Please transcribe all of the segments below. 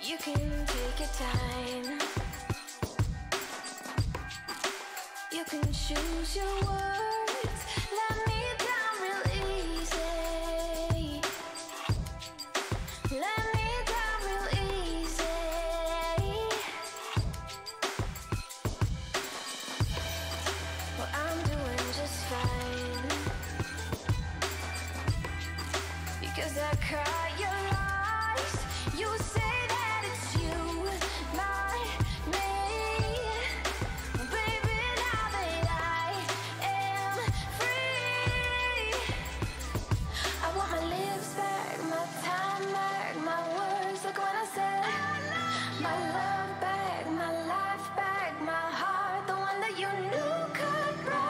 You can take your time. You can choose your words. Let me down real easy. Let me down real easy. Well, I'm doing just fine, because I caught your lies. You say that it's you, not me. Baby, now that I am free, I want my lips back, my time back, my words like when I said my love back, my life back, my heart, the one that you knew could break,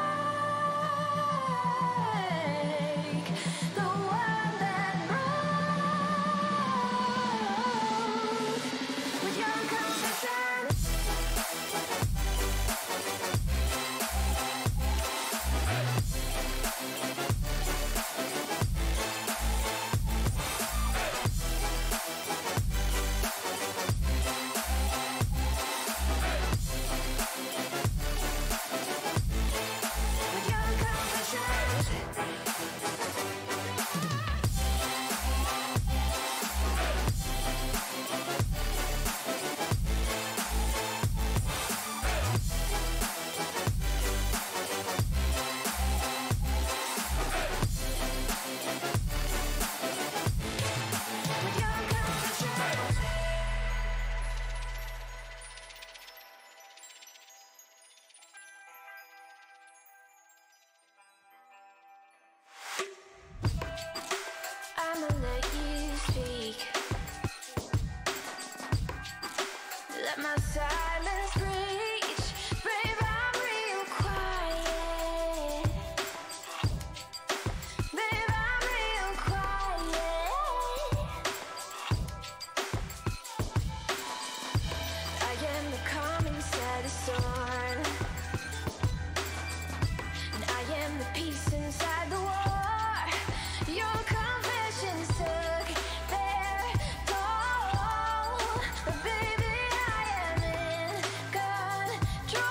the one that broke with your confession. With your confession. With your confession. I'ma let you speak. Let my silence reach. Babe, I'm real quiet. Babe, I'm real quiet. I am the calm inside the storm, and I am the peace inside the war. Your confessions took their toll, but baby, I am in control.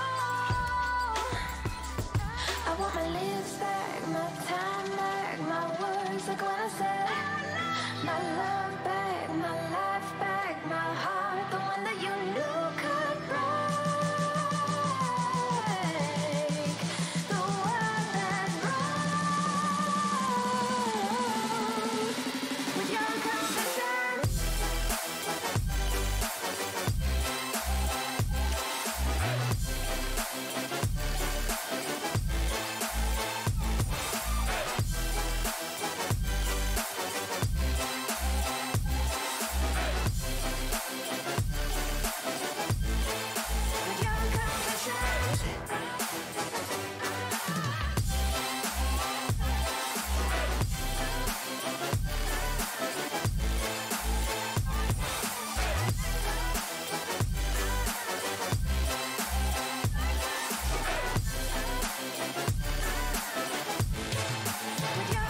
I want my lips back, my time back, my words like when I said my love back, my life back, my heart, the one that you knew could break, the one that broke with your confession. With your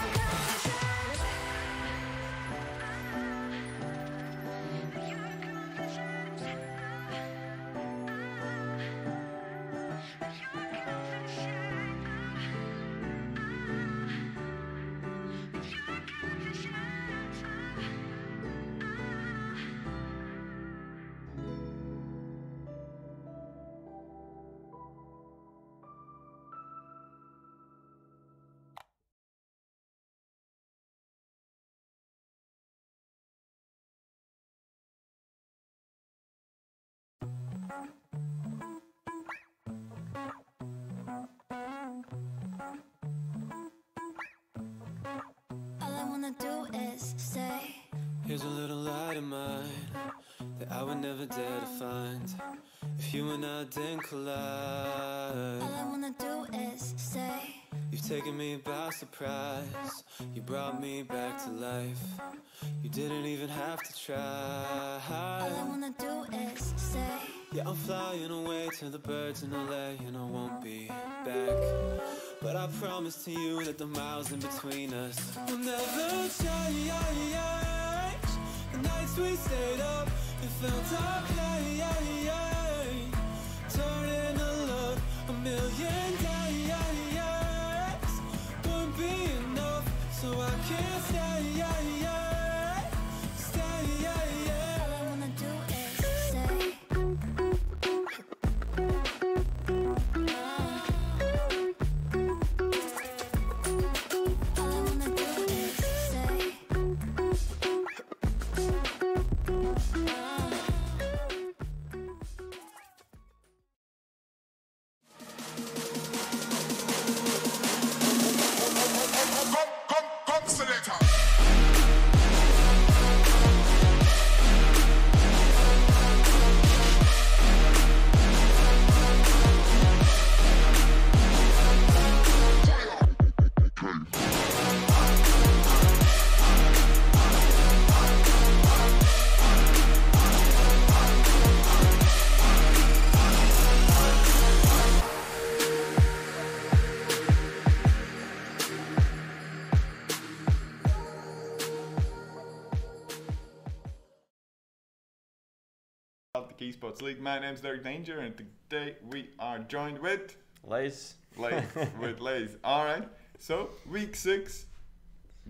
all I wanna do is stay. Here's a little light of mine that I would never dare to find if you and I didn't collide. All I wanna do is stay. You've taken me by surprise. You brought me back to life. You didn't even have to All I try. wanna do is stay. Yeah, I'm flying away to the birds in LA and I won't be back. But I promise to you that the miles in between us will never change. The nights we stayed up, the It felt okay, turning to love a million days. Wouldn't be enough, so I can't stay. All I wanna do is say. All I wanna do is say. Baltic Esports League. My name's Derek Danger, and today we are joined with Lays. with Lays. All right. So week 6,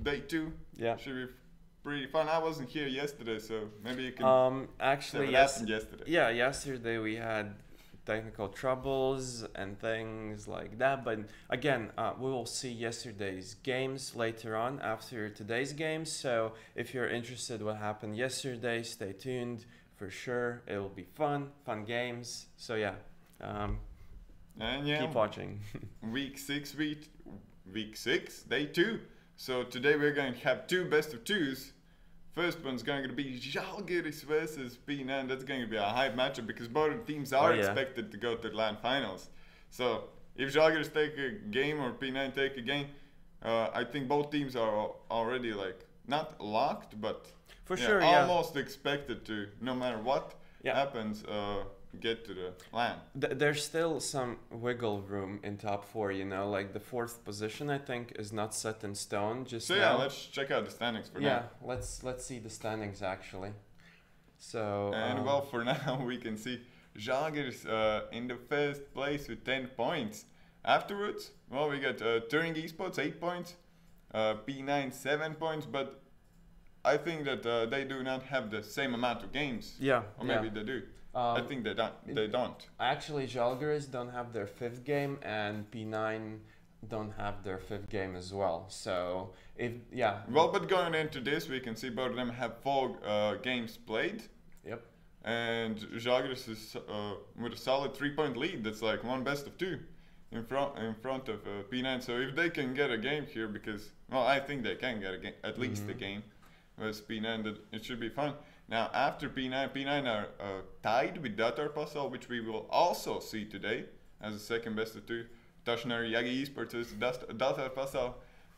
day 2. Yeah. Should be pretty fun. I wasn't here yesterday, so maybe you can. Actually, say what yes. happened yesterday. Yeah, yesterday we had technical troubles and things like that. But again, we will see yesterday's games later on after today's games. So if you're interested what happened yesterday, stay tuned for sure. It will be fun games. So yeah, And yeah, keep watching. week 6, day 2. So today we're going to have 2 best of 2s. First one's going to be Žalgiris versus P9. That's going to be a hype matchup because both teams are expected to go to the LAN finals. So if Žalgiris take a game or P9 take a game, I think both teams are already like not locked, but For sure, yeah. almost expected to, no matter what happens, get to the LAN. There's still some wiggle room in top 4, you know, like the 4th position I think is not set in stone just So now. yeah, let's check out the standings for now. Yeah, let's see the standings actually. So And well, for now we can see Žalgiris in the first place with 10 points. Afterwards, well, we got Turing Esports 8 points, P9 7 points, but I think that they do not have the same amount of games. yeah, Or maybe they do. I think they don't. Actually, Žalgiris don't have their 5th game, and P9 don't have their 5th game as well. So if Well, but going into this, we can see both of them have 4 games played. Yep. And Žalgiris is with a solid 3-point lead. That's like one best of 2 in front of P9. So if they can get a game here, because I think they can get a game, at least a game with P9, that it should be fun. Now after P9 are tied with Lattelecom, which we will also see today as a second best of 2. Tashnari Yagi eSports is Lattelecom.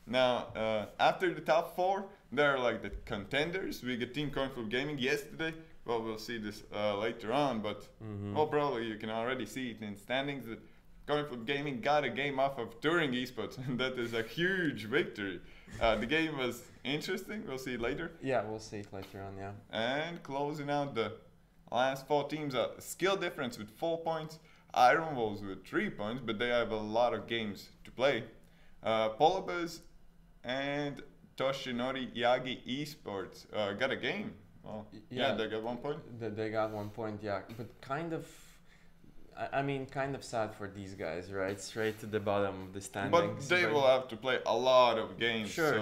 Now after the top 4, they're like the contenders. We get Team Coinflip Gaming yesterday. Well, we'll see this later on, but well, probably you can already see it in standings that Coinflip Gaming got a game off of Turing Esports, and that is a huge victory. The game was interesting. We'll see it later. Yeah, we'll see it later on. Yeah. And closing out the last 4 teams, a skill difference with 4 points. Iron Wolves with 3 points, but they have a lot of games to play. Polybus and Toshinori Yagi Esports got a game. Well, yeah, they got 1 point. They got 1 point, yeah. But kind of, I mean, kind of sad for these guys, right? Straight to the bottom of the standings. But they will have to play a lot of games. Sure.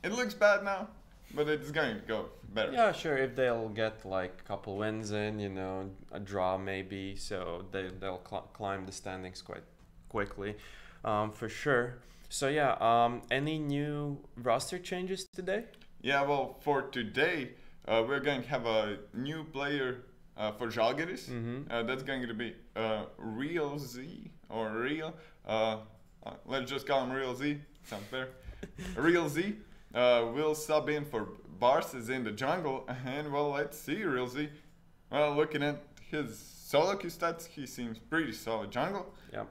It looks bad now, but it's going to go better. Yeah, sure. If they'll get like a couple wins in, you know, a draw maybe, so they'll climb the standings quite quickly, for sure. So yeah, any new roster changes today? Yeah, well, for today, we're going to have a new player for Žalgiris. That's going to be Real Z, or Real. Let's just call him Real Z. Sounds fair. Real Z will sub in for Barses in the jungle. And, well, let's see Real Z. Well, looking at his solo queue stats, he seems pretty solid jungle. Yep.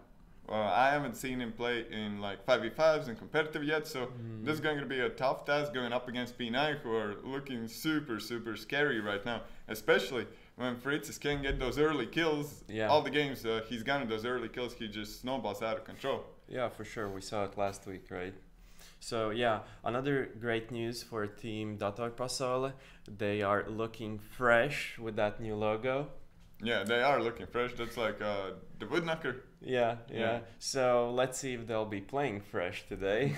I haven't seen him play in like 5v5s and competitive yet, so this is going to be a tough task going up against P9, who are looking super scary right now, especially when Fritzes can get those early kills. Yeah. All the games he's gotten those early kills, he just snowballs out of control. Yeah, for sure. We saw it last week, right? So yeah, another great news for Team Datorpasole. They are looking fresh with that new logo. Yeah, they are looking fresh. That's like the Woodknocker. Yeah. So let's see if they'll be playing fresh today.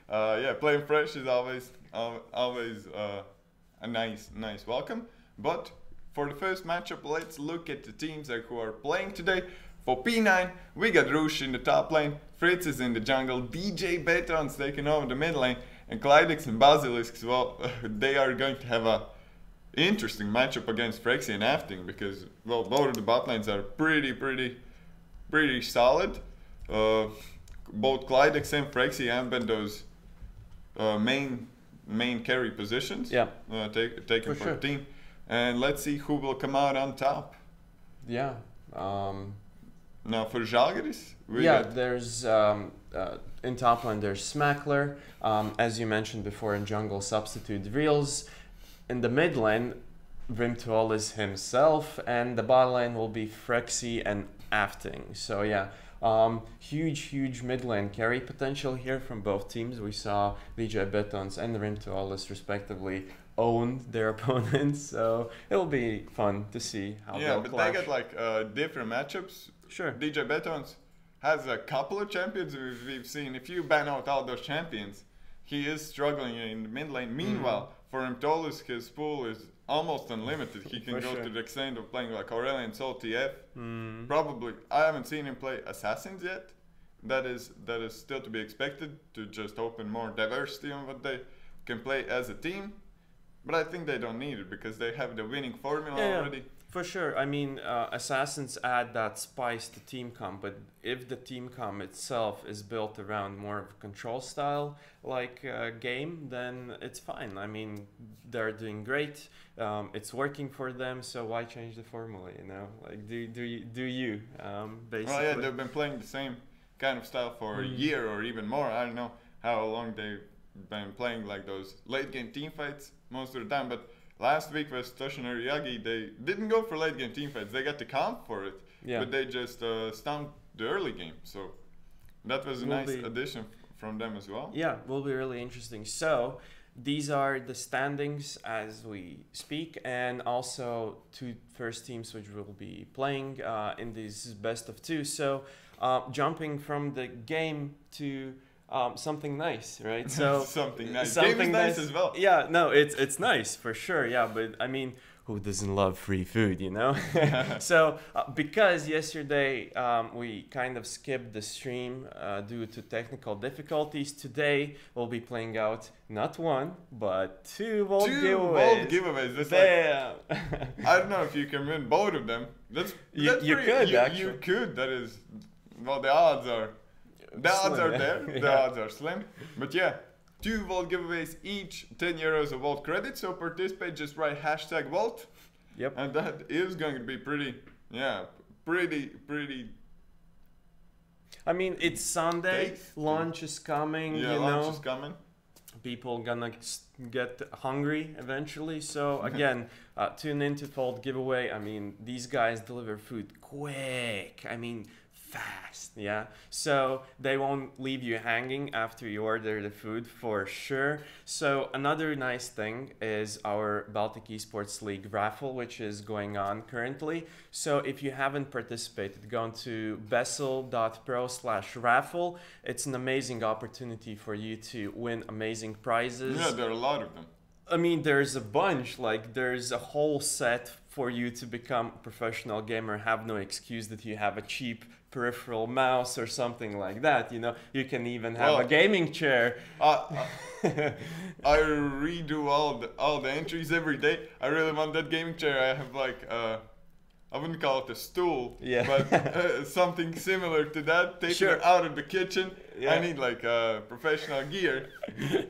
Yeah, playing fresh is always a nice welcome. But for the first matchup, let's look at the teams who are playing today. For P9, we got Roosh in the top lane, Fritz is in the jungle, DJ Beton's taking over the mid lane, and Kleidex and Basilisk, well, they are going to have a interesting matchup against Frexy and Afting, because, well, both of the bot lanes are pretty solid. Both Kleidex and Frexy have been those main carry positions. Yeah. Taken for the team. And let's see who will come out on top. Yeah. Now for Žalgiris, there's in top lane there's Smackler, as you mentioned before, in jungle substitute Reels. In the mid lane, Rimtuolis himself, and the bot lane will be Frexy and Afting. So yeah, huge mid lane carry potential here from both teams. We saw DJ Betons and Rimtuolis respectively owned their opponents, so it'll be fun to see how they'll clash. They got like different matchups. Sure. DJ Betons has a couple of champions we've seen. If you ban out all those champions, he is struggling in the mid lane. Meanwhile, for Rimtuolis, his pool is almost unlimited. He can go to the extent of playing like Aurelion, ZAL TYE. Probably, I haven't seen him play Assassins yet. That is still to be expected, to just open more diversity on what they can play as a team. But I think they don't need it because they have the winning formula already. For sure. I mean, Assassins add that spice to team comp, but if the team comp itself is built around more of a control style like game, then it's fine. I mean, they're doing great. It's working for them, so why change the formula? You know, like do you basically? Well, yeah, they've been playing the same kind of style for a year or even more. I don't know how long they've been playing like those late game team fights most of the time, but last week was Toshinori Yagi. They didn't go for late game team fights. They got the comp for it, but they just stumped the early game. So that was a nice addition from them as well. Yeah, will be really interesting. So these are the standings as we speak, and also two first teams which will be playing in this best of two. So jumping from the game to something nice, right? So something nice. Game is nice as well. Yeah, no, it's nice for sure. Yeah, but I mean, who doesn't love free food, you know? So because yesterday we kind of skipped the stream due to technical difficulties, today we'll be playing out not one but two Vault giveaways. That's like, I don't know if you can win both of them. You could. That is, well, the odds are. The odds are there, the odds are slim. But yeah, 2 Vault giveaways each, 10 euros of Vault credit. So participate, just write #Vault. Yep. And that is going to be pretty. I mean, it's Sunday, lunch is coming, yeah, you know. lunch is coming. People gonna get hungry eventually. So again, tune into Vault giveaway. I mean, these guys deliver food quick. I mean, fast, yeah, so they won't leave you hanging after you order the food for sure. So another nice thing is our Baltic Esports League raffle, which is going on currently. So if you haven't participated, go to besl.pro/raffle. It's an amazing opportunity for you to win amazing prizes. Yeah, there are a lot of them. I mean, there's a bunch, like there's a whole set for you to become a professional gamer. Have no excuse that you have a cheap peripheral mouse or something like that, you know. You can even have a gaming chair. I redo all the entries every day. I really want that gaming chair. I have like I wouldn't call it a stool, but something similar to that. Taking it out of the kitchen. Yeah. I need like professional gear.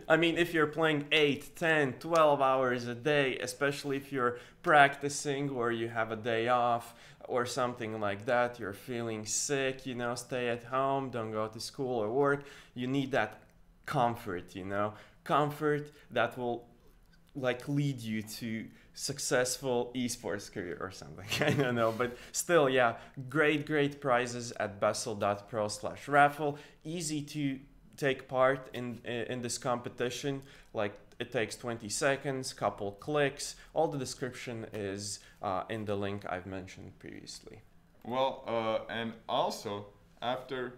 I mean, if you're playing 8, 10, 12 hours a day, especially if you're practicing or you have a day off, or something like that, you're feeling sick, you know, stay at home, don't go to school or work, you need that comfort, you know, comfort that will like lead you to successful esports career or something. I don't know, but still, yeah, great prizes at BESL.pro/raffle. Easy to take part in this competition. Like, it takes 20 seconds, couple clicks. All the description is in the link I've mentioned previously. Well, and also after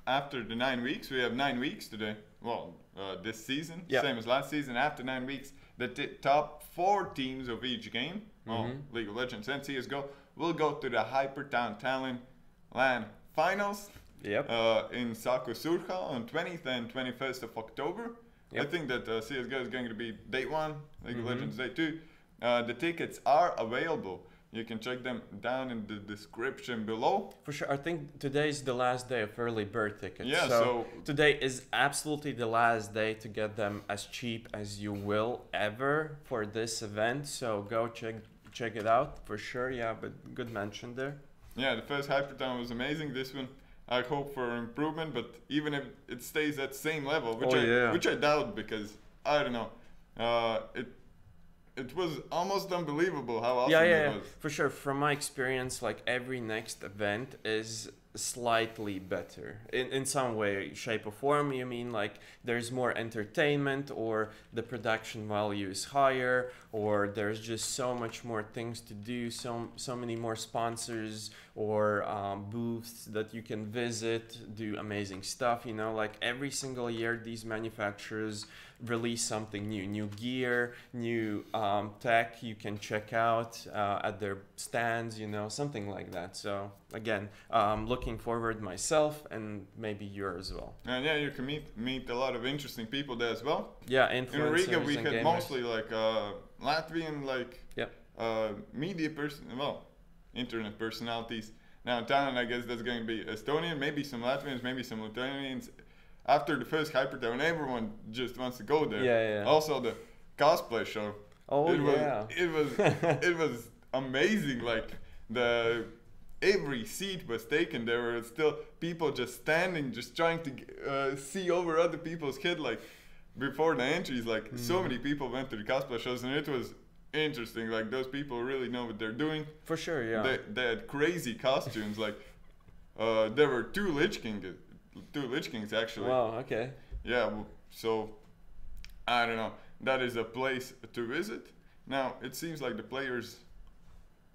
the 9 weeks, we have 9 weeks today. Well, this season, same as last season. After 9 weeks, the top 4 teams of each game, League of Legends and CS:GO, will go to the HyperTown Tallin LAN finals. In Saku, Suurhall on 20th and 21st of October. I think that CS:GO is going to be day 1, League of Legends day 2. The tickets are available. You can check them down in the description below. For sure. I think today is the last day of early bird tickets. Yeah, so today is absolutely the last day to get them as cheap as you will ever for this event. So go check it out for sure. Yeah, but good mention there. Yeah, the first HyperTown was amazing. This one, I hope for improvement, but even if it stays at same level, which I doubt, because I don't know, it was almost unbelievable how awesome it was. For sure. From my experience, like every next event is slightly better in some way, shape or form. You mean like there's more entertainment, or the production value is higher, or there's just so much more things to do, so many more sponsors or booths that you can visit, do amazing stuff, you know, like every single year these manufacturers release something new gear, new tech you can check out at their stands, you know, something like that. So again, looking forward myself, and maybe you as well. And yeah, you can meet a lot of interesting people there as well. Yeah, influencers. In Riga we had gamers. mostly like Latvian media internet personalities. Now in Tallinn, I guess that's going to be Estonian, maybe some Latvians, maybe some Lithuanians. After the first HyperTown, everyone just wants to go there. Yeah. Also the cosplay show. It was amazing. Like every seat was taken. There were still people just standing, just trying to see over other people's head. Like before the entries, like so many people went to the cosplay shows, and it was interesting. Like those people really know what they're doing. For sure, yeah. They had crazy costumes. Like there were two Lich Kings actually. Wow. Okay. Yeah. So I don't know. That is a place to visit. Now it seems like the players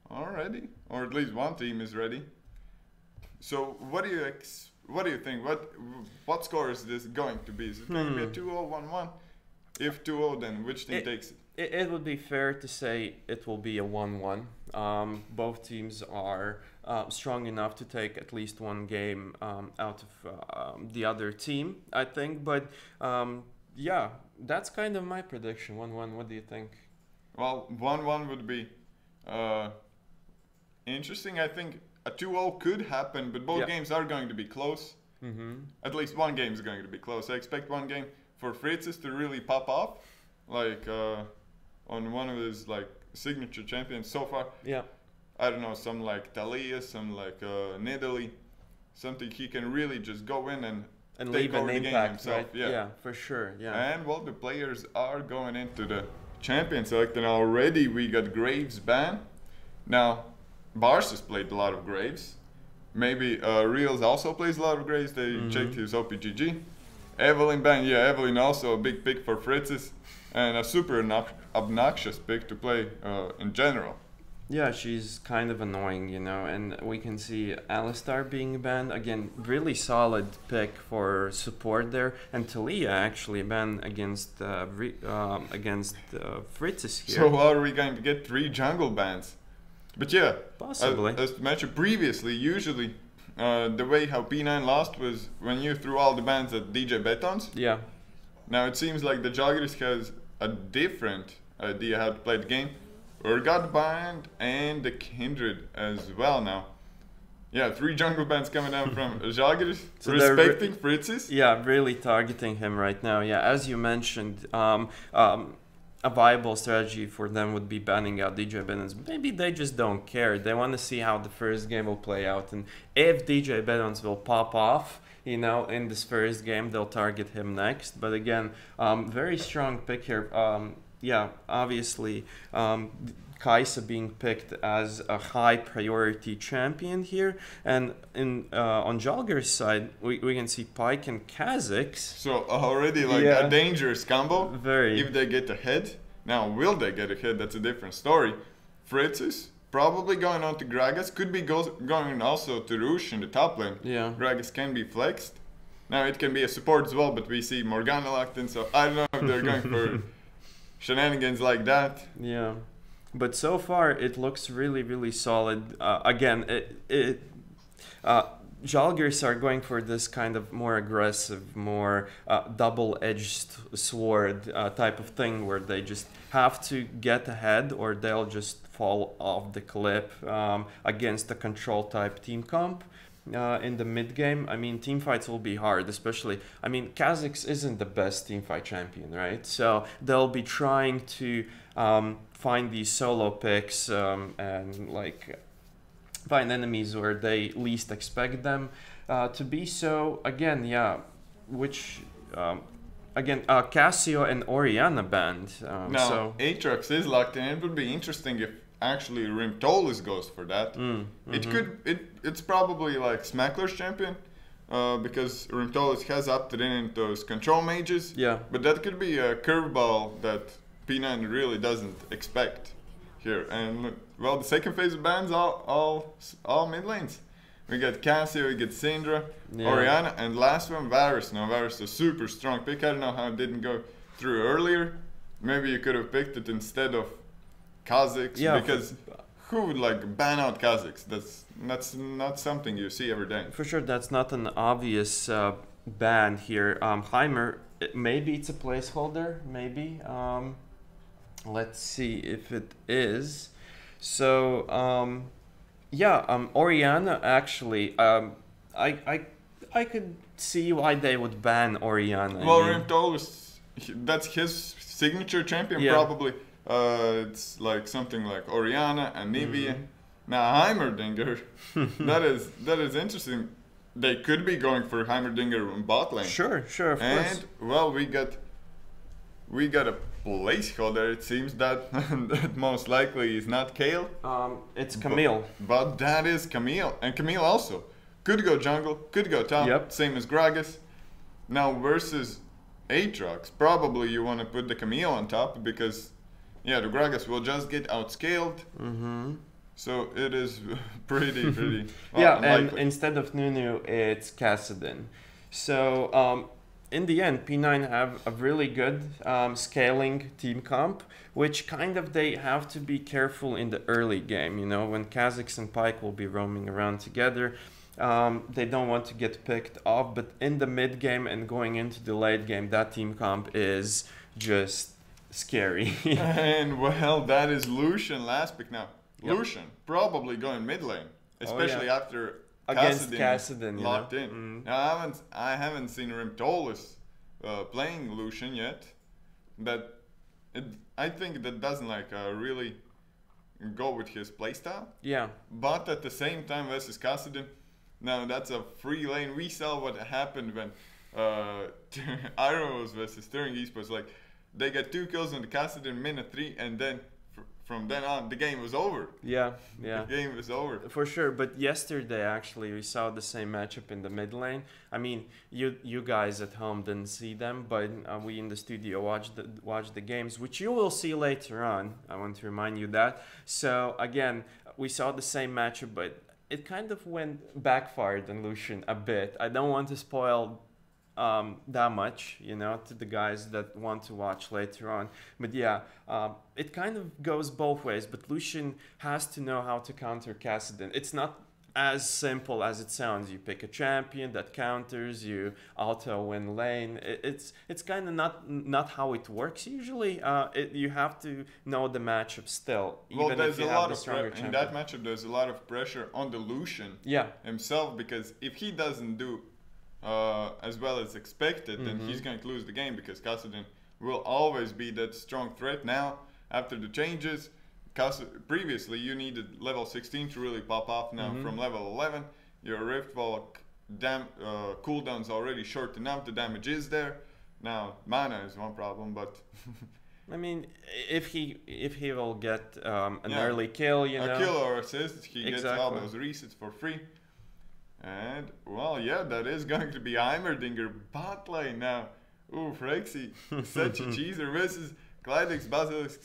are ready, or at least one team is ready. So what do you think? What score is this going to be? Is it going to be a 2-0, 1-1? If 2-0, then which team takes it? It would be fair to say it will be a 1-1. Both teams are strong enough to take at least one game out of the other team, I think. But yeah, that's kind of my prediction. 1-1. What do you think? Well, 1-1 would be interesting. I think a 2-0 could happen, but both games are going to be close. At least one game is going to be close. I expect one game for Fritz's to really pop off, like on one of his like signature champions so far. Yeah. I don't know, some like Tallin, some like Nidalee, something he can really just go in and take leave over an the impact, game himself. right? Yeah, for sure. Yeah. And well, the players are going into the champion select, and already we got Graves ban. Now, Bars has played a lot of Graves. Maybe Reels also plays a lot of Graves. They checked his OPGG. Evelyn ban, yeah, Evelyn also a big pick for Fritz's, and a super obnoxious pick to play in general. Yeah, she's kind of annoying, you know, and we can see Alistar being banned. Again, really solid pick for support there. And Talia actually banned against Fritz's here. So are we going to get 3 jungle bans? But yeah, possibly. As mentioned previously, usually the way how P9 lost was when you threw all the bans at DJ Betons. Yeah. Now it seems like the Joggers has a different idea how to play the game. Urgot banned and the Kindred as well now. Yeah, 3 jungle bans coming down from Joggers, so respecting Fritz's. Yeah, really targeting him right now. Yeah, as you mentioned, a viable strategy for them would be banning out DJ Bedons. Maybe they just don't care. They want to see how the first game will play out, and if DJ Bedons will pop off, you know, in this first game, they'll target him next. But again, very strong pick here. Yeah, obviously, Kaisa being picked as a high priority champion here, and on Jalger's side, we can see Pike and Kazakhs. So already like a dangerous combo. Very. If they get ahead, now will they get ahead? That's a different story. Fritz is probably going on to Gragas. Could be going also to Roosh in the top lane. Yeah. Gragas can be flexed. Now it can be a support as well, but we see Morgana locked in, so I don't know if they're going for shenanigans like that. Yeah. But so far, it looks really, really solid. Again, Jalgers are going for this kind of more aggressive, more double-edged sword type of thing, where they just have to get ahead or they'll just fall off the cliff against the control-type team comp. In the mid game, I mean, team fights will be hard, especially. I mean, Kazakhs isn't the best team fight champion, right? So they'll be trying to find these solo picks and like find enemies where they least expect them to be. So again, yeah, which again, Casio and Oriana banned. Now, so Aatrox is locked in. It would be interesting if actually Rimtolis goes for that. It's probably like Smackler's champion because Rimtolis has opted in those control mages. Yeah. But that could be a curveball that P9 really doesn't expect here. And well, the second phase of bans all mid lanes. We get Casio, we get Syndra, Oriana, and last one Varus. Now Varus is a super strong pick. I don't know how it didn't go through earlier. Maybe you could have picked it instead of Kazakhs, because who would like ban out Kazakhs? That's not something you see every day. For sure, that's not an obvious ban here. Heimer, maybe it's a placeholder, maybe. Let's see if it is. So, Oriana actually, I could see why they would ban Oriana. Well, Rimtolis, that's his signature champion probably. It's like something like Oriana and Nivea. Now Heimerdinger, that is interesting. They could be going for Heimerdinger in bot lane. Sure, of course. And well, we got a placeholder. It seems that that most likely is not Kale. It's Camille. But that is Camille, and Camille also could go jungle, could go top. Yep. Same as Gragas. Now versus Aatrox, probably you want to put the Camille on top because. Yeah, the Gragas will just get outscaled. So it is pretty yeah, unlikely. and instead of Nunu, it's Kassadin. So in the end, P9 have a really good scaling team comp, which kind of they have to be careful in the early game. You know, when Kazakhs and Pike will be roaming around together, they don't want to get picked off. But in the mid game and going into the late game, that team comp is just scary. And well, that is Lucian last pick now. Lucian probably going mid lane, especially after against Kassadin locked in. Now I haven't seen Rimtolis playing Lucian yet, but I think that doesn't like really go with his playstyle. Yeah. But at the same time versus Kassadin, now that's a free lane. We saw what happened when Arrows versus Turing eSports, like. They got 2 kills on the Kassadin minute 3, and then from then on, the game was over. Yeah. The game was over. For sure, but yesterday, actually, we saw the same matchup in the mid lane. I mean, you guys at home didn't see them, but we in the studio watched the games, which you will see later on. I want to remind you that. So, again, we saw the same matchup, but it kind of backfired on Lucian a bit. I don't want to spoil that much, you know, to the guys that want to watch later on. But yeah, it kind of goes both ways. But Lucian has to know how to counter Kassadin. It's not as simple as it sounds. You pick a champion that counters, you auto win lane. It's kind of not how it works usually. You have to know the matchup still. Even there's if you a have lot the of stronger in that matchup. There's a lot of pressure on the Lucian himself, because if he doesn't do as well as expected, then he's going to lose the game, because Kassadin will always be that strong threat now after the changes. Because previously you needed level 16 to really pop off. Now from level 11, your Rift Wall cooldown's already short enough. The damage is there. Now mana is one problem, but I mean, if he will get an early kill, you know, a kill or assist, he gets all Exactly. those resets for free. And well, yeah, that is going to be Heimerdinger bot lane now. Ooh, Frexy, such a cheeser versus Clydex Basilisk.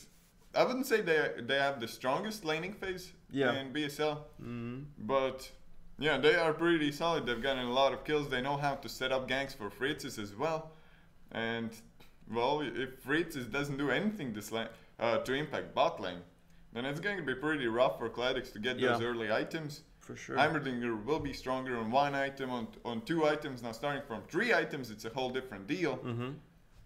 I wouldn't say they have the strongest laning phase in BSL, but yeah, they are pretty solid. They've gotten a lot of kills. They know how to set up ganks for Fritzes as well. And well, if Fritzes doesn't do anything this lane to impact bot lane, then it's going to be pretty rough for Clydex to get those early items. for sure. Heimerdinger will be stronger on one item, on two items. Now starting from 3 items, it's a whole different deal.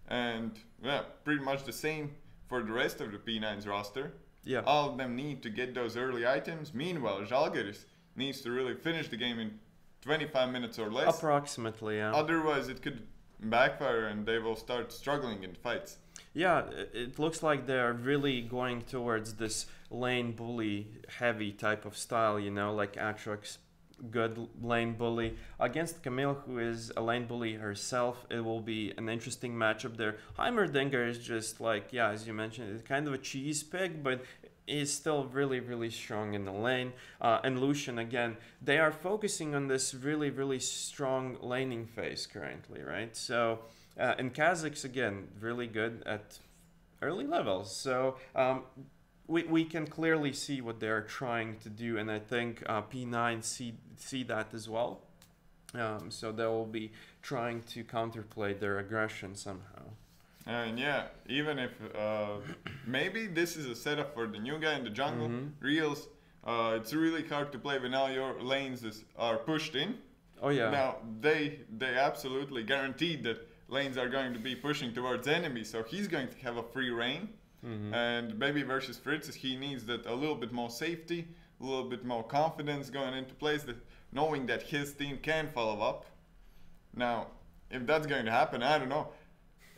And yeah, pretty much the same for the rest of the P9's roster. Yeah. All of them need to get those early items. Meanwhile, Žalgiris needs to really finish the game in 25 minutes or less. Approximately, yeah. Otherwise, it could backfire and they will start struggling in fights. Yeah, it looks like they're really going towards this lane bully heavy type of style, you know, like Atrox, good lane bully. Against Camille, who is a lane bully herself, it will be an interesting matchup there. Heimerdinger is just like, yeah, as you mentioned, it's kind of a cheese pig, but is still really, really strong in the lane. And Lucian, again, they are focusing on this really, really strong laning phase currently, right? So, and Kazakhs, again, really good at early levels. So we can clearly see what they're trying to do, and I think P9 see that as well. So they will be trying to counterplay their aggression somehow. And yeah, even if maybe this is a setup for the new guy in the jungle, Reels, it's really hard to play when all your lanes are pushed in. Oh yeah. Now, they absolutely guaranteed that lanes are going to be pushing towards enemies, so he's going to have a free reign. And maybe versus Fritz, he needs that a little bit more safety, a little bit more confidence going into place, that knowing that his team can follow up. Now, if that's going to happen, I don't know.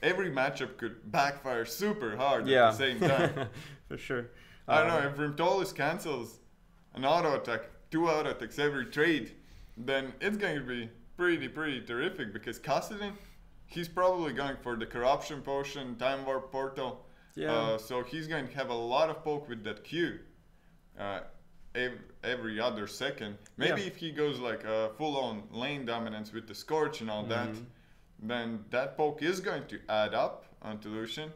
Every matchup could backfire super hard at the same time. For sure. I don't know, if Rimtolis cancels an auto attack, 2 auto attacks every trade, then it's going to be pretty terrific, because Kassadin, he's probably going for the corruption potion, time warp portal. Yeah. So he's going to have a lot of poke with that Q every other second. Maybe if he goes like full on lane dominance with the Scorch and all that, then that poke is going to add up onto Lucian.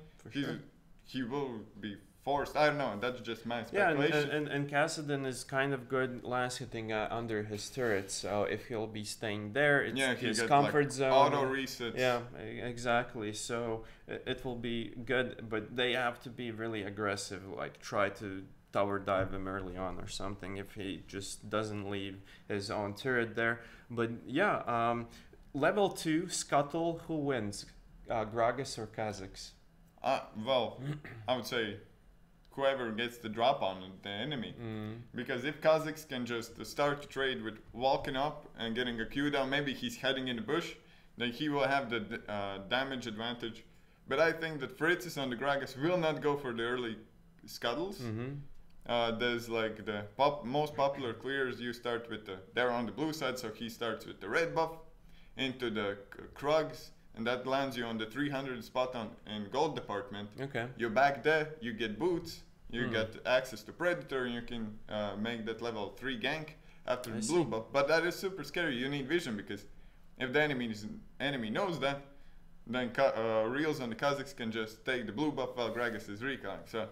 He will be forced. I don't know, that's just my speculation. Yeah, and Kassadin is kind of good last hitting under his turret, so if he'll be staying there, it's his comfort zone. Auto resets. Yeah, exactly. So it will be good, but they have to be really aggressive, like try to tower dive him early on or something if he just doesn't leave his own turret there. But yeah, level 2, Scuttle, who wins? Gragas or Kazakhs? Well, I would say whoever gets the drop on the enemy. Because if Kazakhs can just start to trade with walking up and getting a Q down, maybe he's heading in the bush, then he will have the damage advantage. But I think that Fritzes on the Gragas will not go for the early scuttles. There's like the most popular clears, you start with they're on the blue side, so he starts with the red buff into the Krugs, and that lands you on the 300 spot in gold department. Okay. You're back there, you get boots, you get access to Predator, and you can make that level 3 gank after the blue buff. But that is super scary. You need vision, because if the enemy knows that, then Reels and the Kazakhs can just take the blue buff while Gragas is recalling. So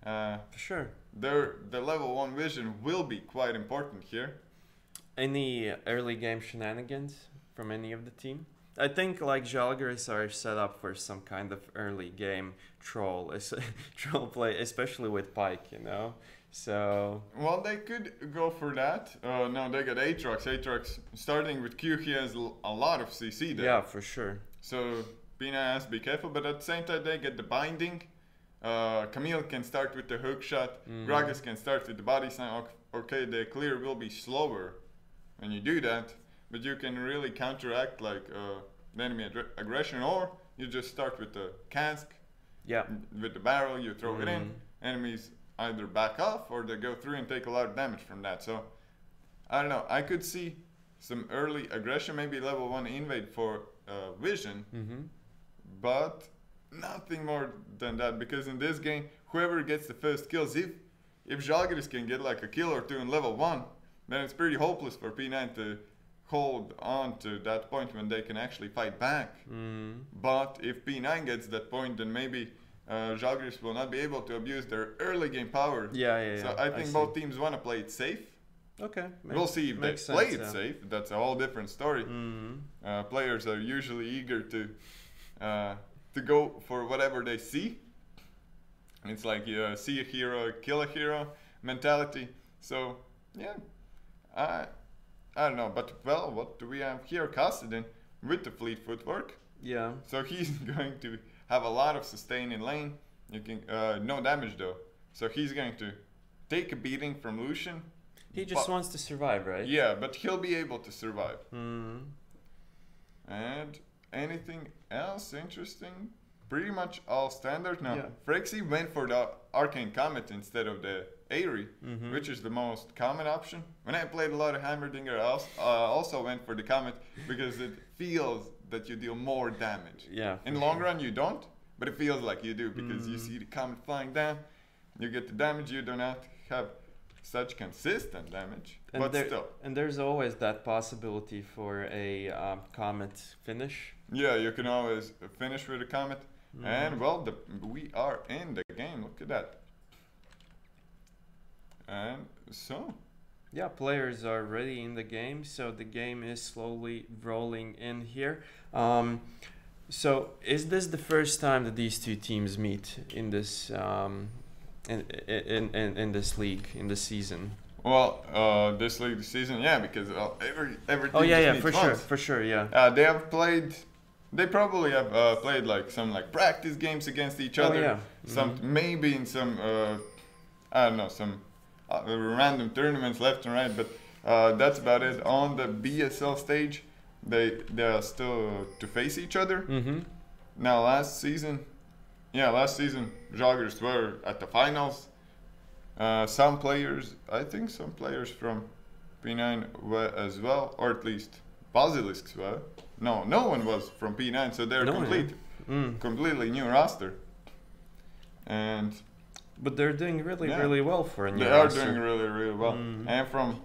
for sure. The level 1 vision will be quite important here. Any early game shenanigans from any of the team? I think like Žalgiris are set up for some kind of early game troll play, especially with Pike, you know. So well, they could go for that. Now they got Aatrox. Aatrox starting with Q, he has a lot of CC there. Yeah, for sure. So Pina has to be careful, but at the same time they get the binding. Camille can start with the hook shot. Gragas can start with the body slam. Okay, the clear will be slower when you do that, but you can really counteract like the enemy aggression, or you just start with the cask, Yeah. With the barrel, you throw it in. Enemies either back off or they go through and take a lot of damage from that. So I don't know. I could see some early aggression, maybe level 1 invade for vision, but nothing more than that. Because in this game, whoever gets the first kills, if Žalgiris can get like a kill or two in level 1, then it's pretty hopeless for P9 to hold on to that point when they can actually fight back. But if P9 gets that point, then maybe Žalgiris will not be able to abuse their early game power. So I think both teams want to play it safe. Okay. We'll see if they play it safe. That's a whole different story. Players are usually eager to go for whatever they see. It's like you see a hero, kill a hero mentality. So yeah, I don't know. But well, what do we have here? Kastadin with the fleet footwork. Yeah. So he's going to have a lot of sustain in lane. You can no damage though. So he's going to take a beating from Lucian. He just wants to survive, right? Yeah, but he'll be able to survive. And anything else interesting? Pretty much all standard now. Yeah. Frexy went for the Arcane Comet instead of the Aerie, which is the most common option. When I played a lot of Heimerdinger, I also went for the Comet because it feels that you deal more damage. Yeah. In the long run, you don't, but it feels like you do because you see the Comet flying down, you get the damage, you do not have such consistent damage, but still. And there's always that possibility for a Comet finish. Yeah, you can always finish with a Comet. And well, we are in the game. Look at that. And so. Yeah, players are already in the game, so the game is slowly rolling in here. So is this the first time that these two teams meet in this in this league, in this season? Well, this league, this season, yeah, because every team for sure, yeah. They have played. They probably have played like some practice games against each other. Some maybe in some I don't know, some random tournaments left and right, but that's about it. On the BSL stage, they are still to face each other. Now last season, Žalgiris were at the finals. Some players, I think some players from P9 were as well, or at least Basilisks were. No one was from P9, so they're completely new roster. But they're doing really well for a new roster. They are doing really well. And from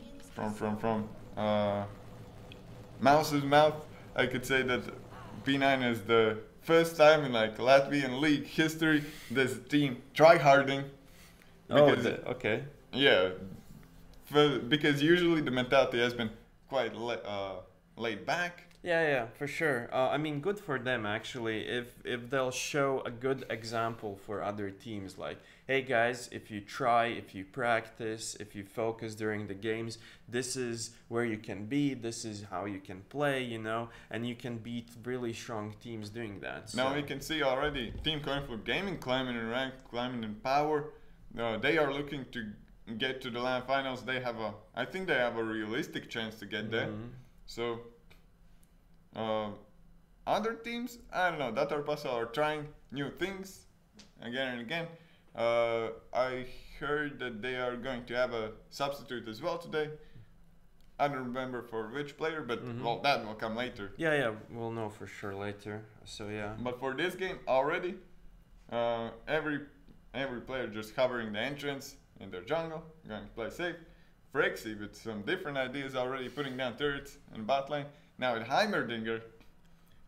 Mouse's mouth, I could say that P9 is the first time in Latvian league history there's a team tryharding. Okay. Yeah, because usually the mentality has been quite laid back. Yeah, for sure. I mean, good for them actually. If they'll show a good example for other teams, like, hey guys, if you try, if you practice, if you focus during the games, this is where you can be. This is how you can play, you know, and you can beat really strong teams doing that. Now we can see already Team Coinflip Gaming climbing in rank, climbing in power. They are looking to get to the LAN finals. I think they have a realistic chance to get there. So. Other teams, I don't know, Datorpasa are trying new things again and again. I heard that they are going to have a substitute as well today. I don't remember for which player, but well, that will come later. Yeah, we'll know for sure later. So yeah. But for this game already, every player just covering the entrance in their jungle, going to play safe. Frexy with some different ideas already, putting down turrets in bot lane. Now with Heimerdinger,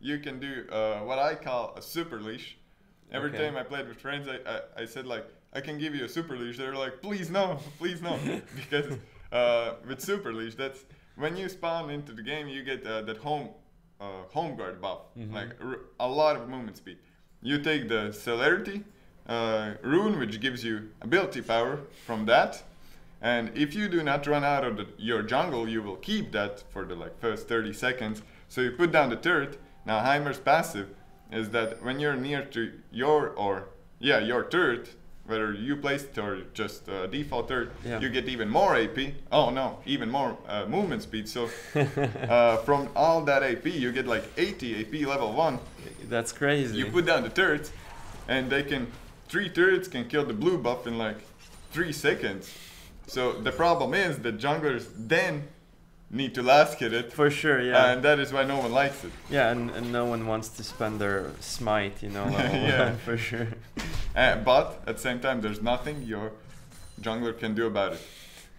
you can do what I call a super leash. Every time I played with friends, I said I can give you a super leash. They're like, please no. Because with super leash, that's when you spawn into the game, you get that home guard buff, a lot of movement speed. You take the celerity rune, which gives you ability power from that. And if you do not run out of your jungle, you will keep that for the first 30 seconds. So you put down the turret. Now Heimer's passive is that when you're near to your turret, whether you place it or just default turret, you get even more AP. Oh no, even more movement speed. So from all that AP, you get 80 AP level 1. That's crazy. You put down the turret, and they can 3 turrets can kill the blue buff in like 3 seconds. So the problem is that junglers then need to last hit it. For sure, yeah. And that is why no one likes it. Yeah, and no one wants to spend their smite, you know, level Yeah. 1, for sure. But at the same time, there's nothing your jungler can do about it.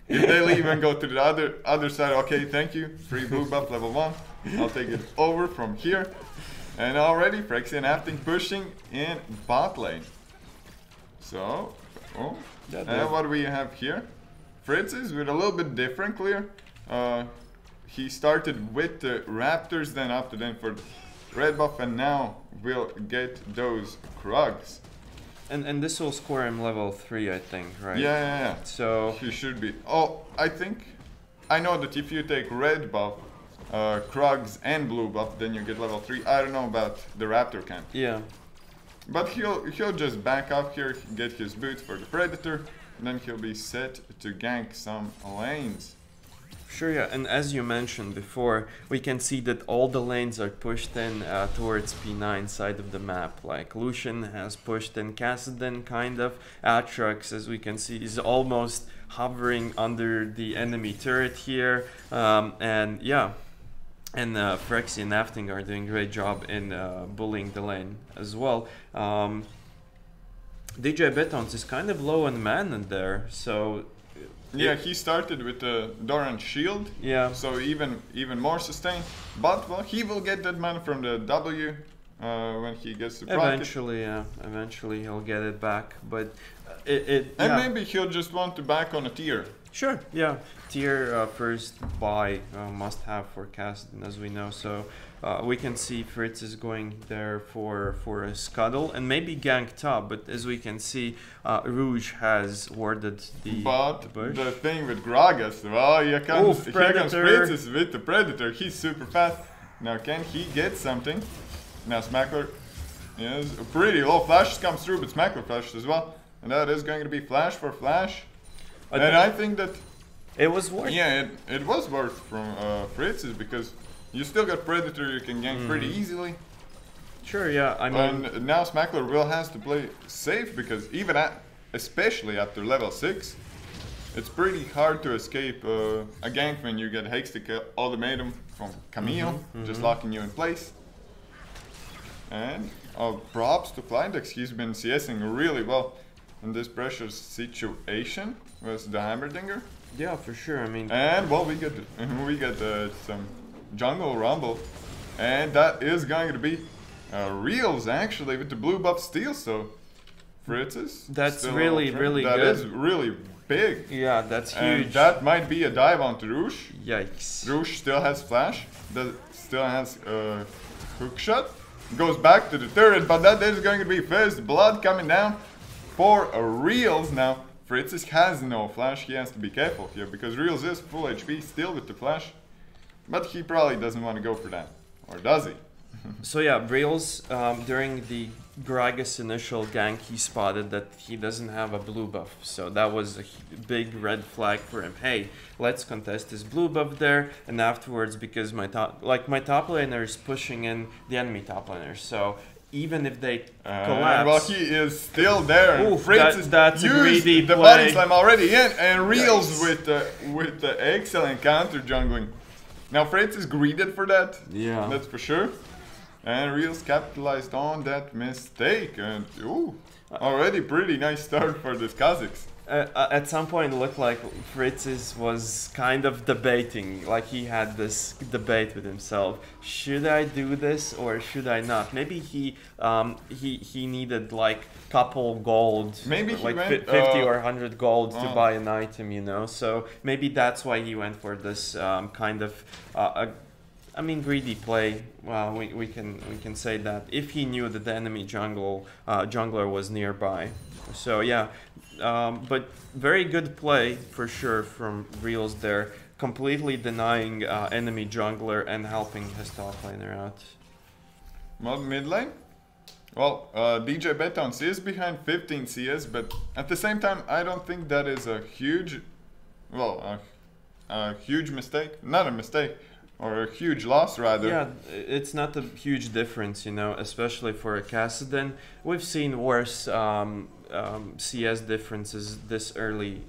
If they leave and go to the other side, okay, thank you, free blue buff level 1. I'll take it over from here. And already Frexy and Afting pushing in bot lane. So, and what do we have here? Fritz is with a little bit different clear. He started with the Raptors, then after then for the red buff, and now we'll get those Krugs. And this will score him level 3, I think, right? Yeah. So He should be. Oh, I know that if you take red buff, Krugs and blue buff, then you get level 3. I don't know about the Raptor camp. yeah. But he'll just back up here, get his boots for the Predator, and then he'll be set to gank some lanes. Sure, yeah, and as you mentioned before, we can see that all the lanes are pushed in towards P9 side of the map. Like Lucian has pushed in Kassadin, kind of. Atrox, as we can see, is almost hovering under the enemy turret here. And yeah, and Frexy and Afting are doing a great job in bullying the lane as well. DJ Betons is kind of low on mana there, so... Yeah, he started with the Doran shield, Yeah. so even more sustained. But well, he will get that mana from the W when he gets the rocket. Eventually, yeah. Eventually he'll get it back, but And yeah. maybe he'll just want to back on a tier. Sure, yeah. Tier first buy must have for Kassadin, as we know. So we can see Fritz is going there for a scuttle and maybe gank top. But as we can see, Rouge has warded the bush. The thing with Gragas, well, here comes Fritz with the Predator. He's super fast. Now can he get something? Now Smackler, yes, pretty low flashes comes through, but Smackler flashes as well. And that is going to be flash for flash. And I think that it was worth. Yeah, it was worth from Fritz's because you still got Predator you can gank pretty easily. Sure, yeah. I mean, And now Smackler will has to play safe because even especially after level 6, it's pretty hard to escape a gank when you get Hextech ultimatum from Camille, just locking you in place. And props to Kleindex, he's been CSing really well in this pressure situation with the Hammerdinger. yeah, for sure. I mean, And well, we get some jungle rumble, and that is going to be Reels actually with the blue buff steal. So Fritz is That's still really, on track. really That good. is really big. yeah, that's And huge. that might be a dive onto Rouge. Yikes. Rouge still has flash. That still has hook shot. Goes back to the turret, but that is going to be first blood coming down for Reels now. Fritz has no flash, he has to be careful here because Reels is full HP still with the flash. But he probably doesn't want to go for that. Or does he? So yeah, Reels, during the Gragas initial gank, he spotted that he doesn't have a blue buff. So that was a big red flag for him. Hey, let's contest this blue buff there. And afterwards, because my top laner is pushing in the enemy top laner. So even if they collapse... Well, he is still there. And Oof, Fritz is that's a used greedy the play. body slam already in, and Reels Yikes. with the excellent counter jungling. Now Fritz is greeted for that. Yeah. That's for sure. And Reels capitalized on that mistake. And ooh, already pretty nice start for the Kazakhs. At some point, it looked like Fritz was kind of debating, like he had this debate with himself. Should I do this or should I not? Maybe he needed like couple gold, Maybe he like went, 50 or 100 gold to oh. buy an item, you know. So maybe that's why he went for this kind of greedy play. Well, we can say that if he knew that the enemy jungler was nearby. So yeah, but very good play for sure from Reels there, completely denying enemy jungler and helping his top laner out. Well, mid lane? Well, DJ Betons is behind 15 CS, but at the same time, I don't think that is a huge, well, a huge mistake. Not a mistake. or a huge loss rather. Yeah, it's not a huge difference, you know, especially for a Kassadin. We've seen worse CS differences this early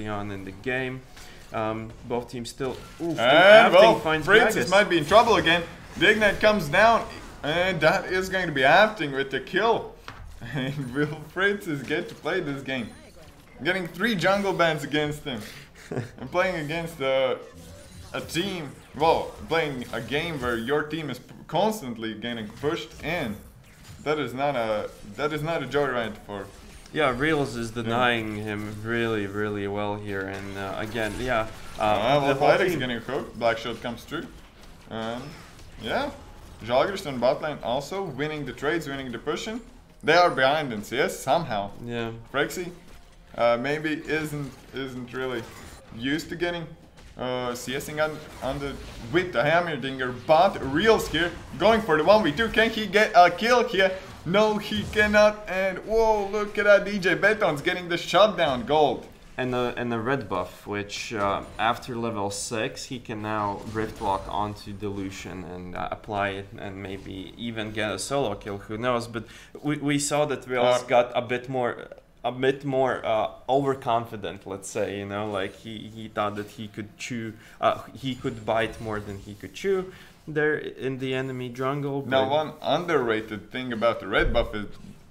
on in the game. Both teams still. Oof, And well, finds Francis Gragas. might be in trouble again. The Ignite comes down, and that is going to be Afting with the kill. And will Francis get to play this game? Getting 3 jungle bans against him. And playing against a team, well, playing a game where your team is constantly getting pushed in. That is not a joyride for. Yeah, Reels is denying him really, really well here, and again, yeah. Well, the whole Fighting's team- getting hooked. Black Shield comes through. Yeah, Žalgiris on bot lane also winning the trades, winning the pushing. They are behind in CS somehow. Yeah. Frexy maybe isn't really used to getting CSing on the with the Hammerdinger, but Reels here going for the 1v2. Can he get a kill here? No, he cannot. And whoa, look at that! DJ Beton's getting the shutdown gold. And the red buff, which after level 6 he can now rift lock onto Dilution and apply it, and maybe even get a solo kill. Who knows? But we saw that Reels got a bit more overconfident. Let's say, you know, like he thought that he could chew, he could bite more than he could chew. There in the enemy jungle. Now, one underrated thing about the red buff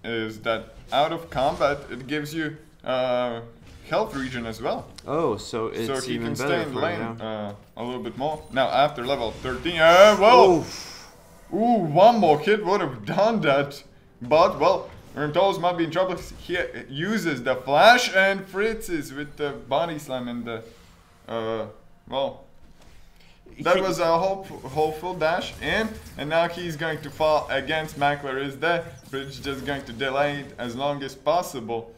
is that out of combat it gives you health regen as well. Oh, so it's So he even can better stay in for lane him, yeah. a little bit more. Now after level 13, well, ooh, one more hit would have done that. But well, Rimtoz might be in trouble. He uses the flash, and Fritz is with the body slam and the well. That was a hopeful dash in, and now he's going to fall against Mackler. Is there? Fritz just going to delay it as long as possible.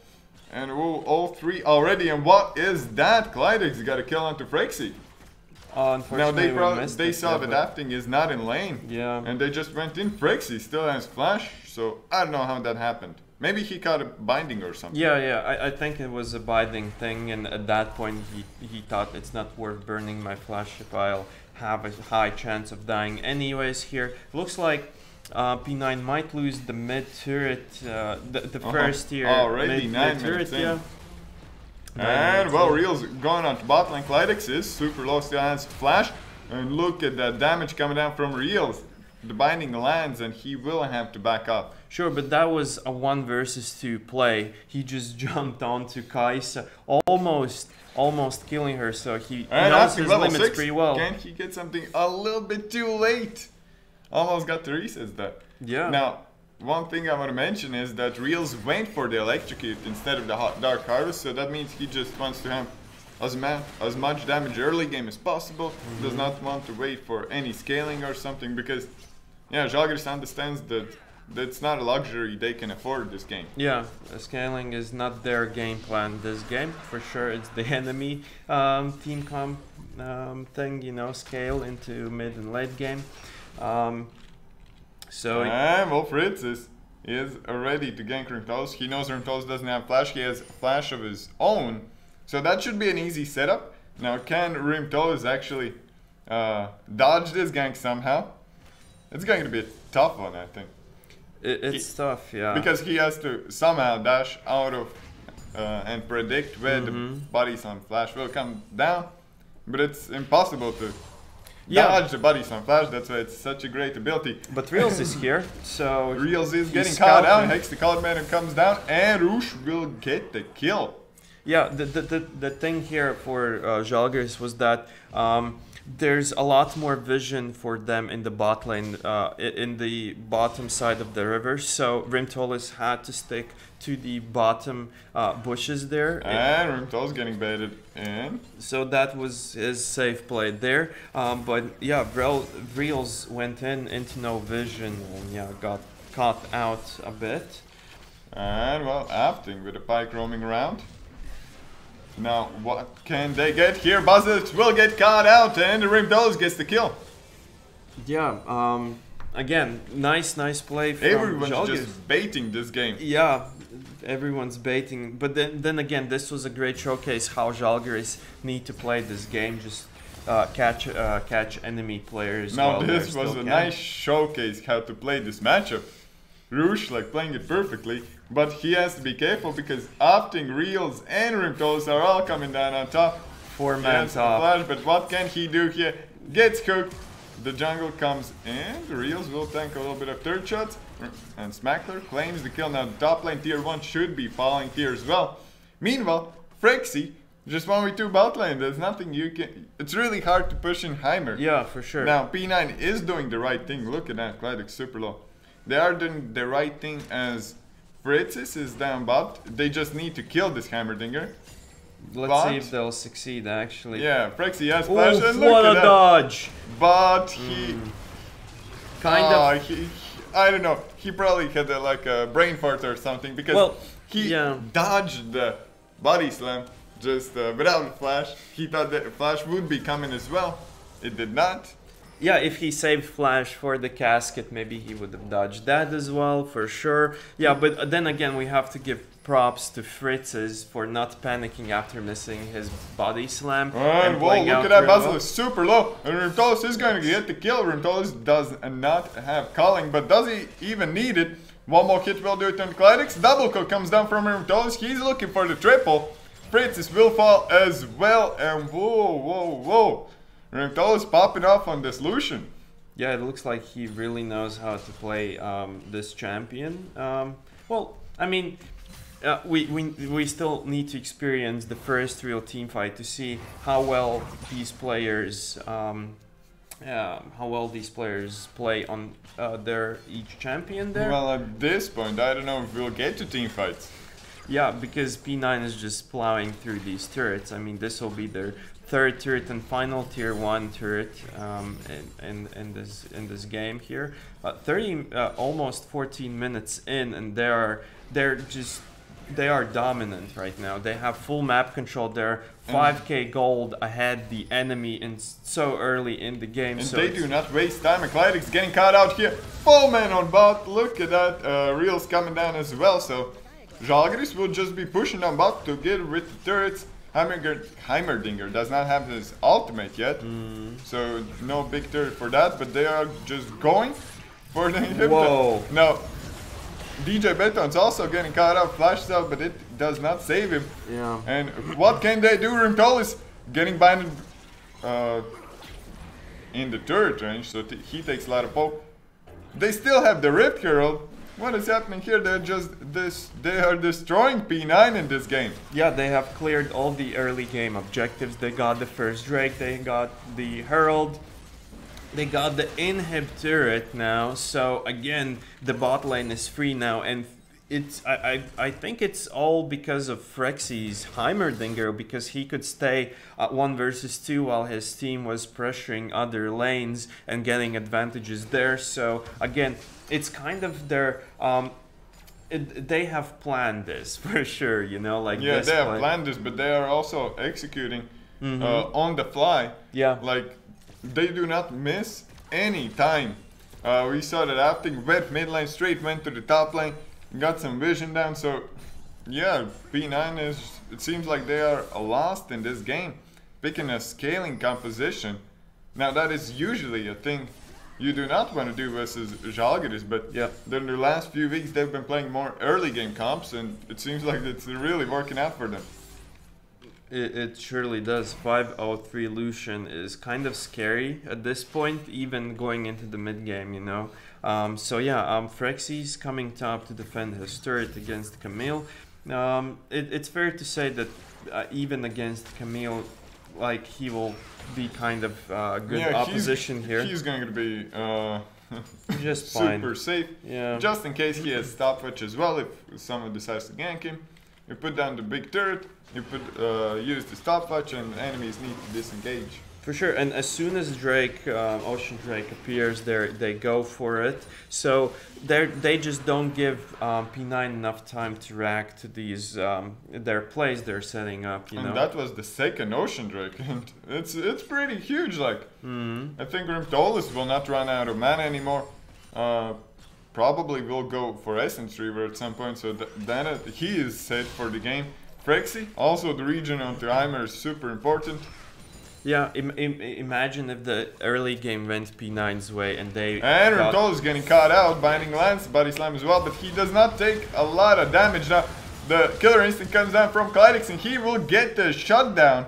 And ooh, all 3 already, and what is that? Kleidex got a kill onto Frexy. Now Unfortunately, they saw that Afting is not in lane. Yeah. And they just went in. Frexy still has flash, so I don't know how that happened. Maybe he caught a binding or something. Yeah, I think it was a binding thing, and at that point he thought it's not worth burning my flash if I'll have a high chance of dying anyways here. Looks like P9 might lose the mid turret, the first tier already 9 mid turret, minutes in. yeah. And well, Reel's going on to bot lane. Kleidex is super low, still has flash. And look at that damage coming down from Reels. The binding lands, and he will have to back up. Sure, but that was a 1 versus 2 play. He just jumped onto Kaisa, almost killing her, so he And knows after his level limits 6, pretty well. can he get something a little bit too late? Almost got the resets there. Yeah. Now, one thing I want to mention is that Reels went for the electrocute instead of the Dark Harvest, so that means he just wants to have as much damage early game as possible. Does not want to wait for any scaling or something, because yeah, Žalgiris understands that it's not a luxury they can afford this game. Yeah, scaling is not their game plan this game. For sure, it's the enemy team comp thing, you know, scale into mid and late game. So And well, Fritz is ready to gank Rimtoz. He knows Rimtoz doesn't have flash. He has flash of his own. So that should be an easy setup. Now, can Rimtoz actually dodge this gank somehow? It's going to be a tough one, I think. it's tough, yeah. Because he has to somehow dash out of and predict where the bodies on flash will come down. But it's impossible to dodge the bodies on flash. That's why it's such a great ability. But Reels is here, so Reels is getting he's caught down. scouting. Hex the Cloudman comes down, and Roosh will get the kill. Yeah, the thing here for Žalgiris was that there's a lot more vision for them in the bot lane, in the bottom side of the river. So Rimtolis had to stick to the bottom bushes there. And Rimto's getting baited in. So that was his safe play there. But yeah, Reels went into no vision and yeah, got caught out a bit. And well, Afting with a pike roaming around. Now, what can they get here? Buzzards will get caught out, and the Rimto's gets the kill. Yeah, again, nice play from Everyone's Žalgiris. just baiting this game. Yeah, everyone's baiting. But then again, this was a great showcase how Žalgiris need to play this game. Just catch enemy players. Now while they're this was still a camped. nice showcase how to play this matchup. Rouge like playing it perfectly, but he has to be careful because Opting, Reels and Rimtolis are all coming down on top. Four-man Yes, the top. flash, but what can he do here? Gets cooked. The jungle comes in. The Reels will tank a little bit of third shots. And Smackler claims the kill. Now the top lane tier 1 should be falling here as well. Meanwhile, Frexy, just 1v2 bot lane. There's nothing you can... It's really hard to push in Heimer. Yeah, for sure. Now P9 is doing the right thing. Look at that. Cladix super low. They are doing the right thing as Fritzis is down bot. They just need to kill this Heimerdinger. Let's see if they'll succeed, actually. Yeah, Frexy has flash Oof, and look what at a that. dodge! But he... Kind of. I don't know. He probably had like a brain fart or something because Well, he yeah. dodged the body slam just without a flash. He thought that flash would be coming as well. It did not. Yeah, if he saved Flash for the casket, maybe he would have dodged that as well, for sure. Yeah, but then again, we have to give props to Fritzes for not panicking after missing his body slam. And whoa, playing look out at that. really BESL well. is super low. And Rimtolis is going to get the kill. Rimtolis does not have calling, but does he even need it? One more hit will do it on Cladix. Double kill comes down from Rimtolis. He's looking for the triple. Fritzes will fall as well. And whoa. Rimtolis popping off on this Lucian. Yeah, it looks like he really knows how to play this champion. Well, I mean, we still need to experience the first real team fight to see how well these players play on their each champion there. Well, at this point, I don't know if we'll get to team fights. Yeah, because P9 is just plowing through these turrets. I mean, this will be their third turret and final tier 1 turret in this game here. 30 almost 14 minutes in, and they are dominant right now. They have full map control. They're 5k gold ahead the enemy so early in the game. And so they do not waste time. And Cladix getting caught out here. Full man on bot. Look at that. Reels coming down as well. So Žalgiris will just be pushing on bot to get rid of the turrets. Heimerdinger does not have his ultimate yet. So no big turret for that. But they are just going for the inhibitor. Whoa. Now, DJ Beton's also getting caught up. Flashes out, but it does not save him. yeah. And what can they do? Rimtolis getting binded in the turret range, so he takes a lot of poke. They still have the Rift Herald. What is happening here? They are destroying P9 in this game. Yeah, they have cleared all the early game objectives. They got the first Drake, they got the Herald, they got the inhib turret now. So again, the bot lane is free now, and I think it's all because of Frexy's Heimerdinger, because he could stay at 1 versus 2 while his team was pressuring other lanes and getting advantages there. So again, it's kind of their they have planned this for sure, you know, like Yeah, this they have play. planned this, but they are also executing on the fly. Yeah. Like, they do not miss any time. We saw that Opting went mid lane, straight went to the top lane, got some vision down. So, yeah, P9 is, it seems like they are lost in this game, picking a scaling composition. Now, that is usually a thing you do not want to do versus Žalgiris, but Yeah. in the last few weeks they've been playing more early game comps, and it seems like it's really working out for them. It surely does. 503 Lucian is kind of scary at this point, even going into the mid game, you know. So yeah, Frexy's coming top to defend his turret against Camille. It's fair to say that even against Camille, like, he will be kind of good opposition here. He's going to be Just fine. super safe. Yeah. Just in case he has stopwatch as well, if someone decides to gank him. You put down the big turret, you use the stopwatch, and enemies need to disengage. For sure, and as soon as Drake, Ocean Drake appears, they go for it. So they just don't give P9 enough time to react to these their plays they're setting up. You know. And that was the second Ocean Drake, and it's pretty huge. Like, I think Rimtolis will not run out of mana anymore. Probably will go for Essence Reaver at some point, so then he is set for the game. Frexy, also the region onto Heimer is super important. Yeah, imagine if the early game went P9's way and they And got... Rentol is getting caught out, binding lance, body slam as well, but he does not take a lot of damage. Now, the killer instinct comes down from Klydex and he will get the shutdown.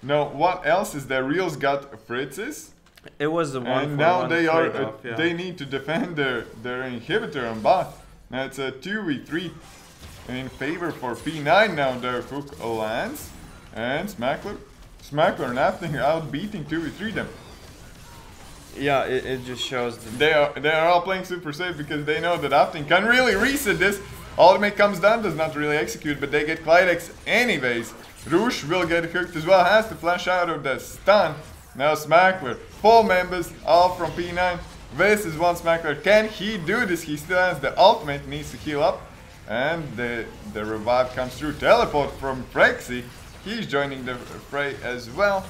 Now, what else is there? Real's got Fritz's. It was the one. And now they are trade-off, yeah. they need to defend their inhibitor on bot. Now it's a 2v3 in favor for P9. Now the hook lands and Smackler and Afting are out beating 2v3 them. Yeah, it just shows that They are all playing super safe because they know that Afting can really reset this. Ultimate comes down, does not really execute, but they get Klydex anyways. Roosh will get hooked as well, has to flash out of the stun. Now Smackler, 4 members, all from P9 versus 1 Smackler. Can he do this? He still has the ultimate, needs to heal up. And the revive comes through. Teleport from Frexy. He's joining the fray as well,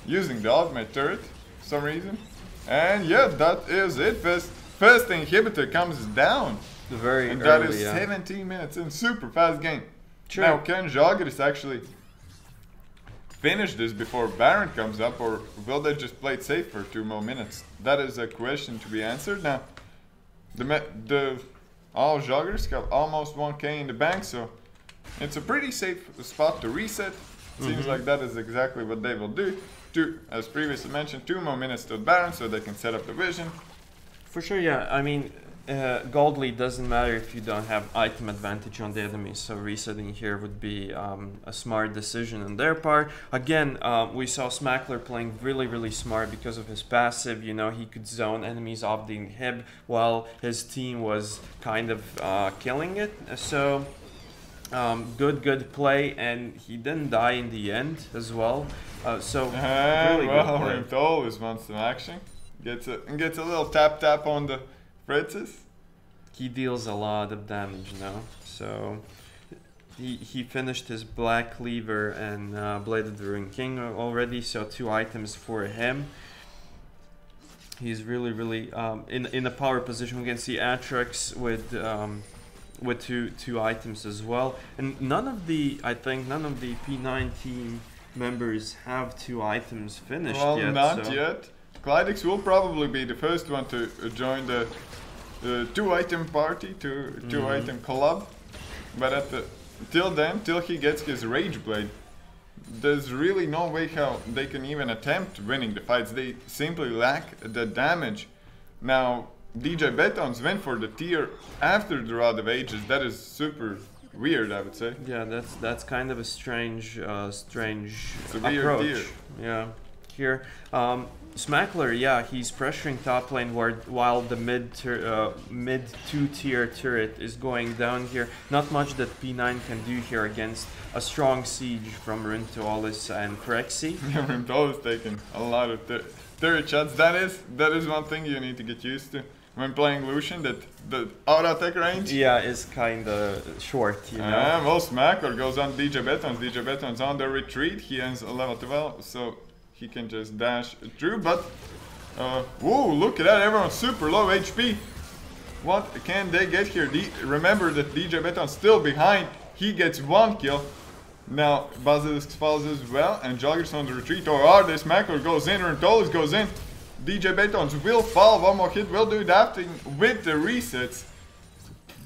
using the ultimate turret for some reason. And yeah, that is it. First inhibitor comes down. very And early, that is yeah. 17 minutes in, super fast game. Sure. Now, can Žalgiris actually finish this before Baron comes up, or will they just play it safe for 2 more minutes? That is a question to be answered. Now, all Žalgiris have almost 1k in the bank, so it's a pretty safe spot to reset. Seems like that is exactly what they will do. As previously mentioned, 2 more minutes to Baron so they can set up the vision. For sure, yeah. I mean, gold lead doesn't matter if you don't have item advantage on the enemy, so resetting here would be a smart decision on their part. Again, we saw Smackler playing really smart because of his passive. You know, he could zone enemies off the inhib while his team was kind of killing it. So good play, and he didn't die in the end as well. So really well, good play. always wants some action. Gets a little tap on the Fritzes. He deals a lot of damage now, so he finished his Black Cleaver and Bladed Ruin King already, so 2 items for him. He's really in a power position. We can see Atrax with two items as well, and I think none of the P9 team members have 2 items finished Well, yet. not so. yet. Klydex will probably be the first one to join the 2-item party, 2-item club. But till he gets his Rage Blade, there's really no way how they can even attempt winning the fights. They simply lack the damage. Now, DJ Betons went for the tier after the Rod of Ages. That is super weird, I would say. Yeah, that's kind of a strange It's a weird approach. tier. Yeah, here Smackler, yeah, he's pressuring top lane while the mid 2-tier turret is going down here. Not much that P9 can do here against a strong siege from Rintolis and Frexy. Rintolis taking a lot of turret shots. That is one thing you need to get used to when playing Lucian, that the auto attack range. Yeah, is kind of short, you know. Well, Smackler goes on DJ Betons. DJ Betons on the retreat. He ends a level 12, so he can just dash through. But whoa, look at that! Everyone's super low HP. What can they get here? Remember that DJ Beton's still behind. He gets 1 kill. Now Basilisk falls as well, and Žalgiris on the retreat. Or are they? Smackler goes in, Rintolis goes in. DJ Betons will fall. 1 more hit will do adapting with the resets.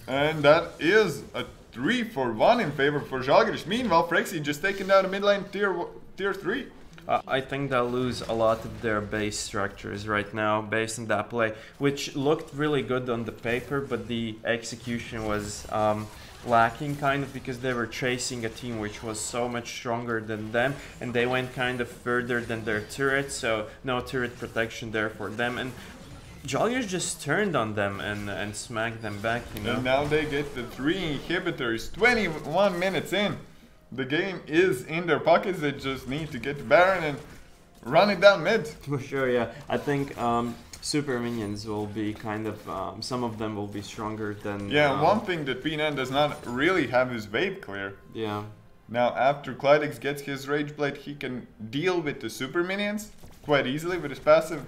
And that is a 3-for-1 in favor for Žalgiris. Meanwhile, Frexy just taking down the mid lane tier 3. I think they'll lose a lot of their base structures right now based on that play, which looked really good on the paper, but the execution was lacking kind of because they were chasing a team which was so much stronger than them, and they went kind of further than their turret, so no turret protection there for them. And Žalgiris just turned on them and smacked them back, you know. And now they get the 3 inhibitors 21 minutes in. The game is in their pockets. They just need to get Baron and run it down mid. For sure, yeah. I think super minions will be kind of, some of them will be stronger than... Yeah, one thing that P9 does not really have is wave clear. Yeah. Now, after Klydex gets his Rage Blade, he can deal with the super minions quite easily with his passive.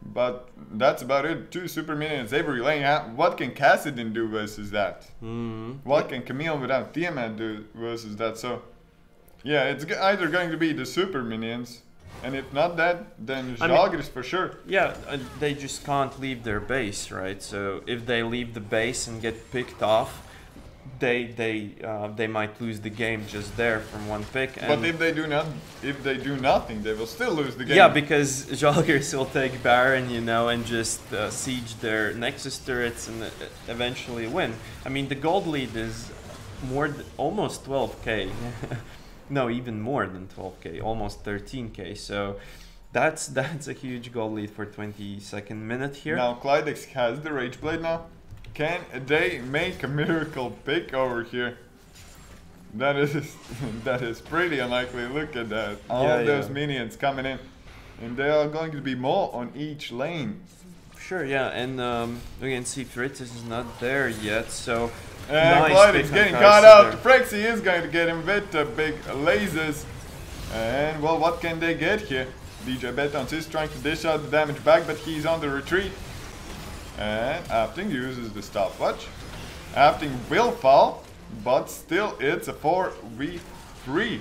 But that's about it. 2 super minions every lane. What can Kassadin do versus that? What can Camille without Tiamat do versus that? So, yeah, it's either going to be the super minions And if not that, then I mean- Žalgiris for sure. Yeah, they just can't leave their base, right? So if they leave the base and get picked off, they might lose the game just there from one pick. And But if they do nothing, they will still lose the game. yeah, because Žalgiris will take Baron, you know, and just siege their Nexus turrets and eventually win. I mean, the gold lead is almost 12k. No, even more than 12k, almost 13k. So that's a huge goal lead for 22nd minute here. Now Clydex has the Rage Blade now. Can they make a miracle pick over here? That is pretty unlikely. Look at that. All those minions coming in. And they are going to be more on each lane. Sure, yeah, and we can see Fritz is not there yet, so And nice Clydex pick on getting Kaiser caught out. there. Frexy is going to get him with the big lasers. And well, what can they get here? DJ Betons is trying to dish out the damage back, but he's on the retreat. And Afting uses the stopwatch. Afting will fall, but still it's a 4v3.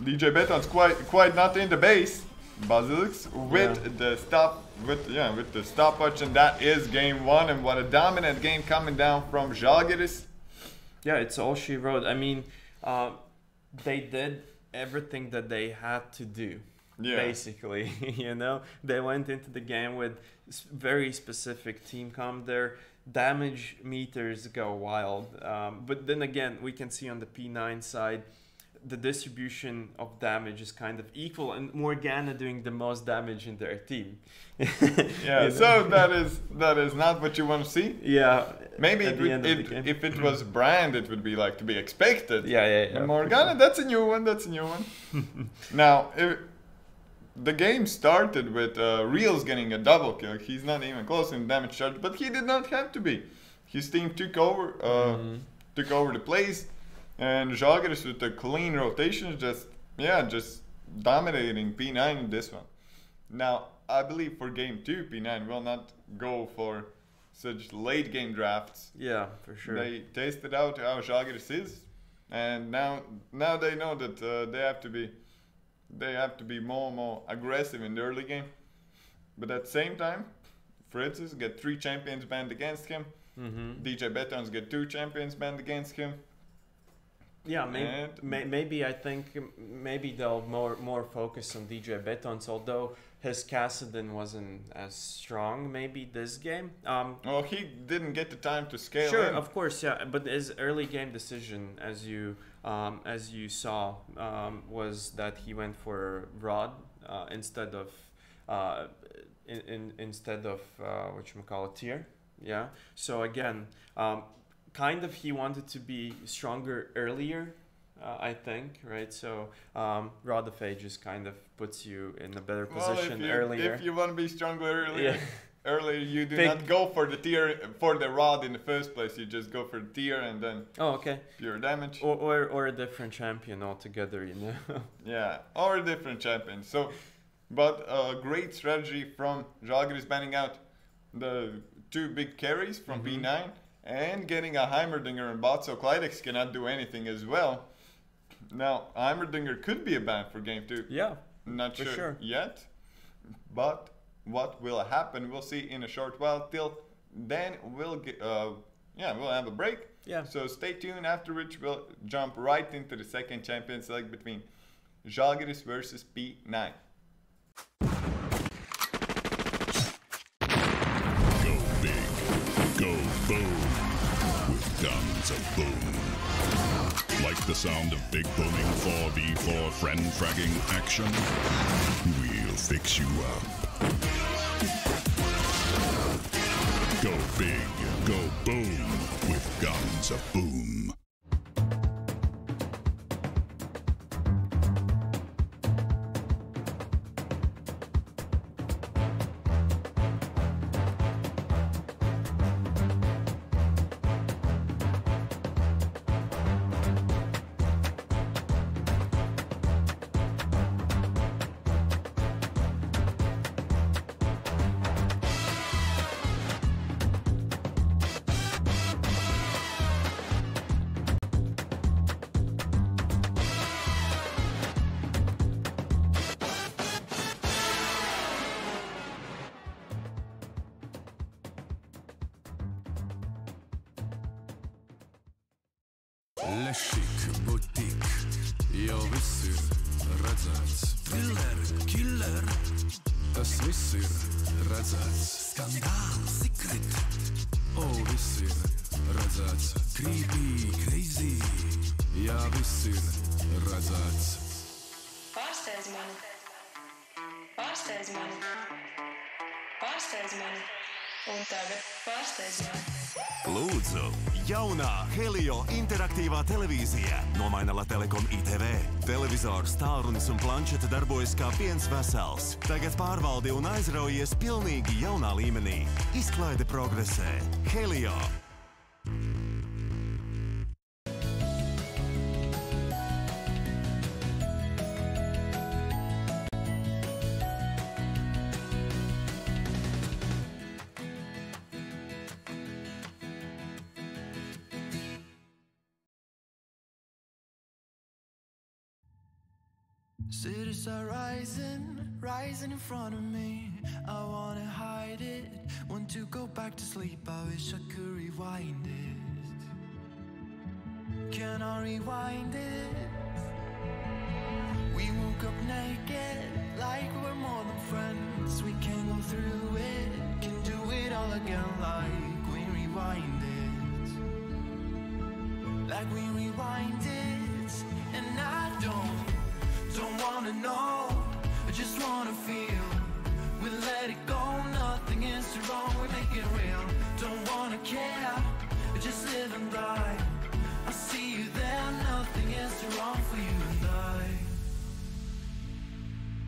DJ Betons quite not in the base. Basilisk with the stopwatch, and that is game 1. And what a dominant game coming down from Žalgiris. Yeah, it's all she wrote. I mean, they did everything that they had to do. Yeah. Basically, you know, they went into the game with very specific team comp. Their damage meters go wild, but then again, we can see on the P9 side, the distribution of damage is kind of equal, and Morgana doing the most damage in their team. Yeah, so that is not what you want to see. Yeah, Maybe at the end of the game. if it was Brand, it would be like to be expected. Yeah. But Morgana, that's a new one. Now, the game started with Reels getting a double kill. He's not even close in damage charge, but he did not have to be. His team took over the plays, and Žalgiris with the clean rotations just dominating P9 in this one. Now, I believe for game 2, P9 will not go for such late game drafts. Yeah, for sure. They tasted out how Žalgiris is, and now they know that they have to be more aggressive in the early game. But at the same time, Fritzes get 3 champions banned against him. DJ Betons get 2 champions banned against him. Yeah, maybe I think maybe they'll more focus on DJ Betons, although his Kassadin wasn't as strong maybe this game. Well, he didn't get the time to scale. Sure, in. of course, yeah. But his early game decision, as you saw, was that he went for Rod instead of whatchamacallit, Tier. Yeah. So again, kind of he wanted to be stronger earlier, I think, right? So Rod of Ages kind of puts you in a better position earlier. If you want to be stronger earlier, Yeah. You do not go for the tier for the Rod in the first place. You just go for the tier and then pure damage. Or a different champion altogether, you know. Yeah, or a different champion. So, but a great strategy from Žalgiris banning out the 2 big carries from P9 and getting a Heimerdinger in bot, so Clydex cannot do anything as well. Now, Heimerdinger could be a ban for game 2. Yeah, not for sure yet, but what will happen, we'll see in a short while. Till then, we'll have a break. Yeah. So stay tuned, after which we'll jump right into the second Champions League between Žalgiris versus P9. Go big, go boom, with guns of boom. Like the sound of big booming 4v4 friend fragging action? We'll fix you up. Go big, go boom, with guns of boom. Lešik, butik, jau viss ir redzēts. Killer, tas viss ir redzēts. Skandāls, secret, viss ir redzēts. Creepy, crazy, jā, viss ir redzēts. Pārsteidz mani. Un tagad pārsteidz mani. Lūdzu, jaunā Helio interaktīvā televīzija nomaina Lattelecom ITV. Televizors, tālrunis un planšete darbojas kā viens vesels. Tagad pārvaldi un aizraujies pilnīgi jaunā līmenī. Izklaide progresē. Helio. Cities are rising in front of me. I wanna hide it, want to go back to sleep. I wish I could rewind it. Can I rewind it? We woke up naked, like we're more than friends. We can go through it, can do it all again, like we rewind it. Like we rewind it, and I don't wanna know, I just wanna feel. We let it go, nothing is too wrong, we make it real. Don't wanna care, just live and die. I see you there, nothing is too wrong for you and I.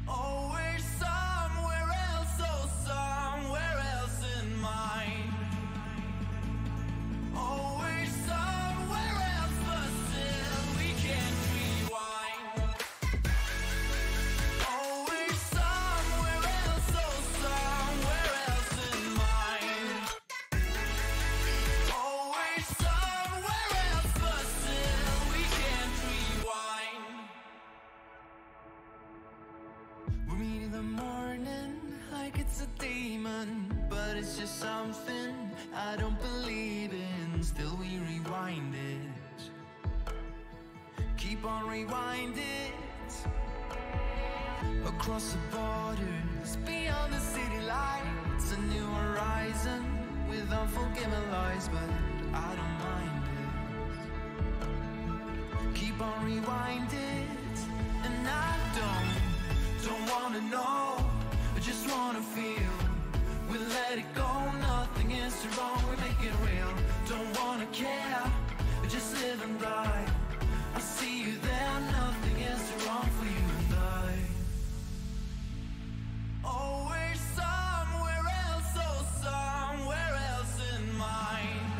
Oh, we're somewhere else, oh, somewhere else in mind. Oh, we're somewhere else, but still we can't rewind. But it's just something I don't believe in. Still we rewind it. Keep on rewind it. Across the borders, beyond the city lights, a new horizon with unforgiving lies, but I don't mind it. Keep on rewind it, and I don't wanna know, I just wanna feel. We let it go, nothing is too wrong, we make it real. Don't wanna care, just live and die. I see you there, nothing is too wrong for you and I. Oh, we're somewhere else, oh, somewhere else in mind.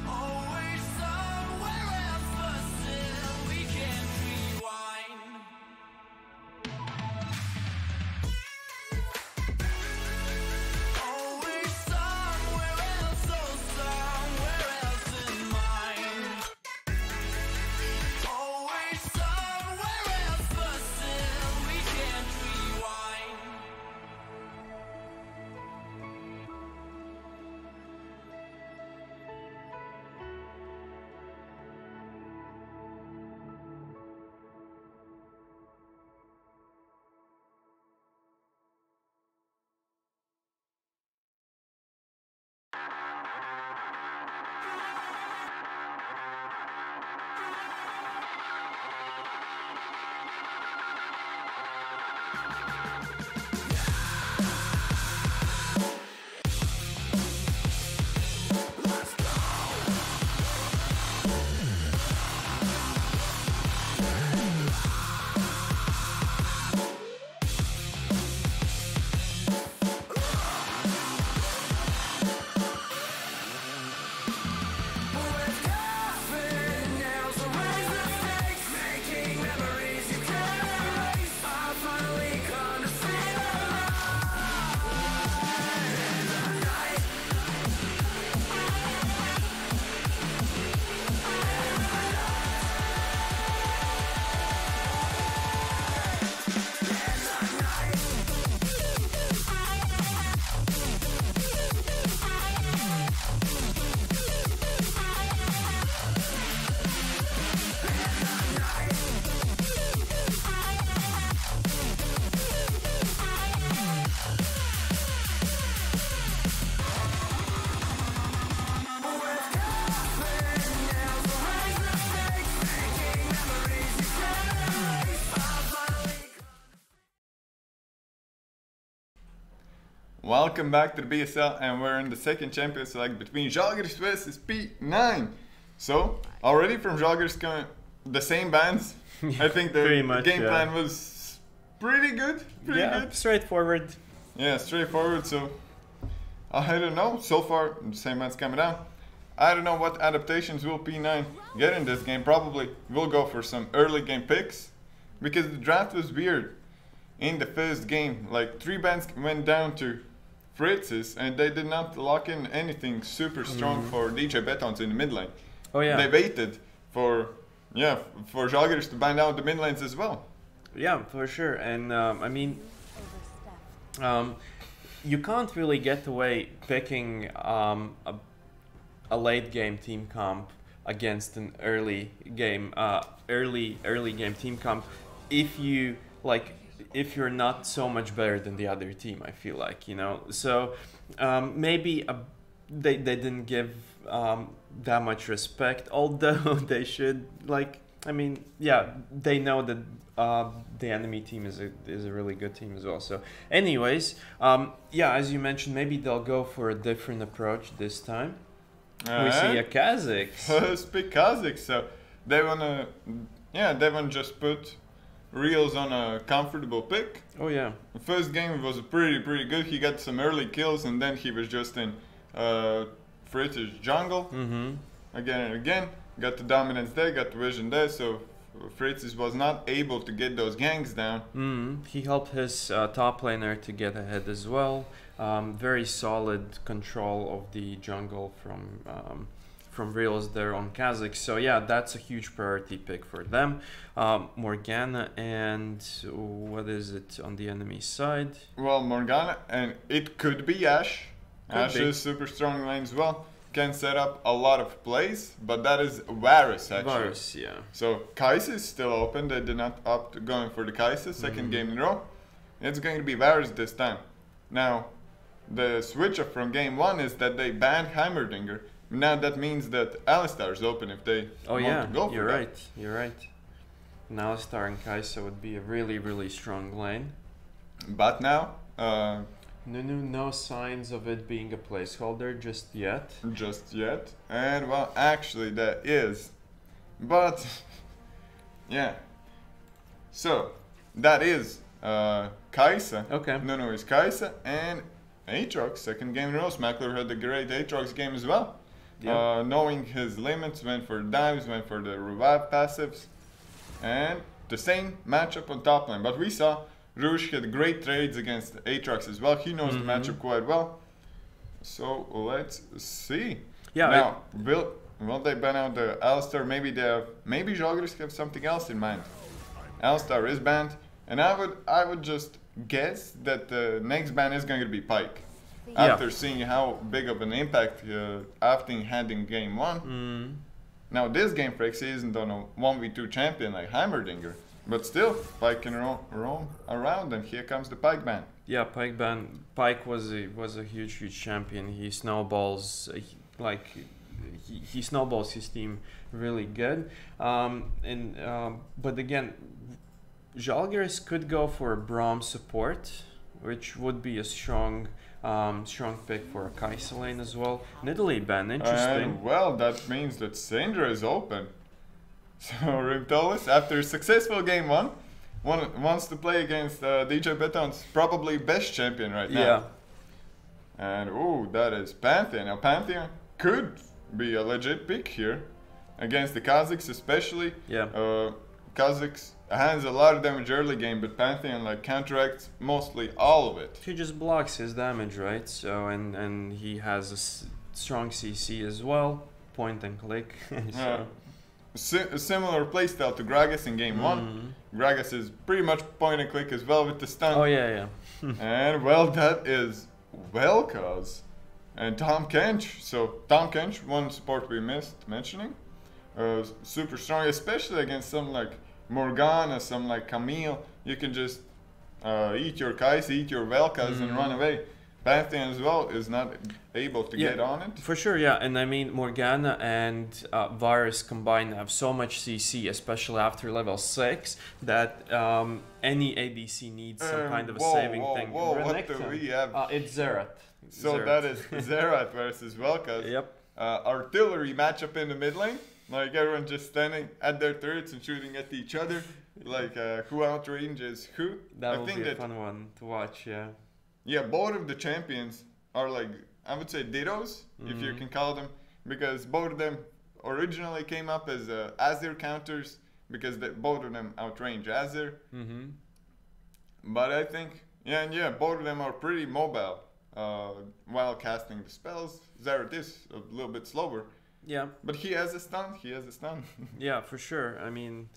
Oh, we're somewhere else, but still we can't rewind. Oh, we're somewhere else. Welcome back to the BSL, and we're in the second Champions League between Žalgiris versus P9. So, already from Žalgiris coming the same bands. I think the game plan was pretty good. Pretty good. Straightforward. Yeah, straightforward. So, I don't know. So far, the same bands coming down. I don't know what adaptations will P9 get in this game. Probably we'll go for some early game picks, because the draft was weird. In the first game, like 3 bands went down to Fritz's, and they did not lock in anything super strong for DJ Betons in the mid lane. Oh yeah. They waited for Žalgiris to bind out the mid lanes as well. Yeah, for sure. And I mean, you can't really get away picking a late game team comp against an early game team comp if you're not so much better than the other team. I feel like, you know, so maybe they didn't give that much respect, although they should. Like, I mean, yeah, they know that the enemy team is a really good team as well. So anyways, yeah, as you mentioned, maybe they'll go for a different approach this time. We see a Kazakhs. First pick Kazakhs. So they wanna just put Reels on a comfortable pick. Oh yeah. The first game was pretty good. He got some early kills, and then he was just in Fritz's jungle again and again. Got the dominance there, got the vision there. So Fritz's was not able to get those ganks down. He helped his top laner to get ahead as well. Very solid control of the jungle from Reels there on Kazakhs. So yeah, that's a huge priority pick for them. Morgana, and what is it on the enemy side? Well, Morgana, and it could be Ashe. Ashe is super strong lane as well. Can set up a lot of plays, but that is Varus actually. Varus, yeah. So Kai'Sa is still open. They did not opt going for the Kai'Sa second game in a row. It's going to be Varus this time. Now, the switch up from game 1 is that they banned Heimerdinger. Now that means that Alistar is open if they want to go for that. You're right. And Alistar and Kai'Sa would be a really strong lane. But now, no signs of it being a placeholder just yet. And well, actually that is. But yeah. So that is Kai'Sa. Okay. Nunu is Kai'Sa, and Aatrox, second game in a row. Smackler had a great Aatrox game as well. Yeah. Knowing his limits, went for dives, went for the revive passives, and the same matchup on top lane. But we saw Rouge had great trades against Aatrox as well. He knows the matchup quite well. So let's see. Yeah. Now, will they ban out the Alistar? Maybe Žalgiris have something else in mind. Alistar is banned, and I would just guess that the next ban is going to be Pyke. After seeing how big of an impact Afting had in game 1. Now this game for XC isn't on a 1v2 champion like Heimerdinger, but still Pyke can roam around, and here comes the Pyke ban. Yeah, Pyke ban. Pyke was a huge champion. He snowballs he snowballs his team really good. But again, Žalgiris could go for a Braum support, which would be a strong pick for a Kai'Sa lane as well. Nidalee ban, interesting. And well, that means that Syndra is open. So Riptolis, after a successful game 1, wants to play against DJ Beton's probably best champion right now. Yeah. And that is Pantheon. Now Pantheon could be a legit pick here against the Kazakhs, especially. Yeah. Kazakhs has a lot of damage early game, but Pantheon counteracts mostly all of it. He just blocks his damage, right? So and he has a strong CC as well, point and click. A similar playstyle to Gragas in game 1. Gragas is pretty much point and click as well with the stun. Oh yeah. And well, that is Vel'Koz and Tahm Kench. So Tahm Kench, one support we missed mentioning, super strong, especially against some like Morgana, some like Camille. You can just eat your Kai'Sa, eat your Vel'Koz and run away. Pantheon as well is not able to get on it. For sure, yeah. And I mean, Morgana and Varus combined have so much CC, especially after level 6, that any ADC needs some kind of a saving thing. What do we have? It's Xerath. So that is Xerath versus Vel'Koz. Yep. Artillery matchup in the mid lane. Like everyone just standing at their turrets and shooting at each other. Like who outranges who. That will be a fun one to watch, yeah. Yeah, both of the champions are like, I would say dittos, if you can call them, because both of them originally came up as Azir counters, because both of them outrange Azir. But I think, both of them are pretty mobile while casting the spells. Xerath is a little bit slower. Yeah. But he has a stun, Yeah, for sure. I mean,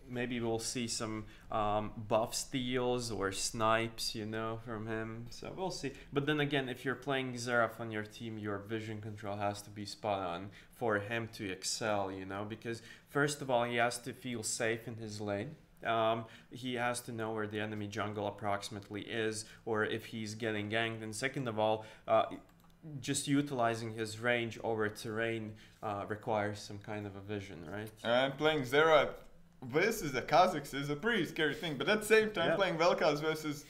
maybe we'll see some buff steals or snipes, you know, from him. So we'll see. But then again, if you're playing Xerath on your team, your vision control has to be spot on for him to excel, you know, because first of all, he has to feel safe in his lane. He has to know where the enemy jungle approximately is, or if he's getting ganked. And second of all, just utilizing his range over terrain requires some kind of a vision, right? And playing Xerath versus a Kazakhs is a pretty scary thing, but at the same time, playing Vel'Koz versus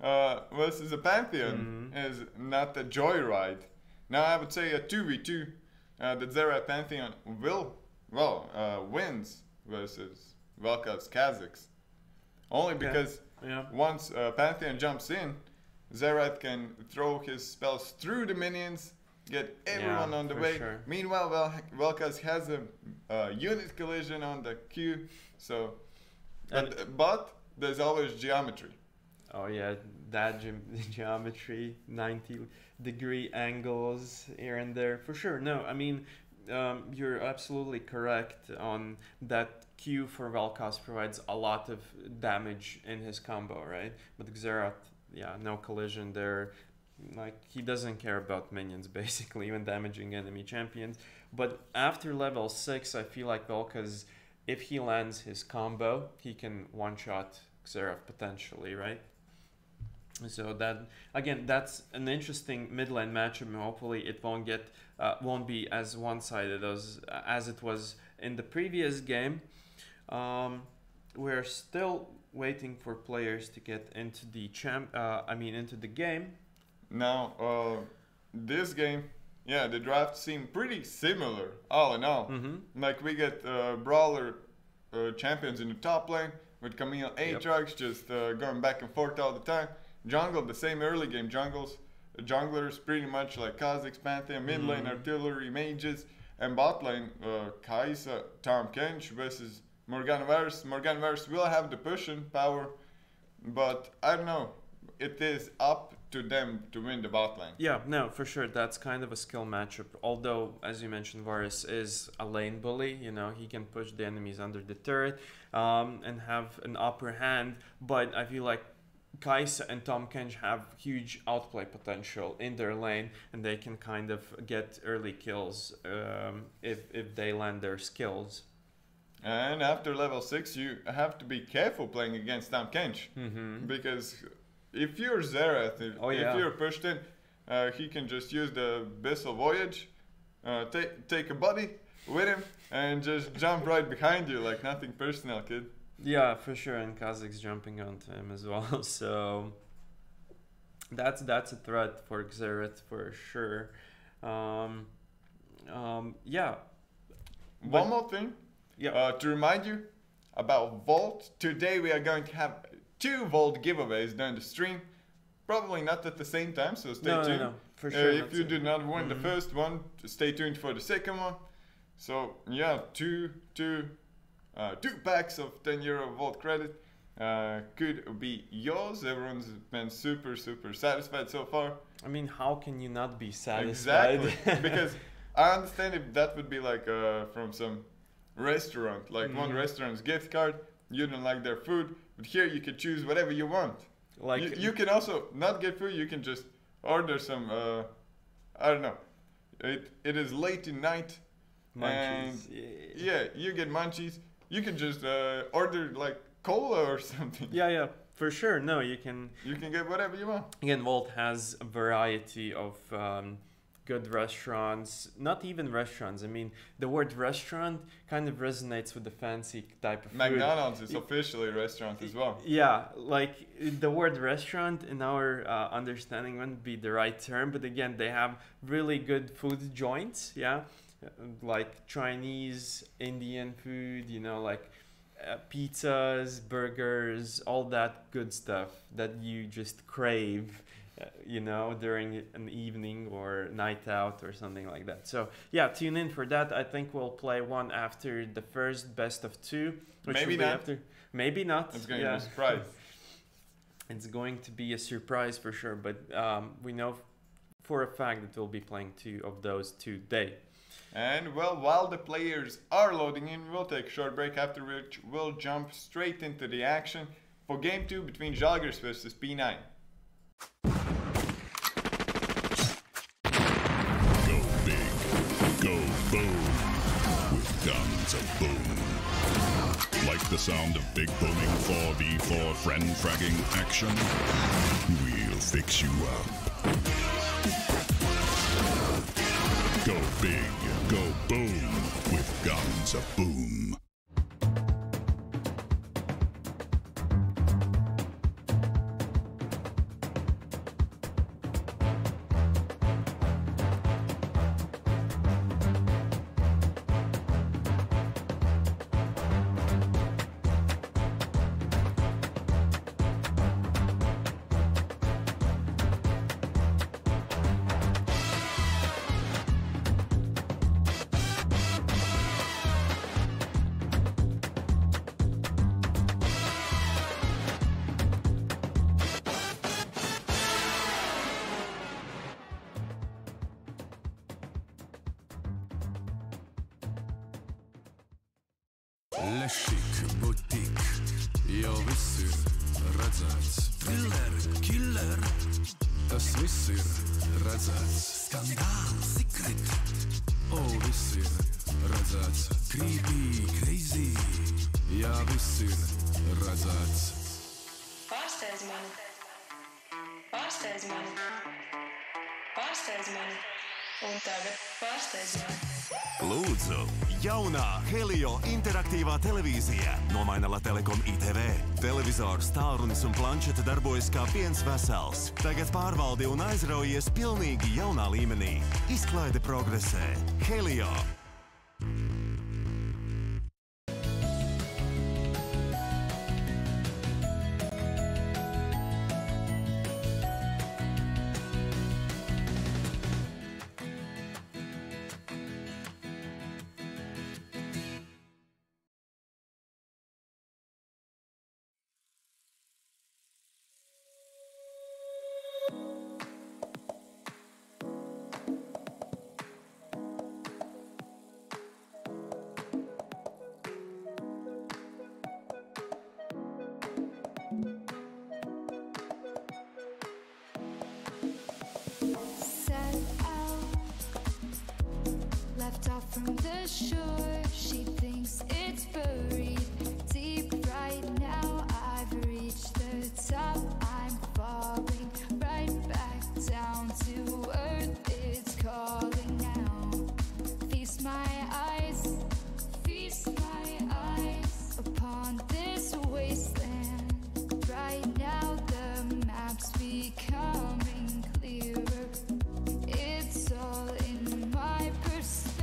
a Pantheon is not a joyride. Now I would say a 2v2 that Xerath Pantheon wins versus Vel'Koz Kazakhs, only because once Pantheon jumps in, Xerath can throw his spells through the minions, get everyone on the way. Sure. Meanwhile, Vel'Koz has a unit collision on the Q, so but there's always geometry. Oh yeah, that geometry, 90-degree angles here and there, for sure. No, I mean, you're absolutely correct on that. Q for Vel'Koz provides a lot of damage in his combo, right? But Xerath, no collision there. Like, he doesn't care about minions, basically, even damaging enemy champions. But after level 6, I feel like Vel'Koz, if he lands his combo, he can one-shot Xerath potentially, right? So that, again, that's an interesting mid lane matchup, and hopefully it won't be as one-sided as it was in the previous game. We're still waiting for players to get into the into the game. Now, this game, the draft seemed pretty similar, all in all. Like, we get brawler champions in the top lane with Camille Aatrox just going back and forth all the time. Jungle, the same early game junglers pretty much like Kazakhs, Pantheon, mid lane artillery mages, and bot lane Kai'Sa, Tahm Kench versus Morgana Varus. Morgana Varus will have the pushing power, but I don't know. It is up to them to win the bot lane. Yeah, no, for sure. That's kind of a skill matchup. Although, as you mentioned, Varus is a lane bully. You know, he can push the enemies under the turret and have an upper hand. But I feel like Kai'Sa and Tahm Kench have huge outplay potential in their lane, and they can kind of get early kills if they land their skills. And after level 6, you have to be careful playing against Tahm Kench, because if you're Xerath, if you're pushed in, he can just use the BESL Voyage, take a buddy with him, and just jump right behind you like nothing personal, kid. Yeah, for sure, and Kazakhs jumping onto him as well. So that's a threat for Xerath for sure. One more thing. To remind you about Vault, today we are going to have 2 Vault giveaways during the stream. Probably not at the same time, so stay tuned. No, for sure. If you did not win the first one, stay tuned for the second one. So yeah, two packs of €10 Vault credit could be yours. Everyone's been super satisfied so far. I mean, how can you not be satisfied? Exactly, because I understand if that would be like from some restaurant, like one restaurant's gift card, you don't like their food, but here you can choose whatever you want. Like you can also not get food, you can just order some I don't know, it is late in night munchies. And you get munchies, you can just order like cola or something. Yeah, For sure, no, you can get whatever you want. Again, Volt has a variety of good restaurants. Not even restaurants. I mean, the word restaurant kind of resonates with the fancy type of food. McDonald's is officially a restaurant as well. Yeah, like the word restaurant in our understanding wouldn't be the right term, but again, they have really good food joints, yeah, like Chinese, Indian food, you know, like pizzas, burgers, all that good stuff that you just crave, you know, during an evening or night out or something like that. So yeah, tune in for that. I think we'll play one after the first best of two. Maybe not. Maybe not. It's going to be a surprise. It's going to be a surprise for sure, but we know for a fact that we'll be playing 2 of those today. And well, while the players are loading in, we'll take a short break, after which we'll jump straight into the action for Game 2 between Žalgiris versus P9. Go big, go boom, with guns of boom. Like the sound of big booming 4v4 friend fragging action? We'll fix you up. Go big, go boom, with guns of boom. Lešik, butik, jau viss ir redzēts. Thriller, killer, tas viss ir redzēts. Skandāls, secret, viss ir redzēts. Creepy, crazy, jā, viss ir redzēts. Pārsteidz mani. Pārsteidz mani. Pārsteidz mani. Un tagad pārsteidz mani. Lūdzu, jaunā Helio interaktīvā televīzija nomaina Lattelecom ITV. Televizors, tālrunis un planšete darbojas kā viens vesels. Tagad pārvaldi un aizraujies pilnīgi jaunā līmenī. Izklaide progresē. Helio! Set out, left off from the shore. She thinks it's buried deep right now. I've reached the top. I'm falling right back down to earth. It's calling now. Feast my eyes upon this wasteland. Right now the map's becoming clearer. It's all in my perspective.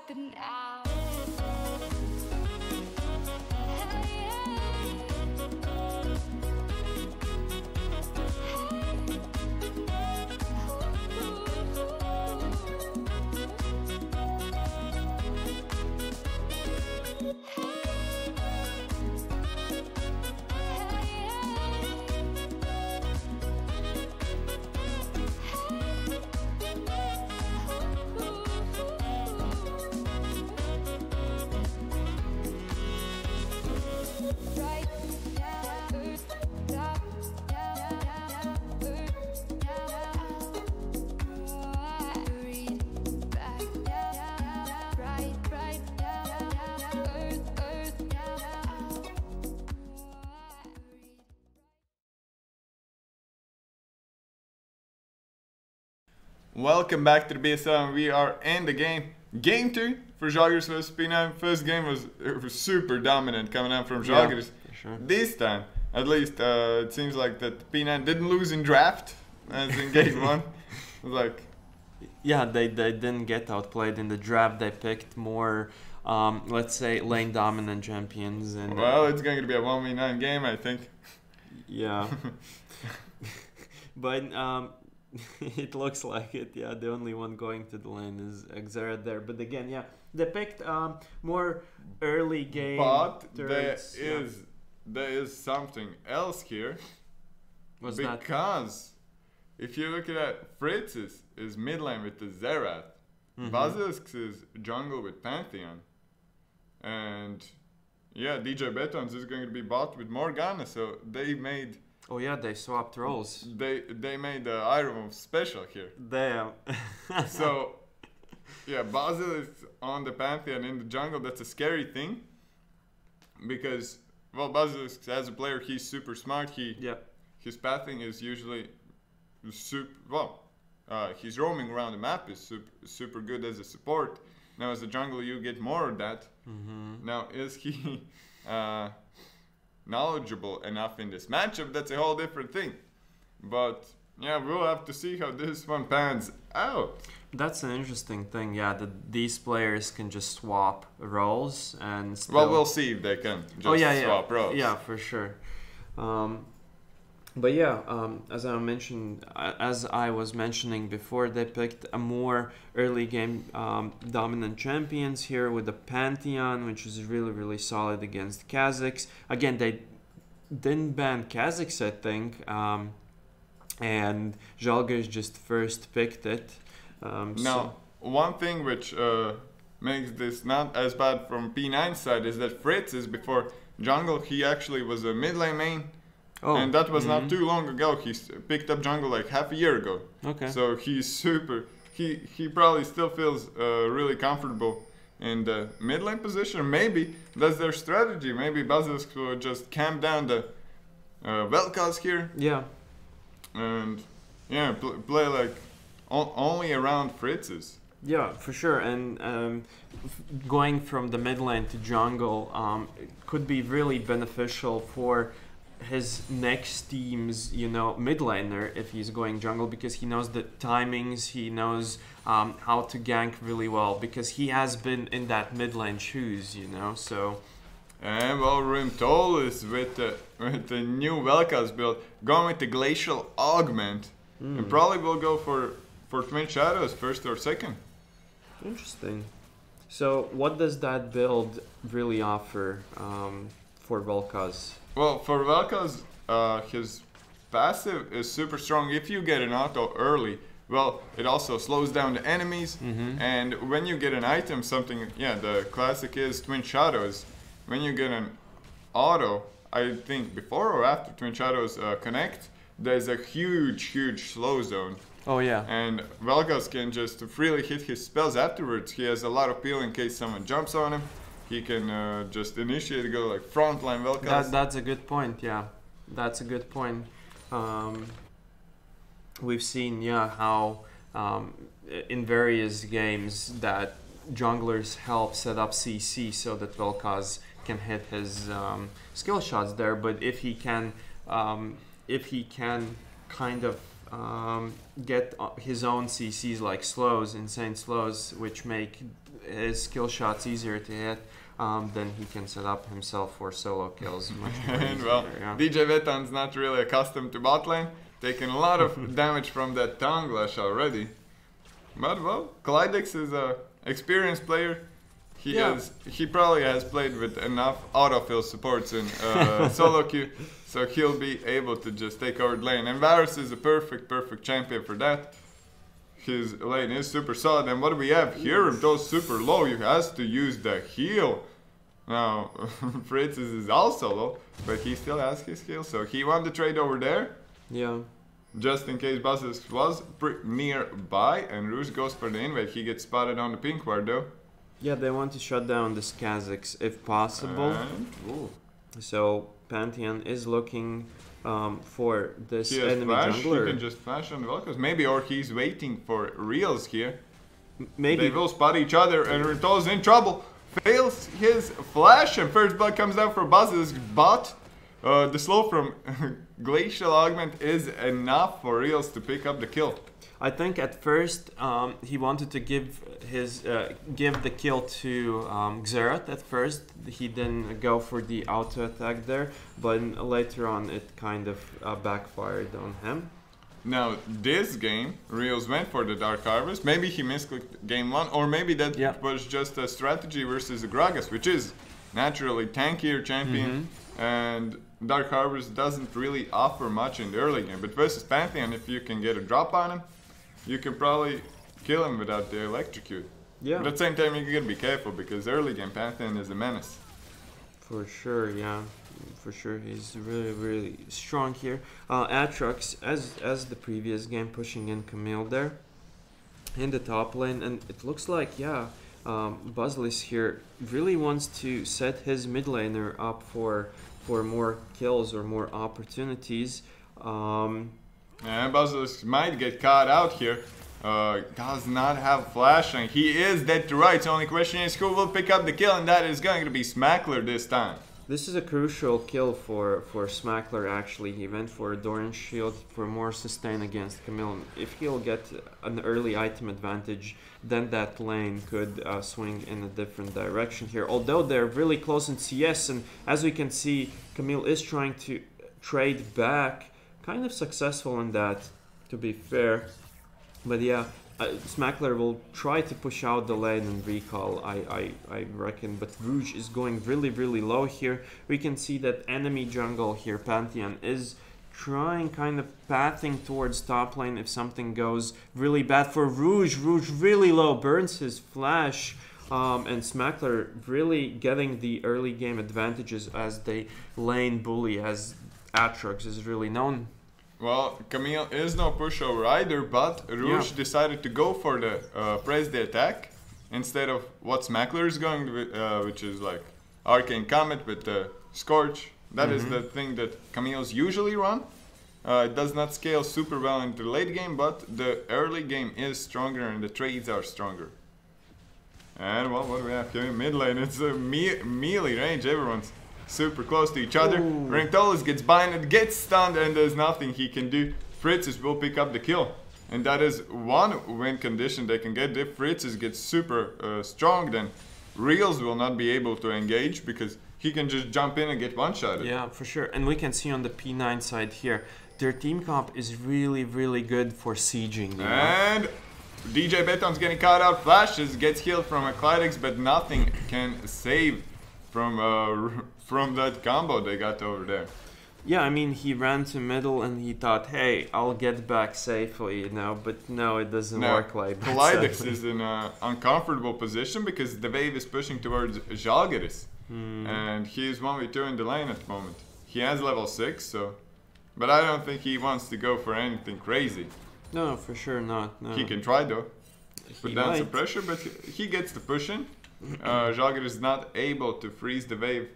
something out. Welcome back to the BSL, and we are in the game. Game 2 for Žalgiris vs P9. First game was super dominant coming out from Žalgiris. Yeah, for sure. This time, at least, it seems like that P9 didn't lose in draft, as in game 1. Like, yeah, they didn't get outplayed in the draft. They picked more, let's say, lane dominant champions. And well, it's going to be a 1v9 game, I think. Yeah. But it looks like it. Yeah, the only one going to the lane is Xerath there. But again, yeah, they picked more early game. But turrets. there is something else here. What's that? Because if you look at that, Fritz is mid lane with the Xerath. Mm-hmm. Basilisk is jungle with Pantheon. And yeah, DJ Betons is going to be bot with Morgana. So they made... Oh yeah, they swapped roles. They made the Iron special here. Damn. So, yeah, Basilisk on the Pantheon in the jungle, that's a scary thing. Because, well, Basilisk as a player, he's super smart. His pathing is usually super, well, his roaming around the map is super good as a support. Now as a jungler, you get more of that. Mm-hmm. Now, is he... knowledgeable enough in this matchup? That's a whole different thing. But yeah, we'll have to see how this one pans out. That's an interesting thing, yeah, that these players can just swap roles and still... Well, we'll see if they can just swap roles. Yeah, for sure. But yeah, as I was mentioning before, they picked a more early game dominant champions here with the Pantheon, which is really, really solid against Kazakhs. Again, they didn't ban Kazakhs, I think, and Žalgiris just first picked it. Now, one thing which makes this not as bad from P9 side is that Fritz is before jungle. He actually was a mid lane main. Oh, and that was not too long ago. He picked up jungle like half a year ago. Okay. So he's super. He probably still feels really comfortable in the mid lane position. Maybe that's their strategy. Maybe Basilisk will just camp down the Vel'Koz here. Yeah. And yeah, play like only around Fritz's. Yeah, for sure. And going from the mid lane to jungle could be really beneficial for his next team's, mid laner if he's going jungle, because he knows the timings, he knows how to gank really well, because he has been in that mid lane shoes, so... And well, Rimtol is with the new Vel'Koz build, going with the Glacial Augment, and probably will go for Twin Shadows first or second. Interesting. So what does that build really offer for Vel'Koz? Well, for Vel'Koz, his passive is super strong. If you get an auto early, well, it also slows down the enemies. Mm-hmm. And when you get an item, the classic is Twin Shadows. When you get an auto, I think before or after Twin Shadows connect, there's a huge slow zone. Oh yeah. And Vel'Koz can just freely hit his spells afterwards. He has a lot of peel in case someone jumps on him. He can just initiate, go like frontline Vel'Koz. That's a good point, yeah. That's a good point. We've seen, how in various games that junglers help set up CC so that Vel'Koz can hit his skill shots there. But if he can kind of get his own CCs like slows, insane slows, which make his skill shots easier to hit, then he can set up himself for solo kills much more And easier, well, yeah. DJ Vetan's not really accustomed to bot lane, taking a lot of damage from that tongue lash already. But well, Klydex is a experienced player. He probably has played with enough autofill supports in solo queue, so he'll be able to just take over the lane. And Varus is a perfect champion for that. His lane is super solid, and what do we have here? If those super low, you has to use the heal. Now, Fritz is also low, but he still has his heal, so he won the trade over there. Yeah. Just in case Basilisk was nearby, and Rouge goes for the invade. He gets spotted on the pink ward though. Yeah, they want to shut down the Kazakhs if possible. And, So Pantheon is looking for this he has enemy flash, jungler. he can just flash on the Velcros. Maybe, or he's waiting for Reals here. Maybe. They will spot each other, and Rinto's in trouble. Fails his flash, and first blood comes down for Basilisk, but the slow from Glacial Augment is enough for Reals to pick up the kill. I think at first he wanted to give the kill to Xerath. At first he didn't go for the auto attack there, but later on it kind of backfired on him. Now this game, Reals went for the Dark Harvest. Maybe he misclicked game 1, or maybe that was just a strategy versus the Gragas, which is naturally tankier champion, and Dark Harvest doesn't really offer much in the early game. But versus Pantheon, if you can get a drop on him, you can probably kill him without the electrocute. Yeah. But at the same time, you gotta be careful because early game Pantheon is a menace. For sure, yeah. For sure, he's really strong here. Atrox, as the previous game, pushing in Camille there in the top lane, and it looks like, Basilisk here really wants to set his mid laner up for more kills or more opportunities. And Basilisk might get caught out here. Does not have flash, and he is dead to rights. Only question is who will pick up the kill, and that is going to be Smackler this time. This is a crucial kill for Smackler actually. He went for a Doran Shield for more sustain against Camille. If he'll get an early item advantage, then that lane could swing in a different direction here. Although they're really close in CS, and as we can see, Camille is trying to trade back. Kind of successful in that, to be fair. But yeah, Smackler will try to push out the lane and recall, I reckon. But Rouge is going really low here. We can see that enemy jungle here, Pantheon, is trying kind of pathing towards top lane if something goes really bad for Rouge. Rouge really low, burns his flash. And Smackler really getting the early game advantages as they lane bully, as Atrox is really known. Well, Camille is no pushover either, but Rouge decided to go for the press the attack instead of what Smackler is going to, which is like Arcane Comet with the Scorch. That is the thing that Camille's usually run. It does not scale super well into the late game, but the early game is stronger and the trades are stronger. And well, what do we have here in mid lane? It's a melee range. Everyone's super close to each other. Ringtolis gets binded, gets stunned, and there's nothing he can do. Fritzes will pick up the kill. And that is one win condition they can get. If Fritzes gets super strong, then Reals will not be able to engage because he can just jump in and get one-shotted. Yeah, for sure. And we can see on the P9 side here, their team comp is really good for sieging. You know? And DJ Beton's getting caught out, flashes, gets healed from a Klydex, but nothing can save from that combo they got over there. Yeah, I mean, he ran to middle and he thought, hey, I'll get back safely, you know, but no, it doesn't work like that. Klydex is in an uncomfortable position because the wave is pushing towards Žalgiris. And he is 1v2 in the lane at the moment. He has level 6, so... But I don't think he wants to go for anything crazy. No, for sure not. No. He can try though. Put down some might. pressure, but he gets the push in. Žalgiris is not able to freeze the wave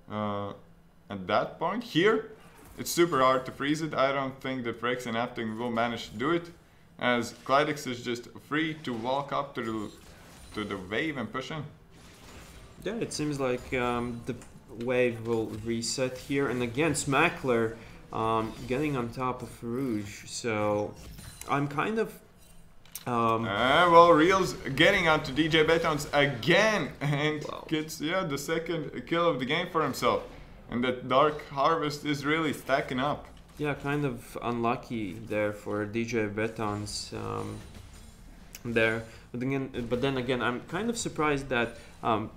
at that point. Here, it's super hard to freeze it. I don't think that Frex and Afting will manage to do it, as Klydex is just free to walk up to the wave and push in. Yeah, it seems like the wave will reset here. And again, Smackler getting on top of Rouge. So I'm kind of well, Reels getting onto DJ Betons again and gets the second kill of the game for himself. And that Dark Harvest is really stacking up. Yeah, kind of unlucky there for DJ Betons there. But then again, I'm kind of surprised that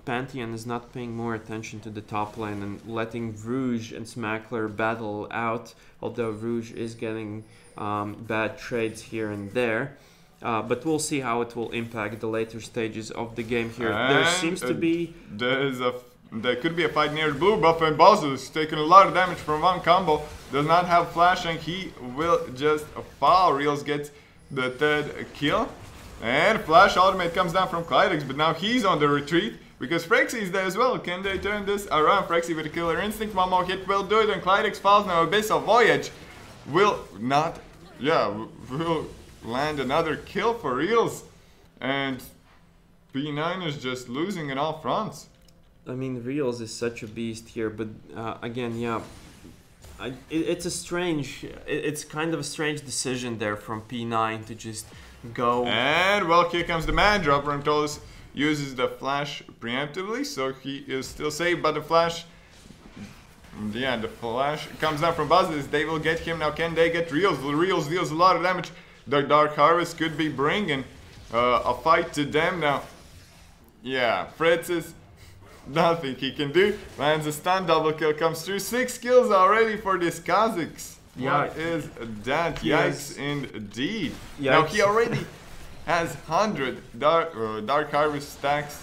Pantheon is not paying more attention to the top lane and letting Rouge and Smackler battle out, although Rouge is getting bad trades here and there. But we'll see how it will impact the later stages of the game here. There seems to be... There could be a fight near the blue buff, and Bozzo is taking a lot of damage from one combo. Does not have flash, and he will just fall. Reels gets the third kill. And flash ultimate comes down from Clydex, but now he's on the retreat because Frexy is there as well. Can they turn this around? Frexy with a killer instinct. One more hit will do it, and Clydex falls. Now Abyssal Voyage will not... will land another kill for Reels. And P9 is just losing in all fronts. I mean, Reels is such a beast here, but again, it's a strange... It's kind of a strange decision there from P9 to just go... And, well, here comes the man drop. Remtolis uses the flash preemptively, so he is still safe, but the flash... Yeah, the flash comes down from Buzzes. They will get him. Now, can they get Reels? Reels deals a lot of damage. The Dark Harvest could be bringing a fight to them now. Yeah, Fritz is... Nothing he can do. Lands a stun, double kill comes through. 6 kills already for this Kazakhs. Yeah. What is that? Yikes indeed. Yikes. Now he already has 100 Dark Harvest stacks.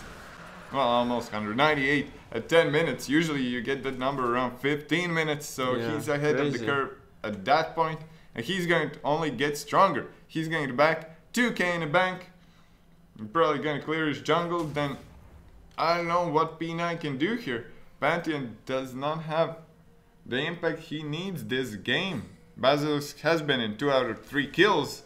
Well, almost 198 at 10 minutes. Usually you get that number around 15 minutes. So he's ahead of the curve at that point. And he's going to only get stronger. He's going to back 2k in the bank. Probably going to clear his jungle. Then I don't know what P9 can do here. Pantheon does not have the impact he needs this game. Basilisk has been in 2 out of 3 kills,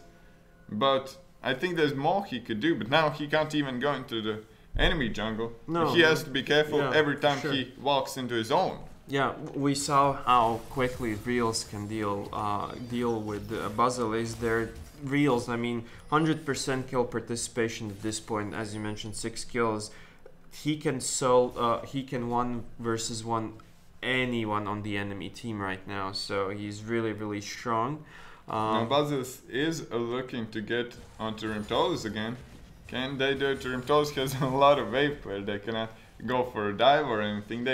but I think there's more he could do. But now he can't even go into the enemy jungle. No, he has to be careful every time he walks into his own. Yeah, we saw how quickly Reels can deal with Basilisk. Their Reels, I mean, 100% kill participation at this point. As you mentioned, 6 kills. He can he can 1 versus 1 anyone on the enemy team right now, so he's really strong. Now Bazis is looking to get onto Rimtolis again. Can they do it? Rimtolis has a lot of wave where they cannot go for a dive or anything.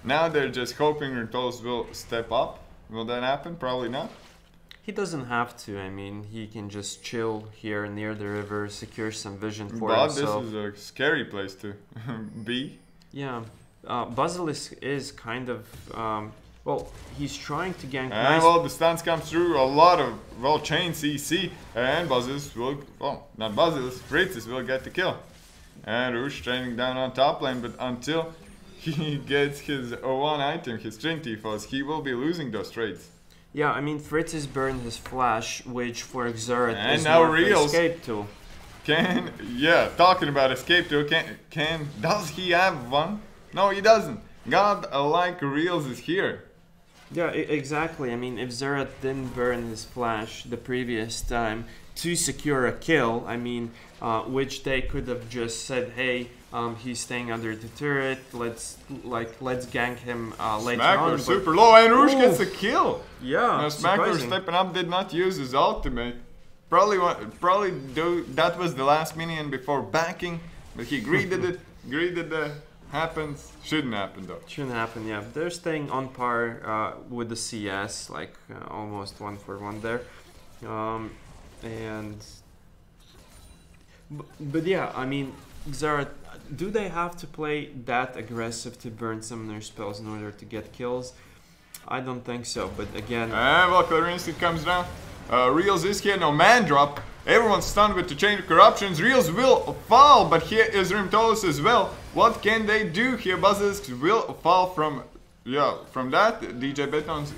Now they're just hoping Rimtolis will step up. Will that happen? Probably not. He doesn't have to. I mean, he can just chill here near the river, secure some vision for himself. But this is a scary place to be. Yeah, Basilisk is kind of... well, he's trying to gank... And well, the stuns come through. A lot of, well, chain CC. And Basilisk will... Well, not Basilisk, Fritzis will get the kill. And Rouge training down on top lane, but until he gets his O1 item, his String Tifos, he will be losing those trades. Yeah, I mean, Fritz has burned his flash, which for Xerath is now more Reels escape tool. Talking about escape tool, does he have one? No, he doesn't. God, like Reels is here. Yeah, exactly. I mean, if Xerath didn't burn his flash the previous time to secure a kill, I mean, which they could have just said, hey, he's staying under the turret, let's gank him later on. Smackler super low, and Rouge gets a kill. Yeah, now Smackler stepping up, did not use his ultimate. Probably that was the last minion before backing, but he greeted it. Greeted the happens. Shouldn't happen though. Shouldn't happen. Yeah, they're staying on par with the CS, like almost 1-for-1 there, but yeah, I mean, Xerath, do they have to play that aggressive to burn summoner spells in order to get kills? I don't think so, but again... well, Clear Instinct comes down. Reels is here, no man drop. Everyone's stunned with the Chain of Corruptions. Reels will fall, but here is Rimtolis as well. What can they do here? Basilisk will fall from that. DJ Betons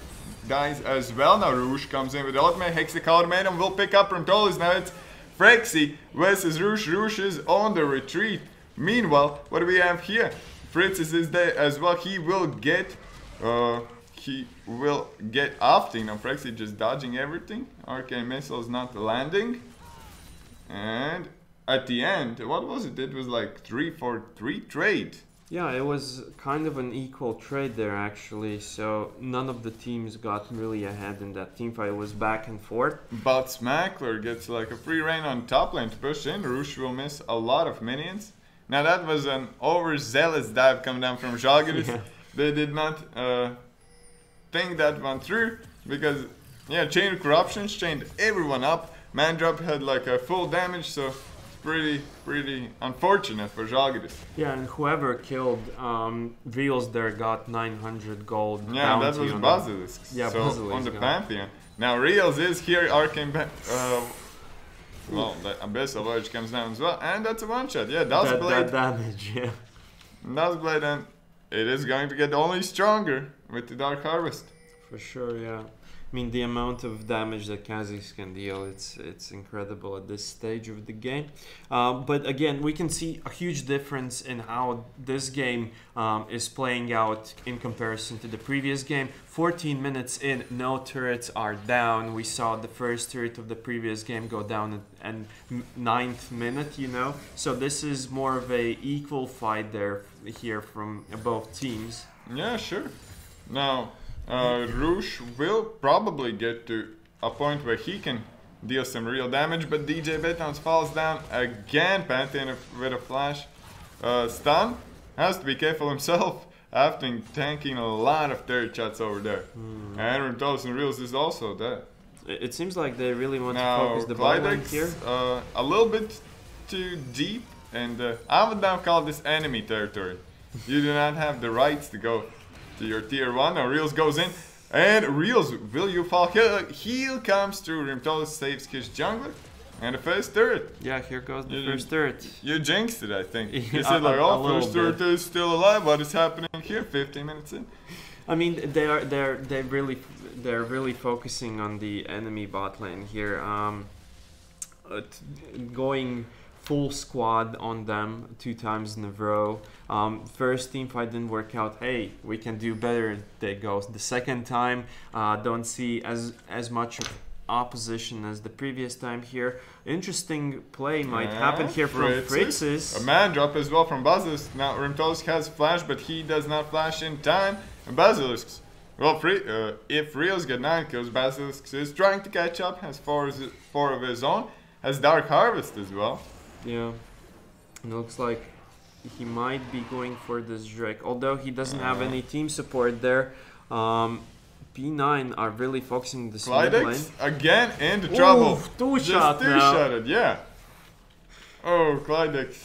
dies as well. Now Rouge comes in with the ultimate. Hexacotomatum will pick up Rimtolis. Now it's Frexy versus Rouge. Rouge is on the retreat. Meanwhile, what do we have here? Fritzis is there as well. He will get he will get Opting. Now Frexy just dodging everything. Arcane missiles not landing. And at the end, what was it? It was like 3-4-3 trade. Yeah, it was kind of an equal trade there actually. So none of the teams got really ahead in that team fight. It was back and forth. But Smackler gets like a free reign on top lane to push in. Roosh will miss a lot of minions. Now that was an overzealous dive coming down from Žalgiris. Yeah. They did not think that one through because, yeah, Chain of Corruptions chained everyone up. Mandrop had like a full damage, so pretty unfortunate for Žalgiris. Yeah, and whoever killed Reels there got 900 gold. Yeah, that bounty was on Basilisk. Yeah, so Basilisk on the got- Pantheon. Now Reels is here, Arcane well, the Abyssal Voyage comes down as well, and that's a one-shot. Yeah, that Duskblade. damage, yeah. Duskblade, and it is going to get only stronger with the Dark Harvest. For sure, yeah. I mean, the amount of damage that Kazakhs can deal, it's incredible at this stage of the game. But again, we can see a huge difference in how this game is playing out in comparison to the previous game. 14 minutes in, no turrets are down. We saw the first turret of the previous game go down at 9th minute, you know. So this is more of a equal fight here from both teams. Yeah, sure. Now, Roosh will probably get to a point where he can deal some real damage, but DJ Betons falls down again. Pantheon with a flash stun. Has to be careful himself after tanking a lot of turret shots over there. And Rimtos and Reels is also dead. It seems like they really want to Now, focus the ball line Clydex, here. a little bit too deep, and I would now call this enemy territory. You do not have the rights to go to your tier 1. Now Reels goes in, and Reels, will you fall? Heal comes through. Rimtos saves his jungler, and the first turret. Yeah, here goes the You- first turret. You jinxed it, I think. You Yeah, said like, a oh, little first turret bit. is still alive. What is happening here? 15 minutes in. I mean, they're really focusing on the enemy bot lane here. Going full squad on them 2 times in a row. First team fight didn't work out. Hey, we can do better. They go. The second time, don't see as much of opposition as the previous time here. Interesting play might happen here from Fritz's. A man drop as well from Basilisk. Now Rimtos has flash, but he does not flash in time. And Basilisk, well, if Reels get 9 kills, Basilisk is trying to catch up. Has 4 of his own. Has Dark Harvest as well. Yeah, it looks like he might be going for this Drake, although he doesn't have any team support there. P9 are really focusing this mid lane. Clydex again into trouble. Ooh, two-shot Just now. two-shotted, yeah. Oh, Clydex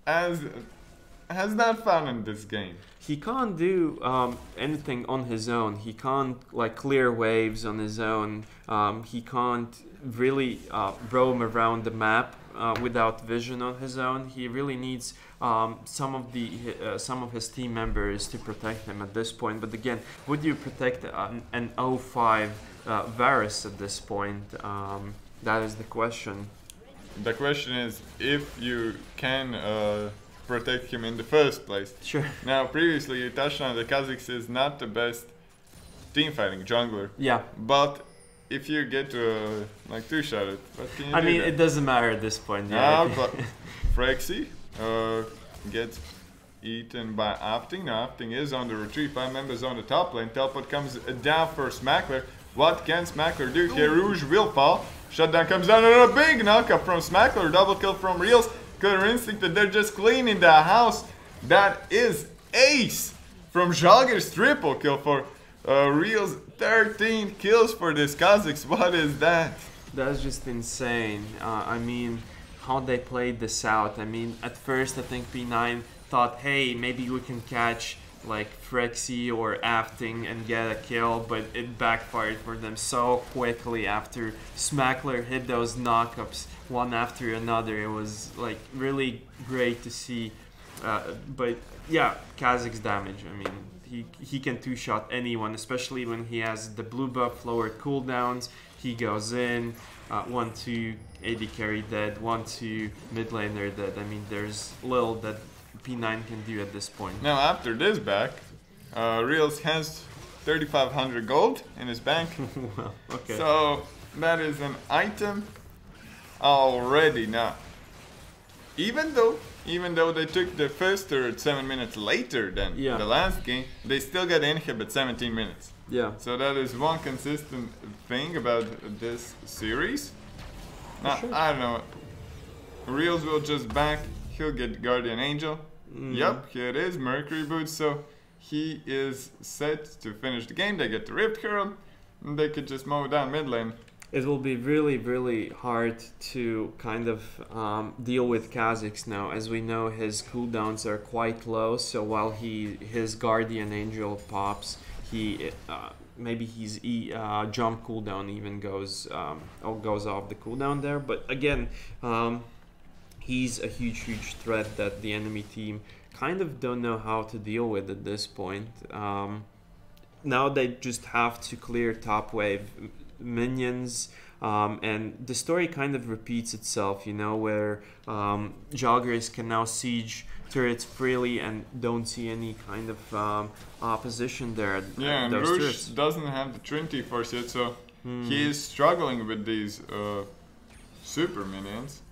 has not found in this game. He can't do anything on his own. He can't like clear waves on his own. He can't really roam around the map without vision on his own. He really needs some of his team members to protect him at this point. But again, would you protect an 0-5 Varus at this point? That is the question. The question is if you can protect him in the first place. Sure. Now, previously you touched on the Kazakhs is not the best team fighting jungler, Yeah. but if you get to like two-shot it, what can you I do mean, there? it doesn't matter at this point. Now, Yeah. Frexy gets eaten by Opting. Now, Opting is on the retreat. 5 members on the top lane. Teleport comes down for Smackler. What can Smackler do? Here, Rouge will fall. Shutdown comes down and a big knockup from Smackler. Double kill from Reels. Killer Instinct that they're just cleaning the house. That is ace from Žalgiris. Triple kill for Reels. 13 kills for this Kazakhs. What is that? That's just insane. I mean, how they played this out. I mean, at first I think P9 thought, hey, maybe we can catch like Frexy or Afting and get a kill, but it backfired for them so quickly after Smackler hit those knockups one after another. It was like really great to see. But yeah, Kazakh's damage. I mean, he can two-shot anyone, especially when he has the blue buff, lowered cooldowns. He goes in, 1-2, AD carry dead, 1-2, mid laner dead. I mean, there's little that P9 can do at this point. Now after this back, Reels has 3,500 gold in his bank. Well, okay. So that is an item already. Now, even though they took the first turret 7 minutes later than Yeah. the last game, they still got inhib at 17 minutes. Yeah. So that is one consistent thing about this series. Now, sure. I don't know. Reels will just back. He'll get Guardian Angel. Yup, here it is, Mercury Boots. So he is set to finish the game. They get the Rift Herald, and they could just mow down mid lane. It will be really, really hard to kind of deal with Kha'Zix now. As we know, his cooldowns are quite low. So while his Guardian Angel pops, he maybe his jump cooldown even goes off the cooldown there. But again, he's a huge threat that the enemy team kind of don't know how to deal with at this point. Now they just have to clear top wave minions, and the story kind of repeats itself, you know, where joggers can now siege turrets freely and don't see any kind of opposition there. Yeah, and those Rouge turrets. doesn't have the Trinity Force yet, so he is struggling with these super minions.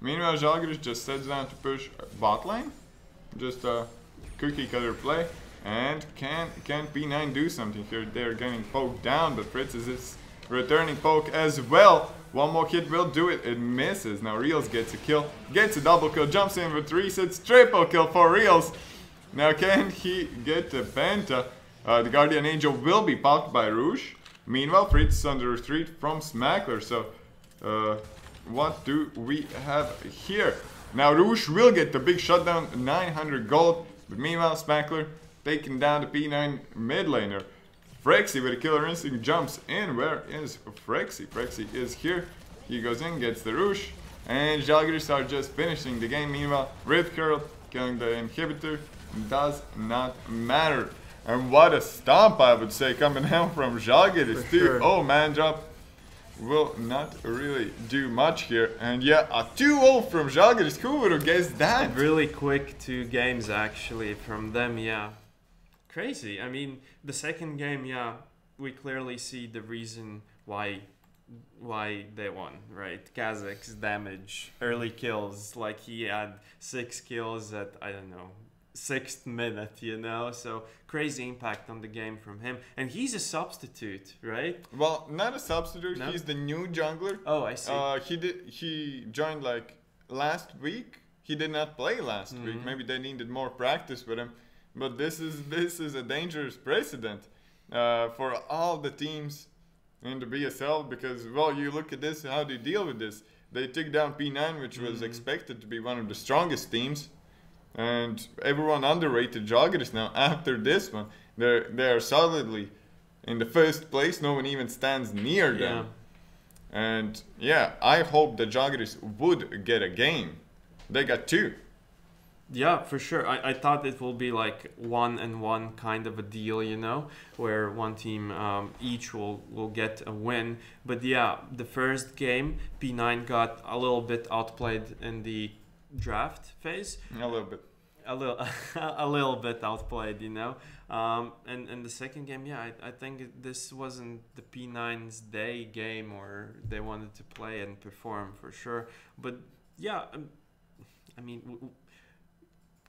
Meanwhile, Žalgiris just sets down to push bot lane. Just a cookie cutter play. And can P9 do something here? They're getting poked down, but Fritz is returning poke as well. One more hit will do it. It misses. Now Reels gets a kill. Gets a double kill. Jumps in with resets. Triple kill for Reels. Now can he get the Penta? The Guardian Angel will be popped by Rouge. Meanwhile, Fritz is on the retreat from Smackler. So what do we have here? Now Rouge will get the big shutdown. 900 gold. But meanwhile, Smackler taking down the P9 mid laner. Frexy with a killer instinct jumps in. Where is Frexy? Frexy is here. He goes in, gets the Rouge. And Žalgiris are just finishing the game. Meanwhile, Rift Curl killing the inhibitor does not matter. And what a stomp, I would say, coming out from Žalgiris too. Sure. Oh, man drop will not really do much here. And yeah, a 2-0 from Žalgiris. Who would have guessed that? Really quick 2 games actually from them, yeah. Crazy. I mean, the second game, yeah, we clearly see the reason why they won, right? Kha'Zix's damage, early kills, like he had 6 kills at, I don't know, 6th minute, you know? So crazy impact on the game from him. And he's a substitute, right? Well, not a substitute. No? He's the new jungler. Oh, I see. He joined like last week. He did not play last week. Maybe they needed more practice with him. But this is a dangerous precedent for all the teams in the BSL, because, well, you look at this, how do you deal with this? They took down P9, which was expected to be one of the strongest teams, and everyone underrated Žalgiris now after this one. They are solidly in the first place. No one even stands near them. And yeah, I hope that Žalgiris would get a game. They got 2. Yeah, for sure. I thought it will be like 1-1 kind of a deal, you know, where one team each will get a win. But yeah, the first game, P9 got a little bit outplayed in the draft phase. A little bit. A little bit outplayed, you know. And the second game, yeah, I think this wasn't the P9's day game, or they wanted to play and perform for sure. But yeah, I mean,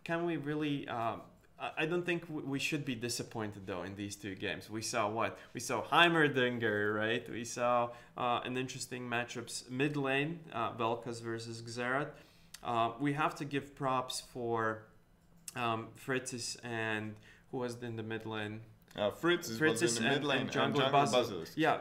can we really... I don't think we should be disappointed, though, in these 2 games. We saw what? We saw Heimerdinger, right? We saw an interesting matchups mid lane, Velkas versus Xerath. We have to give props for Fritzis and... Who was in the mid lane? Fritzis was in the mid lane and Jungle Basilisk. Yeah,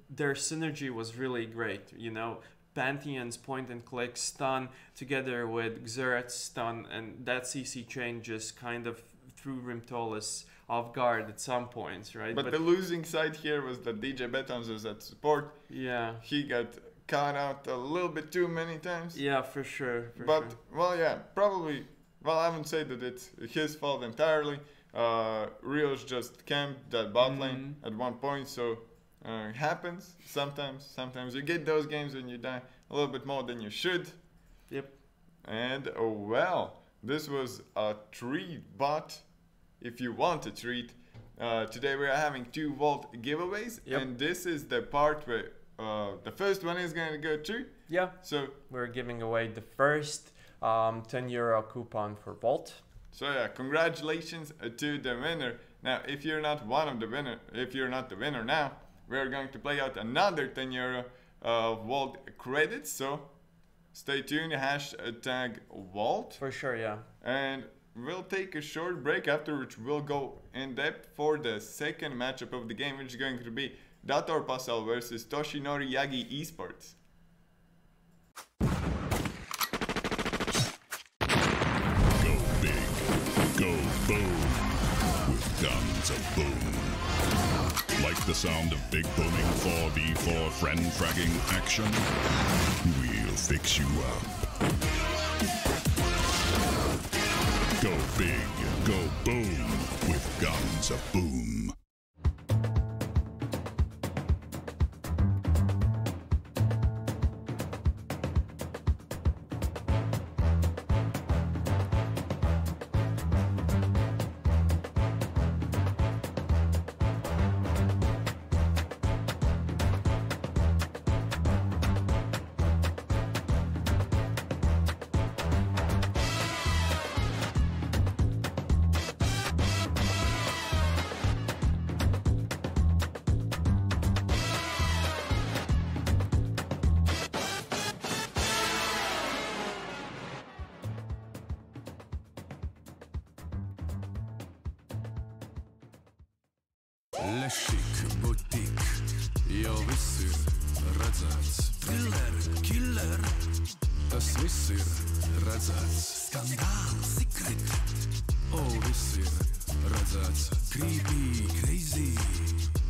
their synergy was really great, you know. Pantheon's point and click stun together with Xerath's stun, and that CC chain just kind of threw Rimtolis off guard at some points, right? But the losing side here was that DJ Betons was at support. Yeah. He got caught out a little bit too many times. Yeah, for sure. Well, yeah, probably. Well, I wouldn't say that it's his fault entirely. Rios just camped that bot lane at one point, so it happens sometimes. Sometimes you get those games when you die a little bit more than you should. Yep. And well, this was a treat, but if you want a treat, Today we are having 2 Vault giveaways, and this is the part where the first one is going to go through. Yeah. So we're giving away the first €10 coupon for Vault. So yeah, congratulations to the winner. Now, if you're not the winner now, we're going to play out another €10 Vault credits. So stay tuned. Hashtag Vault. For sure, yeah. And we'll take a short break, after which we'll go in depth for the second matchup of the game, which is going to be Datorpasal versus Toshinori Yagi eSports. Go big, go boom, with guns of boom. Like the sound of big booming 4v4 friend fragging action? We'll fix you up. Go big, go boom, with guns of boom. Lešik, butik, jau viss ir redzēts. Killer, tas viss ir redzēts. Skandāls, secret, viss ir redzēts. Creepy, crazy,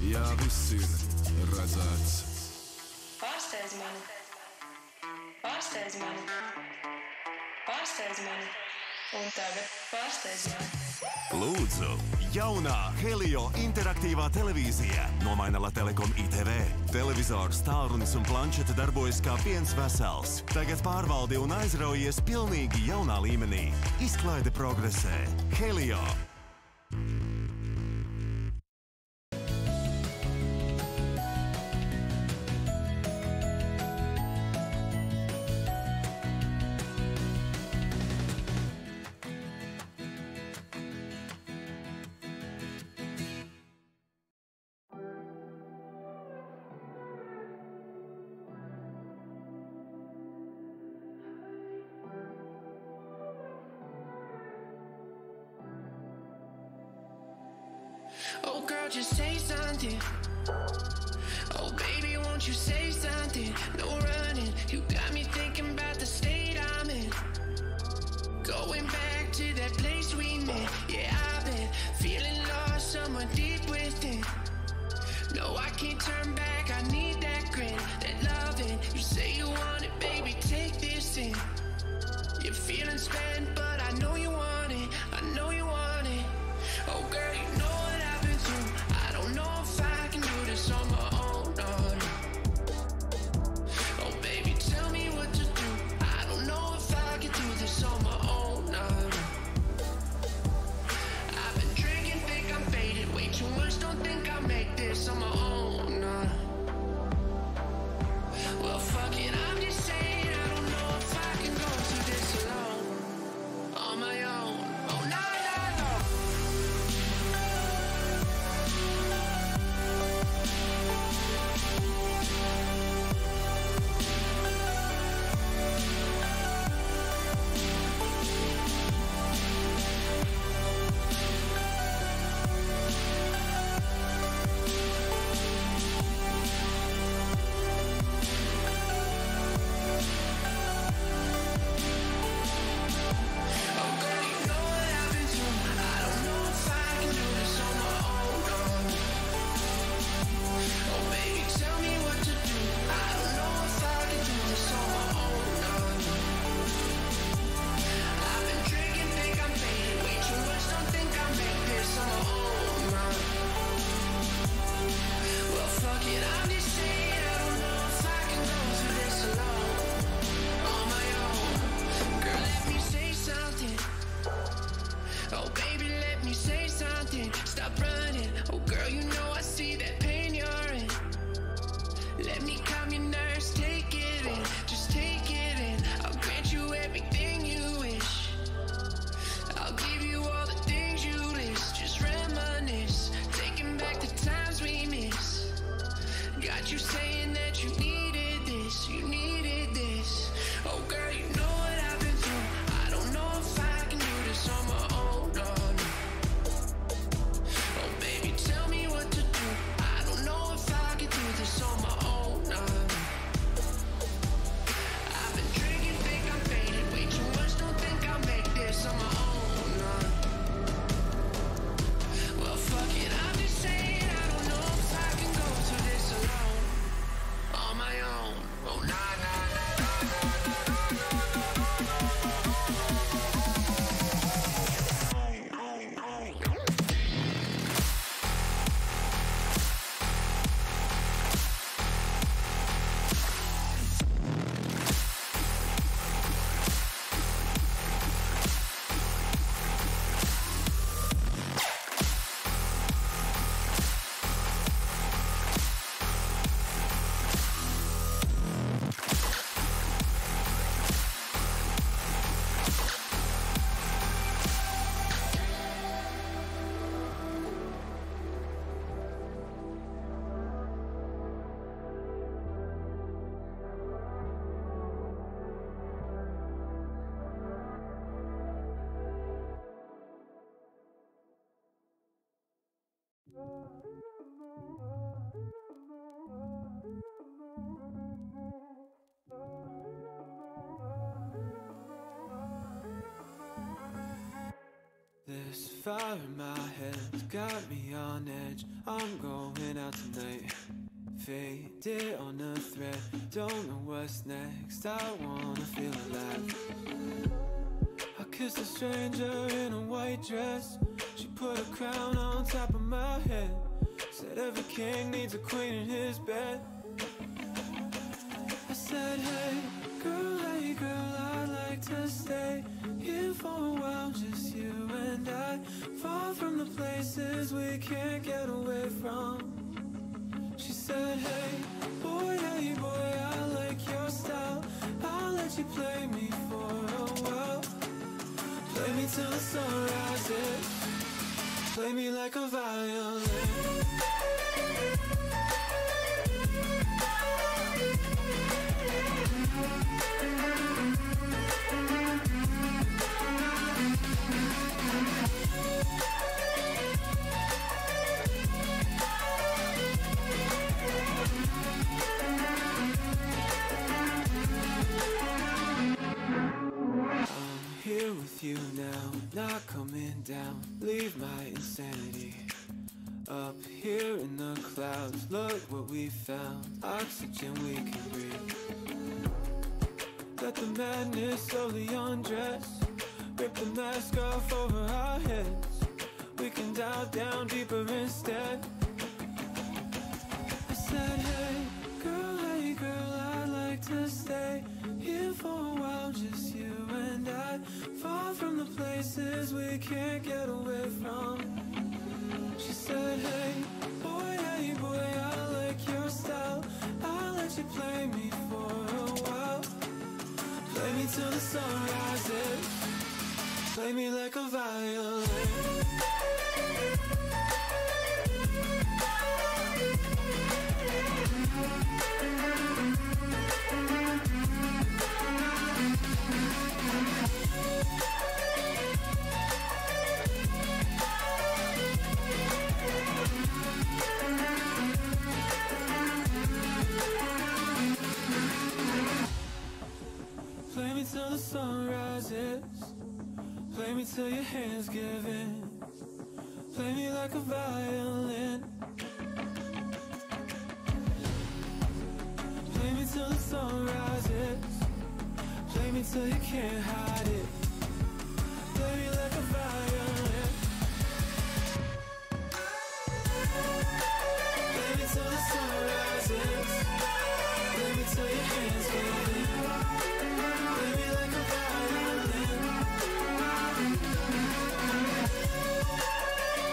jā, viss ir redzēts. Pārsteidz mani. Pārsteidz mani. Pārsteidz mani. Un tagad pārsteidz mani. Lūdzu, jaunā Helio interaktīvā televīzija nomaina Lattelecom ITV. Televizors, tālrunis un planšete darbojas kā viens vesels. Tagad pārvaldi un aizraujies pilnīgi jaunā līmenī. Izklaide progresē. Helio. Oh girl, just say something. Oh baby, won't you say something? No running, you got me thinking about the state I'm in. Going back to that place we met. Yeah, I've been feeling lost somewhere deep within. No, I can't turn back, I need that grin, that loving. You say you want it, baby, take this in. You're feeling spent, but I know you want it, I know you want it. Oh girl, you know what I've been through. I don't know if I can do this on my own, no. Oh baby, tell me what to do. I don't know if I can do this on my own, no. I've been drinking, think I'm faded way too much, don't think I'll make this on my own, no. Well fuck it, I'm just saying I don't know if I can go through this alone. This fire in my head got me on edge. I'm going out tonight. Faded on a thread, don't know what's next. I wanna feel alive. I kissed a stranger in a white dress. She put a crown on top of my head. Said every king needs a queen in his bed. I said, hey girl, I'd like to stay here for a while, just you and I. Far from the places we can't get away from. She said, hey boy, I like your style. I'll let you play me for a while. Play me till the sun rises. Play me like a violin. Here with you now, not coming down. Leave my insanity up here in the clouds. Look what we found, oxygen we can breathe. Let the madness slowly undress. Rip the mask off over our heads. We can dive down deeper instead. I said, hey girl, I'd like to stay here for a while, just you and I. Far from the places we can't get away from. She said, hey boy, I like your style. I'll let you play me for a while. Play me till the sun rises. Play me like a violin. Play me till the sun rises. Play me till your hands give in. Play me like a violin. Play me till the sun rises. Play me till you can't hide it. Play me like a violin. Play me till the sun rises. Play me till your hands give in. Play me like a violin.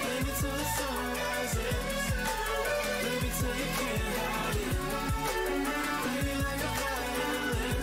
Play me till the sun rises. Play me till you can't hide it. Play me like a violin.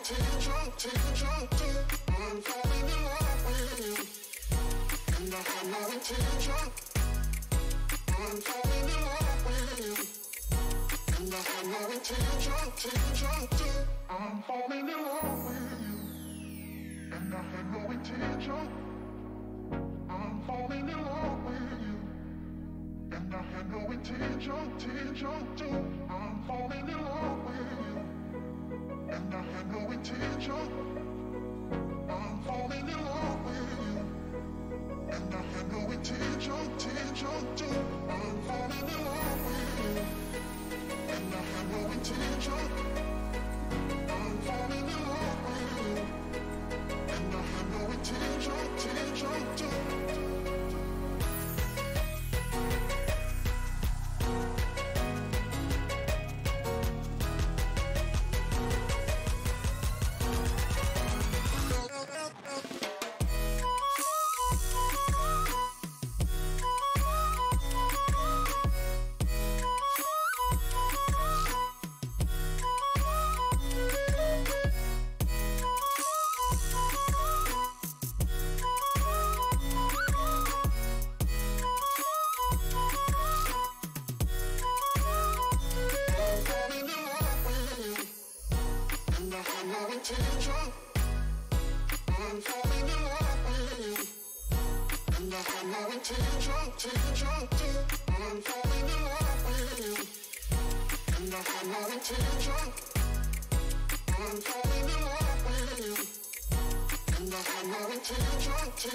intention to I'm falling in love with you, and I had no intention. I'm falling in love with you, and I had no intention to I'm falling in love with you, and I had no intention. I'm falling in love with you, and I had no intention to I'm falling in love with you, and I had no intention. I'm falling in love with you, and I had no intention to I'm falling in love with you, and I had no intention. I'm falling in love with you, and I had no intention to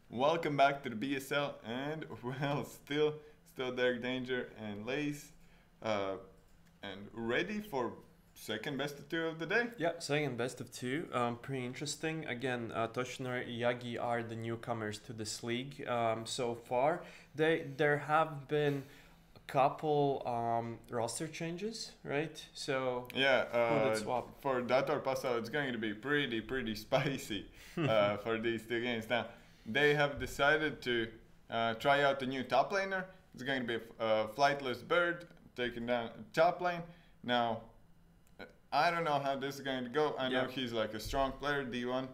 welcome back to the BSL, and well, still Derek Danger and Lace, and ready for second best of two of the day. Yeah, second best of two. Pretty interesting. Again, Toshinori Yagi are the newcomers to this league so far. There have been a couple roster changes, right? So yeah, who did swap? for Dator Passau, it's going to be pretty spicy for these two games. Now, they have decided to try out the new top laner. It's going to be a flightless bird taking down top lane. Now, I don't know how this is going to go. I know he's like a strong player, D1,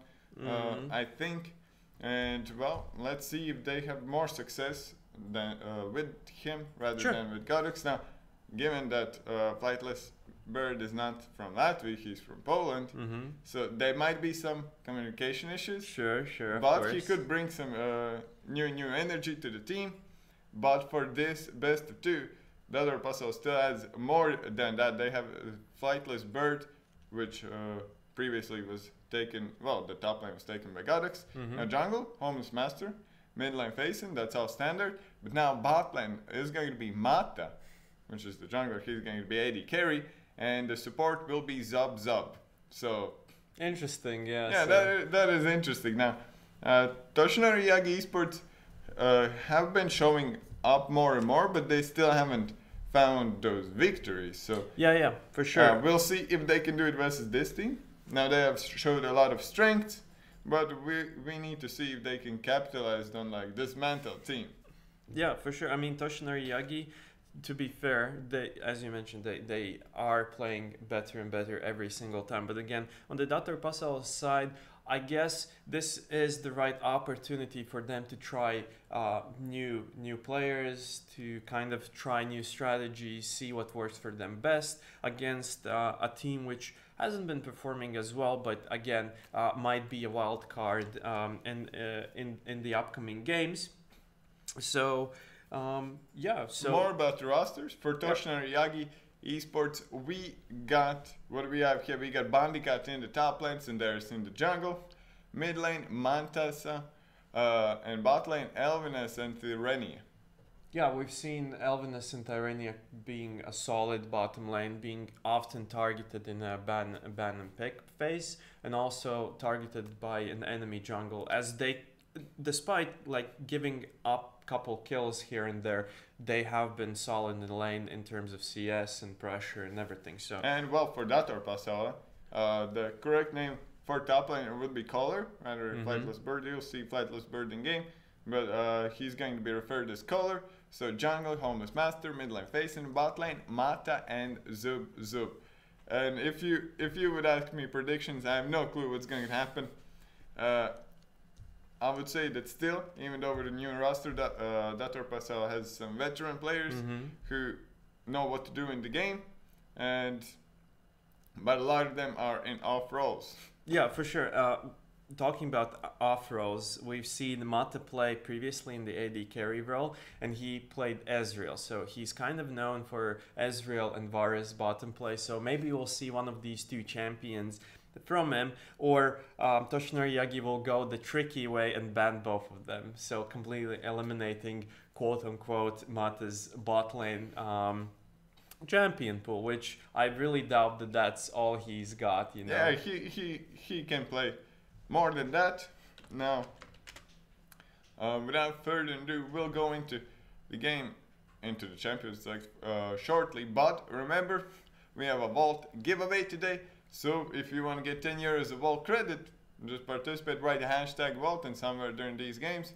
I think. And well, let's see if they have more success than with him rather than with GOEXANIMO. Now, given that flightless bird is not from Latvia, he's from Poland, so there might be some communication issues. Sure, but he could bring some new energy to the team. But for this best of two, Dator Passau still has more than that. They have a flightless bird, which previously was taken, well, the top lane was taken by GOEXANIMO. Now jungle, Homeless Master, mid lane facing, that's all standard. But now bot lane is going to be Mata, which is the jungler. He's going to be AD carry, and the support will be Zub. So interesting, yeah. Yeah, so that is interesting. Now, Toshinori Yagi eSports have been showing up more and more, but they still haven't found those victories. So yeah, for sure. We'll see if they can do it versus this team. Now they have showed a lot of strength, but we need to see if they can capitalize on like dismantle team. Yeah, for sure. I mean, Toshinori Yagi, to be fair, they, as you mentioned, they are playing better and better every single time. But again, on the Dator Passau side, I guess this is the right opportunity for them to try new players, to kind of try new strategies, see what works for them best against a team which hasn't been performing as well, but again might be a wild card in the upcoming games. So yeah. So more about the rosters for Toshinori Yagi eSports. We got what we have here. We got Bandicat in the top lane, Cinderis in the jungle, mid lane Mantasa, and bot lane Elvinus and Tyrrhenia. Yeah, we've seen Elvinus and Tyrrhenia being a solid bottom lane, being often targeted in a ban and pick phase, and also targeted by an enemy jungle, as they, despite like giving up couple kills here and there, they have been solid in the lane in terms of CS and pressure and everything. So and well, for Dator Passau, the correct name for top laner would be Caller, rather Flightless Bird. You'll see Flightless Bird in game, but he's going to be referred as Caller. So jungle, Homeless Master, mid lane facing, bot lane Mata and Zub. And if you would ask me predictions, I have no clue what's going to happen. I would say that still, even though with the new roster, Dator Passau has some veteran players who know what to do in the game, but a lot of them are in off roles. Yeah, for sure. Talking about off roles, we've seen Mata play previously in the AD carry role, and he played Ezreal. So he's kind of known for Ezreal and Varus bottom play. So maybe we'll see one of these two champions from him, or Toshinori Yagi will go the tricky way and ban both of them, so completely eliminating quote-unquote Mata's bot lane champion pool, which I really doubt that that's all he's got, you know. Yeah, he can play more than that. Now, without further ado, we'll go into the game, into the Champions League shortly, but remember, we have a Vault giveaway today. So if you want to get 10 euros of Vault credit, just participate, write the hashtag Vault, and somewhere during these games,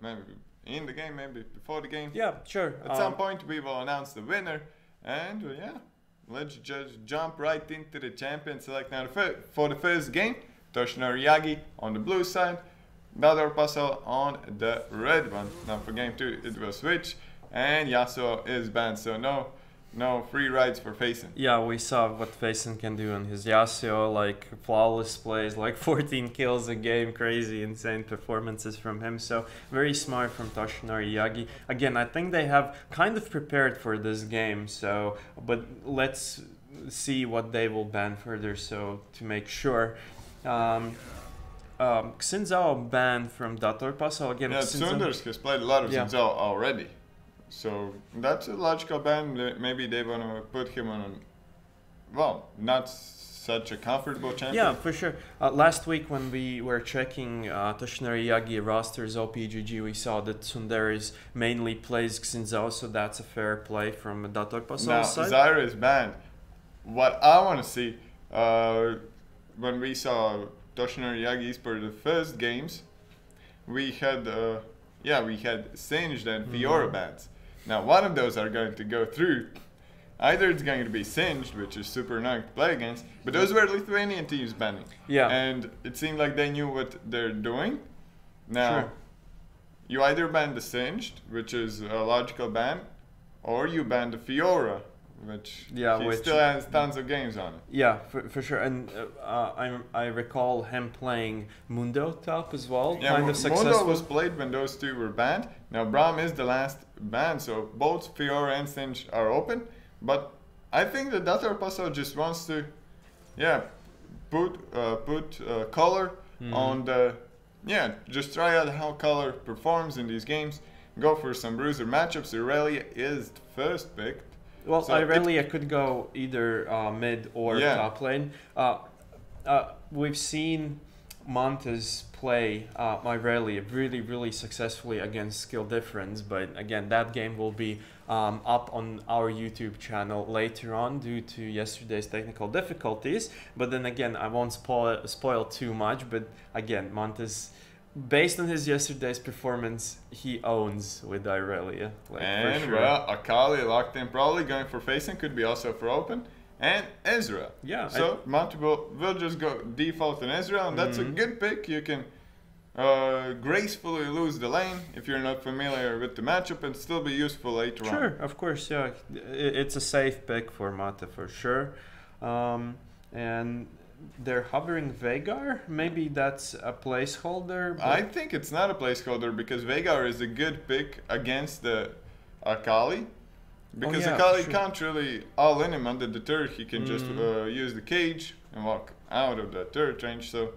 maybe in the game, maybe before the game. Yeah, sure. At some point we will announce the winner, and yeah, let's just jump right into the champion select. Now for the first game, Toshinori Yagi on the blue side, Dator Passau on the red one. Now for game 2 it will switch, and Yasuo is banned, so no free rides for Faison. Yeah, we saw what Faison can do on his Yasuo, like flawless plays, like 14 kills a game, crazy, insane performances from him. So very smart from Toshinori Yagi. Again, I think they have kind of prepared for this game, so, but let's see what they will ban further, so to make sure. Xinzhao banned from Datorpaso again. Yeah, Sunders has played a lot of Xinzhao already. So that's a logical ban. Maybe they want to put him on, not such a comfortable champion. Yeah, for sure. Last week when we were checking Toshinori Yagi rosters OPGG, we saw that Sundaris mainly plays Xinzhao, so that's a fair play from Datorpaso's Now, side. Zaira is banned. What I want to see, when we saw Toshinori Yagi eSports the first games, we had Singed and Fiora bans. Now one of those are going to go through. Either it's going to be Singed, which is super annoying to play against, but those were Lithuanian teams banning. Yeah. And it seemed like they knew what they're doing. Now, Sure. you either ban the Singed, which is a logical ban, or you ban the Fiora, which still has tons of games on it. Yeah, for sure. And I recall him playing Mundo top as well, Yeah, kind of successful. Mundo was played when those two were banned. Now Braum is the last ban, so both Fiora and Singed are open. But I think that Datorpaso just wants to, put color on the, just try out how color performs in these games. Go for some bruiser matchups. Irelia is the first pick. Well, So Irelia could go either mid or top lane. We've seen Montes play Irelia really successfully against Skill Difference, but again, that game will be up on our YouTube channel later on due to yesterday's technical difficulties. But then again, I won't spoil too much, but again, Montes, based on his yesterday's performance, he owns with Irelia. And for sure. well, Akali locked in, probably going for facing, could be also for open. And Ezra. Yeah. So Monty will just go default in Ezra, and that's a good pick. You can gracefully lose the lane if you're not familiar with the matchup and still be useful later on. Sure, of course, yeah. It's a safe pick for Mate for sure. And they're hovering Veigar. Maybe that's a placeholder. But I think it's not a placeholder because Veigar is a good pick against the Akali. Because Akali can't really all in him under the turret. He can just use the cage and walk out of the turret range. So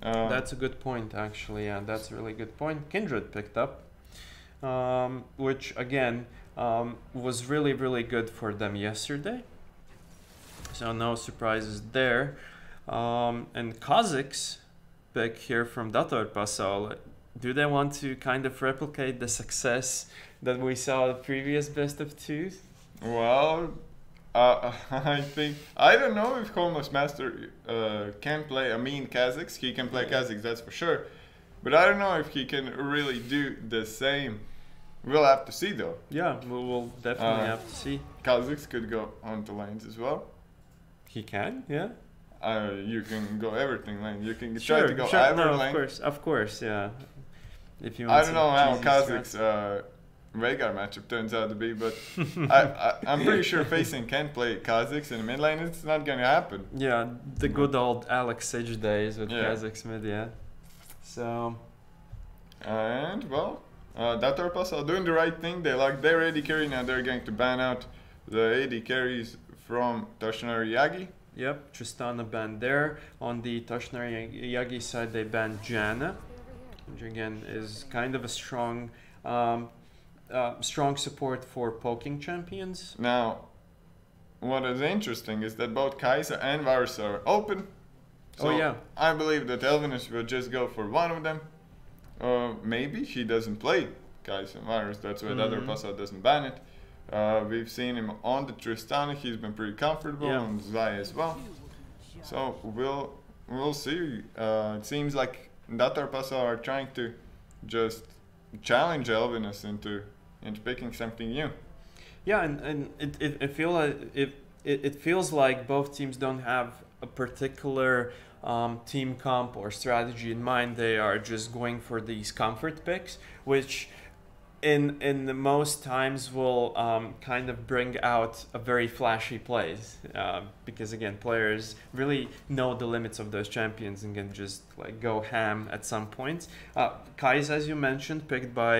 that's a good point, actually. Yeah, that's a really good point. Kindred picked up, which again was really good for them yesterday. So no surprises there. And Kazakh's pick here from Datorpaso. Do they want to kind of replicate the success that we saw the previous best of two? Well, I think I don't know if Homeless Master can play. I mean, Kazakhs. He can play Kazakhs, that's for sure. But I don't know if he can really do the same. We'll have to see, though. Yeah, we'll definitely have to see. Kazakhs could go onto lanes as well. He can, yeah. You can go everything lane. You can try to go Ivor lane. Of course, yeah. If you I don't know how Kazakhs Veigar matchup turns out to be, but I'm pretty sure Facing can play Kazakhs in the mid lane. It's not going to happen. Yeah, the good old Alex Sage days with Kazakhs mid, yeah. So. And, well, Datorpaso are doing the right thing. They like their AD carry. Now they're going to ban out the AD carries from Toshinori Yagi. Yep, Tristana banned there. On the Toshinori Yagi side, they banned Janna, which again is kind of a strong support for poking champions. Now, what is interesting is that both Kaisa and Varus are open. So I believe that Elvinus will just go for one of them. Maybe he doesn't play Kaisa and Varus. That's why the other Datorpaso doesn't ban it. We've seen him on the Tristana. He's been pretty comfortable, on Zai as well. So we'll see. It seems like Datorpaso are trying to just challenge Elvinus into picking something new. Yeah, and it feels like both teams don't have a particular team comp or strategy in mind. They are just going for these comfort picks, which in the most times will kind of bring out a very flashy plays, because again, players really know the limits of those champions and can just like go ham at some points. Kai's, as you mentioned, picked by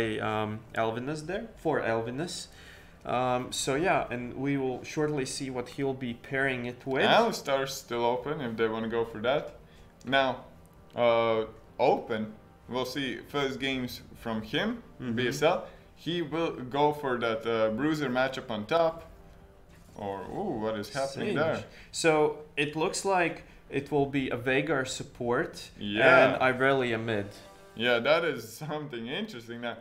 Elvinus there for Elvinus. So yeah, and we will shortly see what he'll be pairing it with. Alistar's still open if they want to go for that. Now, open, we'll see first games from him, BSL. He will go for that bruiser matchup on top. Or, ooh, what is happening there? So it looks like it will be a Veigar support Yeah. and Irelia mid. Yeah, that is something interesting now.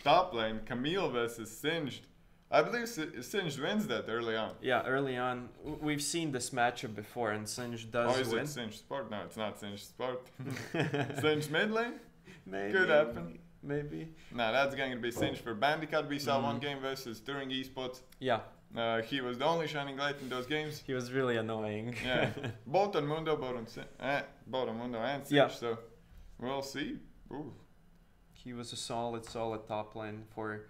Top lane, Camille versus Singed. I believe Singed wins that early on. Yeah, early on. We've seen this matchup before and Singed does Oh, is win. it Singed Sport? No, it's not Singed Sport. Singed mid lane? Maybe. Could happen. Maybe. Nah, that's going to be Singed for Bandicoot. We saw one game versus Turing eSports. Yeah. He was the only shining light in those games. He was really annoying. Yeah, both on Mundo, both on Mundo and Singed, Yeah. so we'll see. Ooh. He was a solid top lane for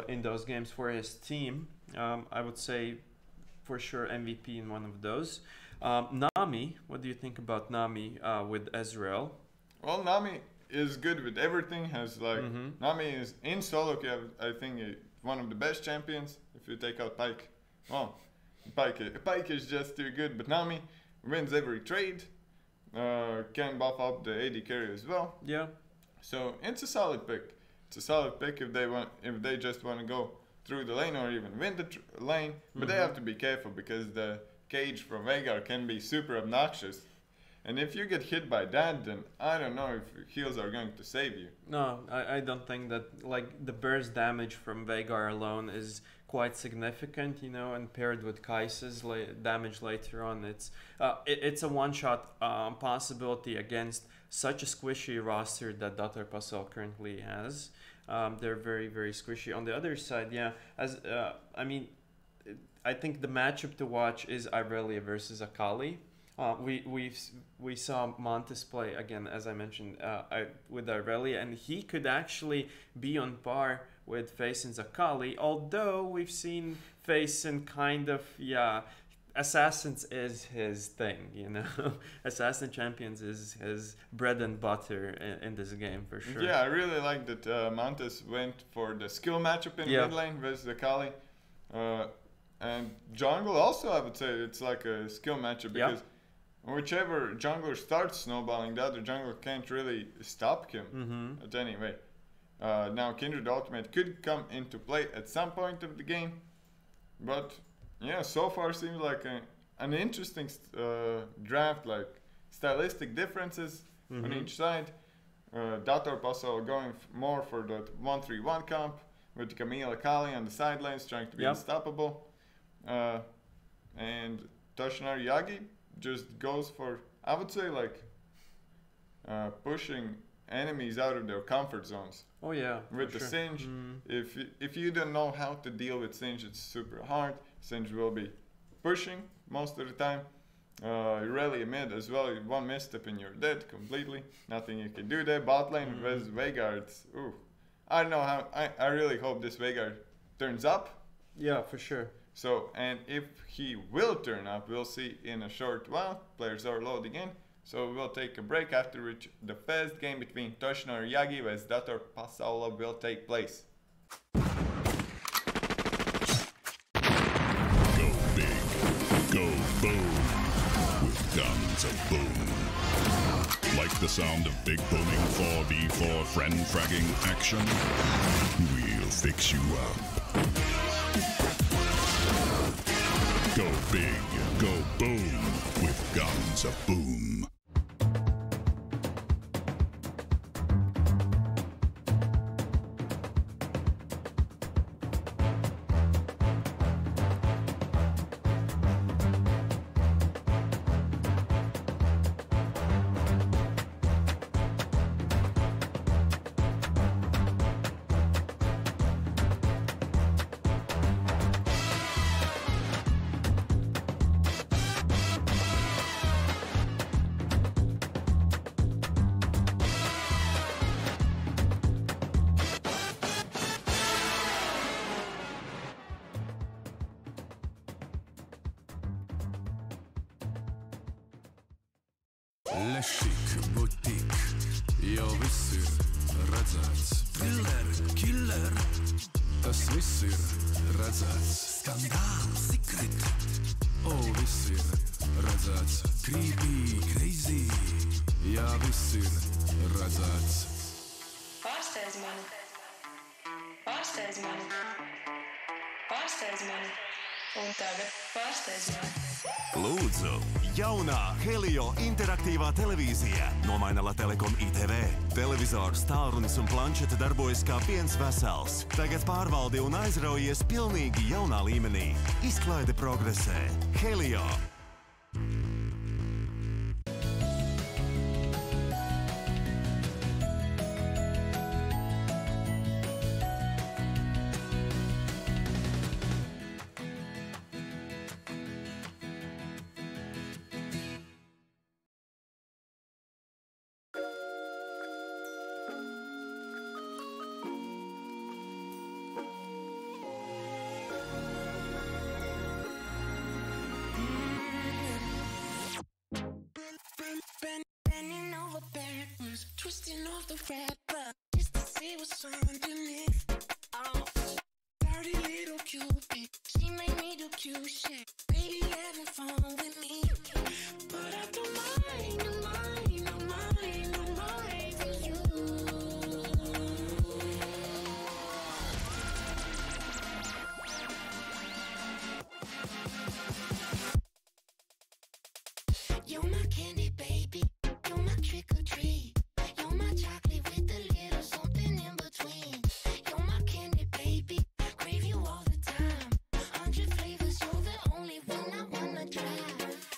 in those games for his team. I would say for sure MVP in one of those. Nami, what do you think about Nami with Ezreal? Well, Nami is good with everything. Has like Nami is in solo queue, I think one of the best champions. If you take out Pyke, well, Pyke is just too good. But Nami wins every trade. Can buff up the AD carry as well. Yeah. So it's a solid pick. It's a solid pick if they just want to go through the lane or even win the lane. But they have to be careful because the cage from Veigar can be super obnoxious. And if you get hit by that, then I don't know if heals are going to save you. No, I don't think that, like, the burst damage from Veigar alone is quite significant, you know, and paired with Kai'Sa's damage later on, it's a one-shot possibility against such a squishy roster that Lattelecom currently has. They're very, very squishy. On the other side, yeah, I think the matchup to watch is Irelia versus Akali. We saw Montes play again, as I mentioned, with Irelia, and he could actually be on par with Faison's Akali, although we've seen Faison kind of, Assassins is his thing, you know. Assassin Champions is his bread and butter in this game, for sure. Yeah, I really like that Montes went for the skill matchup in mid lane versus Akali. And jungle also, I would say, it's like a skill matchup because whichever jungler starts snowballing, the other jungler can't really stop him at any rate. Now Kindred Ultimate could come into play at some point of the game, but yeah, so far seems like an interesting draft, like stylistic differences on each side. Lattelecom going more for the 1-3-1 comp with Camille Akali on the side lanes trying to be unstoppable. And Toshinari Yagi just goes for, I would say, like pushing enemies out of their comfort zones. Oh yeah, with the Singe. If you don't know how to deal with Singe, it's super hard. Singe will be pushing most of the time. Irelia mid as well. One misstep and you're dead completely. Nothing you can do there. Bot lane versus Veigar. I don't know how. I really hope this Veigar turns up. Yeah, for sure. So, and if he will turn up, we'll see in a short while. Players are loading in. So we'll take a break, after which the first game between Toshinari Yagi vs Lattelecom will take place. Go big, go boom, with guns of boom. Like the sound of big booming 4v4 friend fragging action? We'll fix you up. Go big, go boom, with guns of boom. Lešik, butik, jau viss ir redzēts. Killer, tas viss ir redzēts. Skandāls, secret, viss ir redzēts. Creepy, crazy, jā, viss ir Redzēts. Pārsteidz mani. Pārsteidz mani. Pārsteidz mani. Un tagad pārsteidz mani. Lūdzu, jaunā Helio interaktīvā televīzija nomaina Lattelecom ITV. Televizors, tālrunis un planšete darbojas kā viens vesels. Tagad pārvaldi un aizraujies pilnīgi jaunā līmenī. Izklaide progresē. Helio. Bending over backwards, twisting off the wrapper, just to see what's underneath. Oh, dirty little Cupid, she made me do cute shit. Baby, having fun with me, but I don't mind, don't mind, don't mind, don't mind for you. You're my candy, baby. You're my trick or treat. You're my chocolate with a little something in between. You're my candy, baby. Crave you all the time. 100 flavors, you're the only one I wanna try.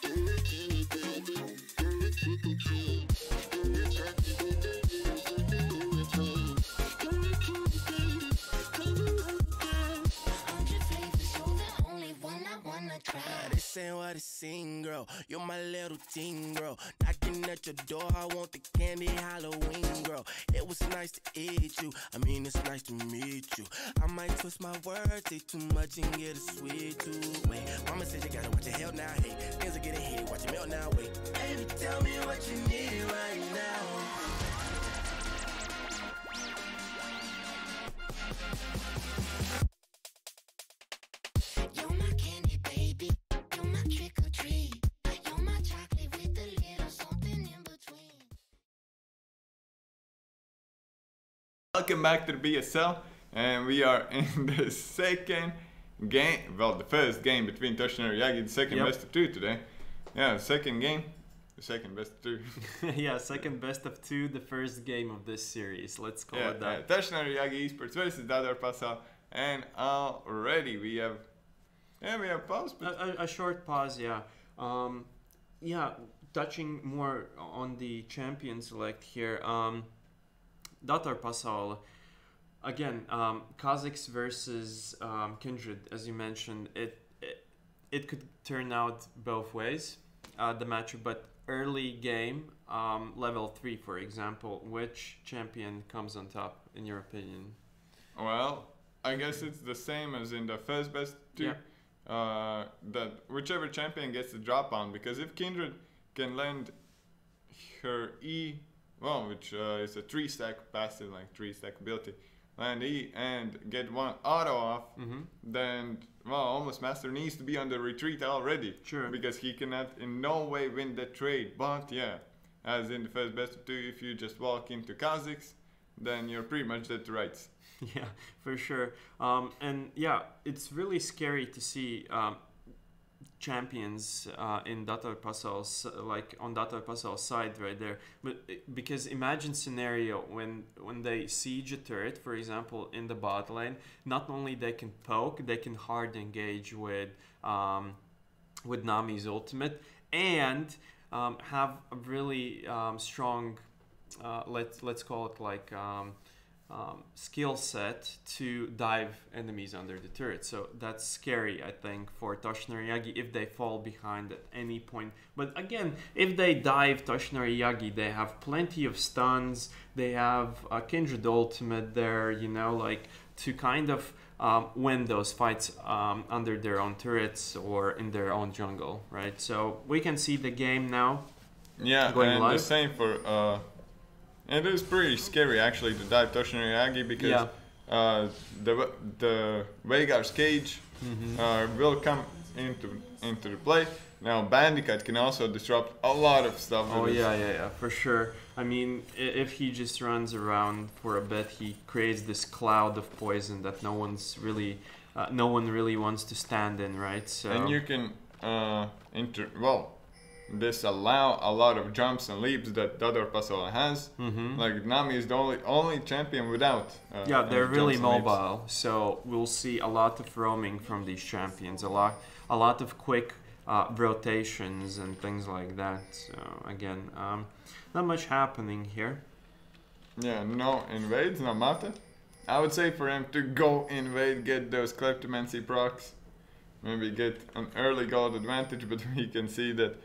You're my candy, baby. You're my trick or treat. You're my chocolate with a little something in between. You're my candy, baby. Crave you all the time. 100 flavors, you're the only one I wanna try. This ain't what it seems, girl. You're my little teen, girl. Knocking at your door, I want the candy Halloween, girl. It was nice to eat you. I mean, it's nice to meet you. I might twist my words, say too much and get a sweet tooth. Wait, mama said you gotta watch your hell now. Hey, things are getting heated, watch your melt now. Wait, baby, tell me what you need right now. You're my candy, baby. You're my trick or treat. You're my chocolate with a little something in between. Welcome back to the BSL, and we are in the second game, well, the first game between Toshin and Yagi, the second best of two today. Yeah, second game, the second best of two. Yeah, second best of two, the first game of this series. Let's call it that. Toshin and Yagi eSports versus ZAL TYE, and already we have pause. A short pause, yeah. Touching more on the champion select here. ZAL TYE, again, Kazakhs versus Kindred, as you mentioned, it could turn out both ways, the matchup, but early game, level 3, for example, which champion comes on top, in your opinion? Well, I guess it's the same as in the first best two. Yeah. That whichever champion gets the drop on, because if Kindred can land her E, well, which is a 3-stack passive, like 3-stack ability, land E and get one auto off, then, well, almost Master needs to be on the retreat already. Sure. Because he cannot in no way win the trade. But yeah, as in the first best of two, if you just walk into Kazakhs, then you're pretty much dead to rights. Yeah, for sure. And yeah, it's really scary to see champions in ZAL TYE, like on ZAL TYE side right there. But because imagine scenario when they siege a turret, for example, in the bot lane, not only they can poke, they can hard engage with Nami's ultimate and have a really strong, let's call it like skill set to dive enemies under the turret. So that's scary, I think, for Toshin or Yagi if they fall behind at any point. But again, if they dive Toshin or Yagi, they have plenty of stuns, they have a Kindred ultimate there, you know, like to kind of win those fights under their own turrets or in their own jungle, right? So we can see the game now. Yeah, going and live. the same for it is pretty scary actually to dive Toshin or Yagi because the Veigar's cage will come into the play. Now Bandicoot can also disrupt a lot of stuff. Oh yeah, for sure. I mean, if he just runs around for a bit, he creates this cloud of poison that no one really wants to stand in, right? So and you can this allow a lot of jumps and leaps that the other puzzle has. Like Nami is the only champion without. Yeah, they're really jumps and leaps. mobile, so we'll see a lot of roaming from these champions, a lot of quick rotations and things like that. So again, not much happening here. Yeah, no invades, no Mata. I would say for him to go invade, get those Kleptomancy procs, maybe get an early gold advantage, but we can see that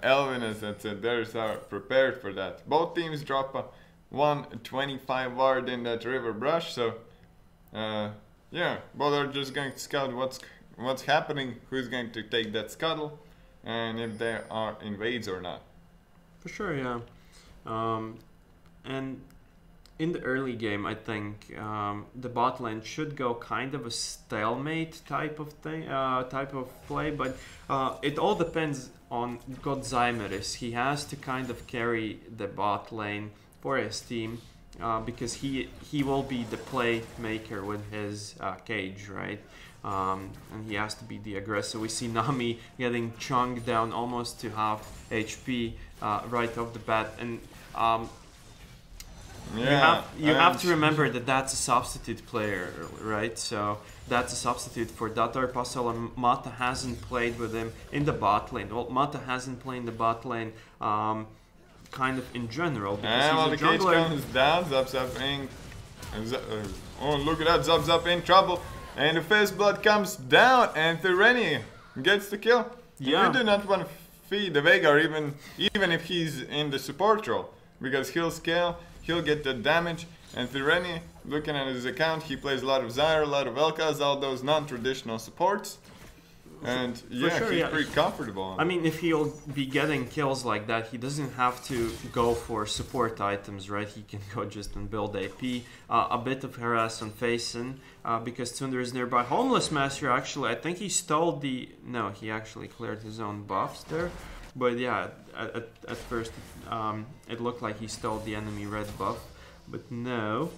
Elvin, as I said, theirs are prepared for that. Both teams drop a 125 ward in that river brush, so yeah, both are just going to scout what's happening, who's going to take that scuttle, and if there are invades or not. For sure, yeah. And in the early game, I think the bot lane should go kind of a stalemate type of thing, type of play, but it all depends on GOEXANIMO. He has to kind of carry the bot lane for his team because he will be the playmaker with his cage, right? And he has to be the aggressor. We see Nami getting chunked down almost to half HP right off the bat, and you have to remember that that's a substitute player, right? So that's a substitute for Datar Pasol, and Mata hasn't played with him in the bot lane. Well, Mata hasn't played in the bot lane kind of in general. And while the cage comes down, Zap in. Oh, look at that, Zap in trouble. And the first blood comes down, and Tyrrhenia gets the kill. Yeah. You do not want to feed the Veigar even if he's in the support role, because he'll scale, he'll get the damage, and Tyrrhenia, looking at his account, he plays a lot of Zyra, a lot of Elkas, all those non-traditional supports. And yeah, sure, he's pretty comfortable. I mean, if he'll be getting kills like that, he doesn't have to go for support items, right? He can go just and build AP. A bit of harass on Faison because Tsundere is nearby. Homeless Master, actually, I think he stole the... No, he actually cleared his own buffs there. But yeah, at first it looked like he stole the enemy red buff. But no.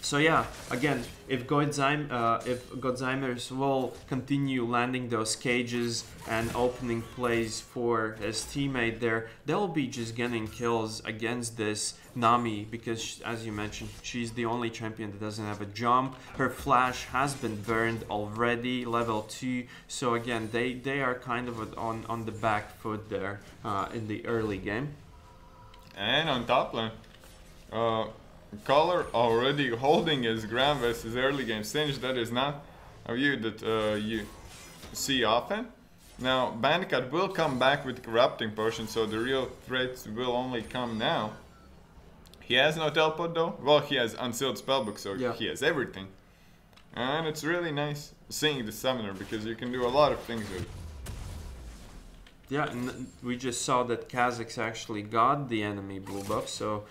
So yeah, again, if GOEXANIMO will continue landing those cages and opening plays for his teammate there, they'll be just getting kills against this Nami because, as you mentioned, she's the only champion that doesn't have a jump. Her flash has been burned already, level 2. So again, they are kind of on the back foot there in the early game. And on top lane, Color already holding his ground versus early game Singe. That is not a view that you see often. Now Bandicoot will come back with Corrupting Potion, so the real threats will only come now. He has no teleport though. Well, he has Unsealed Spellbook, so yeah, he has everything. And it's really nice seeing the Summoner because you can do a lot of things with it. Yeah, and we just saw that Kazakhs actually got the enemy blue buff, so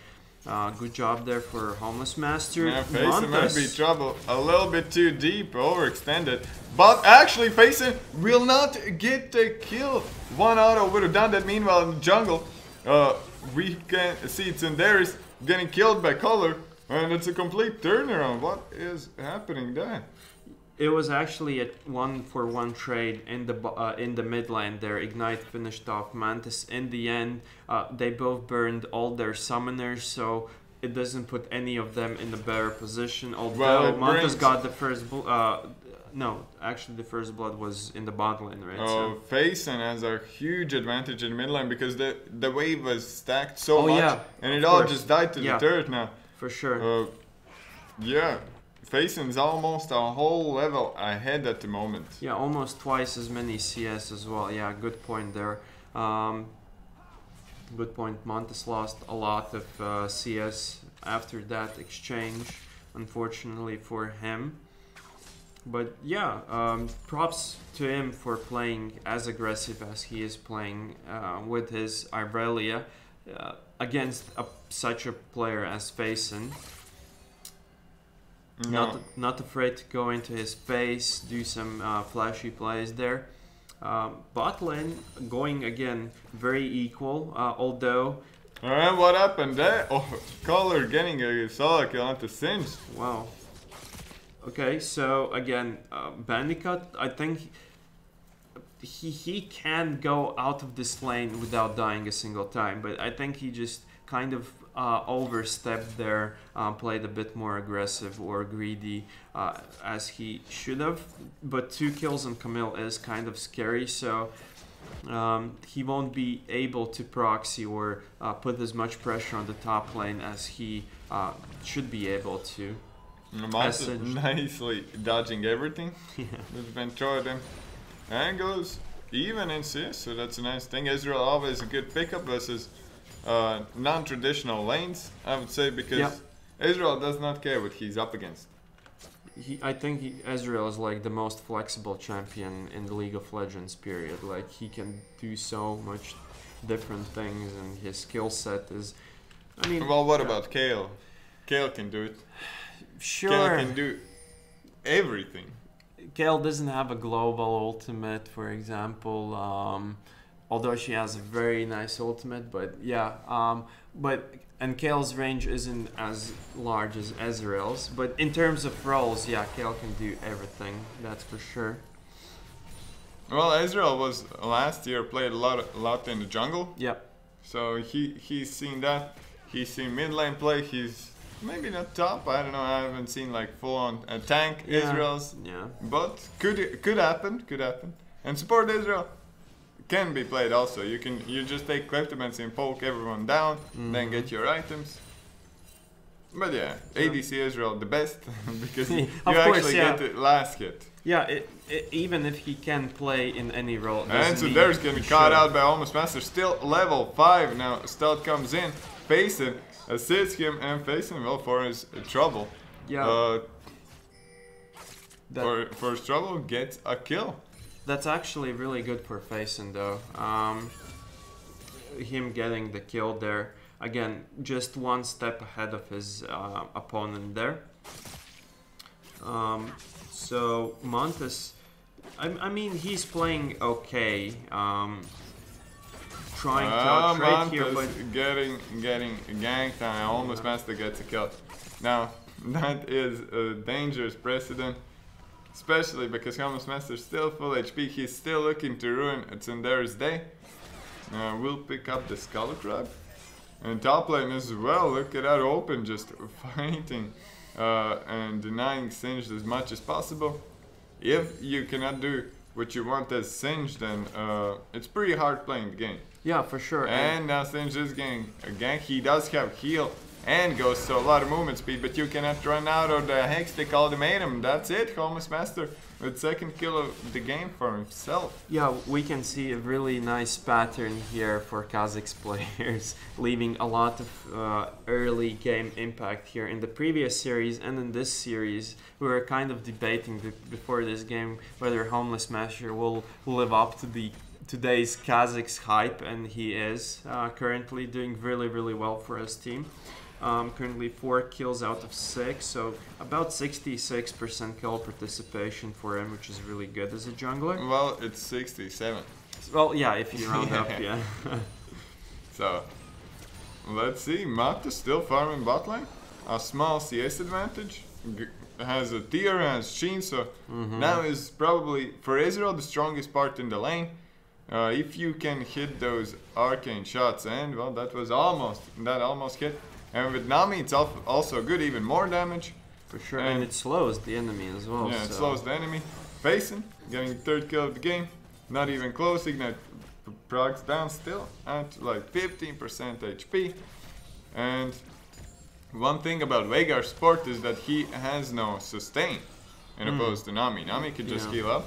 good job there for Homeless Master. Yeah, Faison might be trouble. A little bit too deep, overextended. But actually, Faison will not get the kill. One auto would have done that. Meanwhile, in the jungle, we can see Tsundere getting killed by Color. And it's a complete turnaround. What is happening there? It was actually a 1-for-1 trade in the mid lane there. Ignite finished off Mantis. In the end, they both burned all their summoners, so it doesn't put any of them in a better position. Although Mantis got the first no, actually the first blood was in the bot lane, right? Oh, so Faison has a huge advantage in mid lane because the wave was stacked so much, and it all just died to the turret now. For sure. Yeah. Faison's almost a whole level ahead at the moment. Yeah, almost twice as many CS as well. Yeah, good point there. Good point. Montes lost a lot of CS after that exchange, unfortunately for him. But yeah, props to him for playing as aggressive as he is playing with his Irelia against such a player as Faison. No. Not afraid to go into his space, do some flashy plays there. Bot lane going again very equal, although. And what happened there? Oh, Color getting a solo kill onto Singe. Wow. Okay, so again, Bandicoot, I think he can go out of this lane without dying a single time, but I think he just kind of overstepped there, played a bit more aggressive or greedy as he should have. But 2 kills on Camille is kind of scary, so he won't be able to proxy or put as much pressure on the top lane as he should be able to. Monster nicely dodging everything. Yeah. We've been throwing them. And goes even in CS, so that's a nice thing. Israel always a good pickup versus non-traditional lanes, I would say, because Israel does not care what he's up against. I think Ezreal is like the most flexible champion in the League of Legends, period. Like, he can do so much different things, and his skill set is, I mean... Well, what about Kale? Kale can do it. Sure. Kale can do everything. Kale doesn't have a global ultimate, for example, although she has a very nice ultimate, but yeah, and Kale's range isn't as large as Ezreal's, but in terms of roles, yeah, Kale can do everything, that's for sure. Well, Ezreal was last year played a lot in the jungle. Yep. So he's seen that. He's seen mid lane play. He's maybe not top. I don't know. I haven't seen like full on tank Israel's. Yeah. But could happen. Could happen. And support Israel can be played also. You just take Kleptomans and poke everyone down, then get your items. But yeah, ADC Israel the best because you actually get the last hit. Yeah, even if he can play in any role. And so there's getting caught out by Almost Master. Still level 5 now. Stealth comes in, Faison assists him, and Faison, well, for his trouble. Yeah. For his trouble, gets a kill. That's actually really good for Faison, though. Him getting the kill there. Again, just one step ahead of his opponent there. So Montes, I mean, he's playing okay. Trying to outrate here, but getting ganked, and Almost Master gets a kill. Now that is a dangerous precedent, especially because Almost Master's still full HP. He's still looking to ruin Tsundere's day. We'll pick up the Skull Crab. And top lane as well, look at that open, just fighting and denying Singed as much as possible. If you cannot do what you want as Singed, then it's pretty hard playing the game. Yeah, for sure. And now Singed is getting a gank. He does have heal and Ghost, so a lot of movement speed, but you cannot run out of the Hextech ultimatum. That's it, Almost Master with second kill of the game for himself. Yeah, we can see a really nice pattern here for Kazakh's players, leaving a lot of early game impact here. In the previous series and in this series, we were kind of debating before this game whether Homeless Master will live up to today's Kazakh's hype, and he is currently doing really, really well for his team. Currently 4 kills out of 6, so about 66% kill participation for him, which is really good as a jungler. Well, it's 67. Well, yeah, if you round up, yeah. So, let's see. Mata still farming bot lane. A small CS advantage. Has a tier, has Sheen, so now is probably, for Israel, the strongest part in the lane. If you can hit those arcane shots, and well, that almost hit. And with Nami, it's also good, even more damage. For sure, and it slows the enemy as well. Yeah, it slows the enemy. Faison, getting third kill of the game. Not even close, Ignite procs down still at like 15% HP. And one thing about Veigar's support is that he has no sustain in opposed to Nami. Nami can just heal up.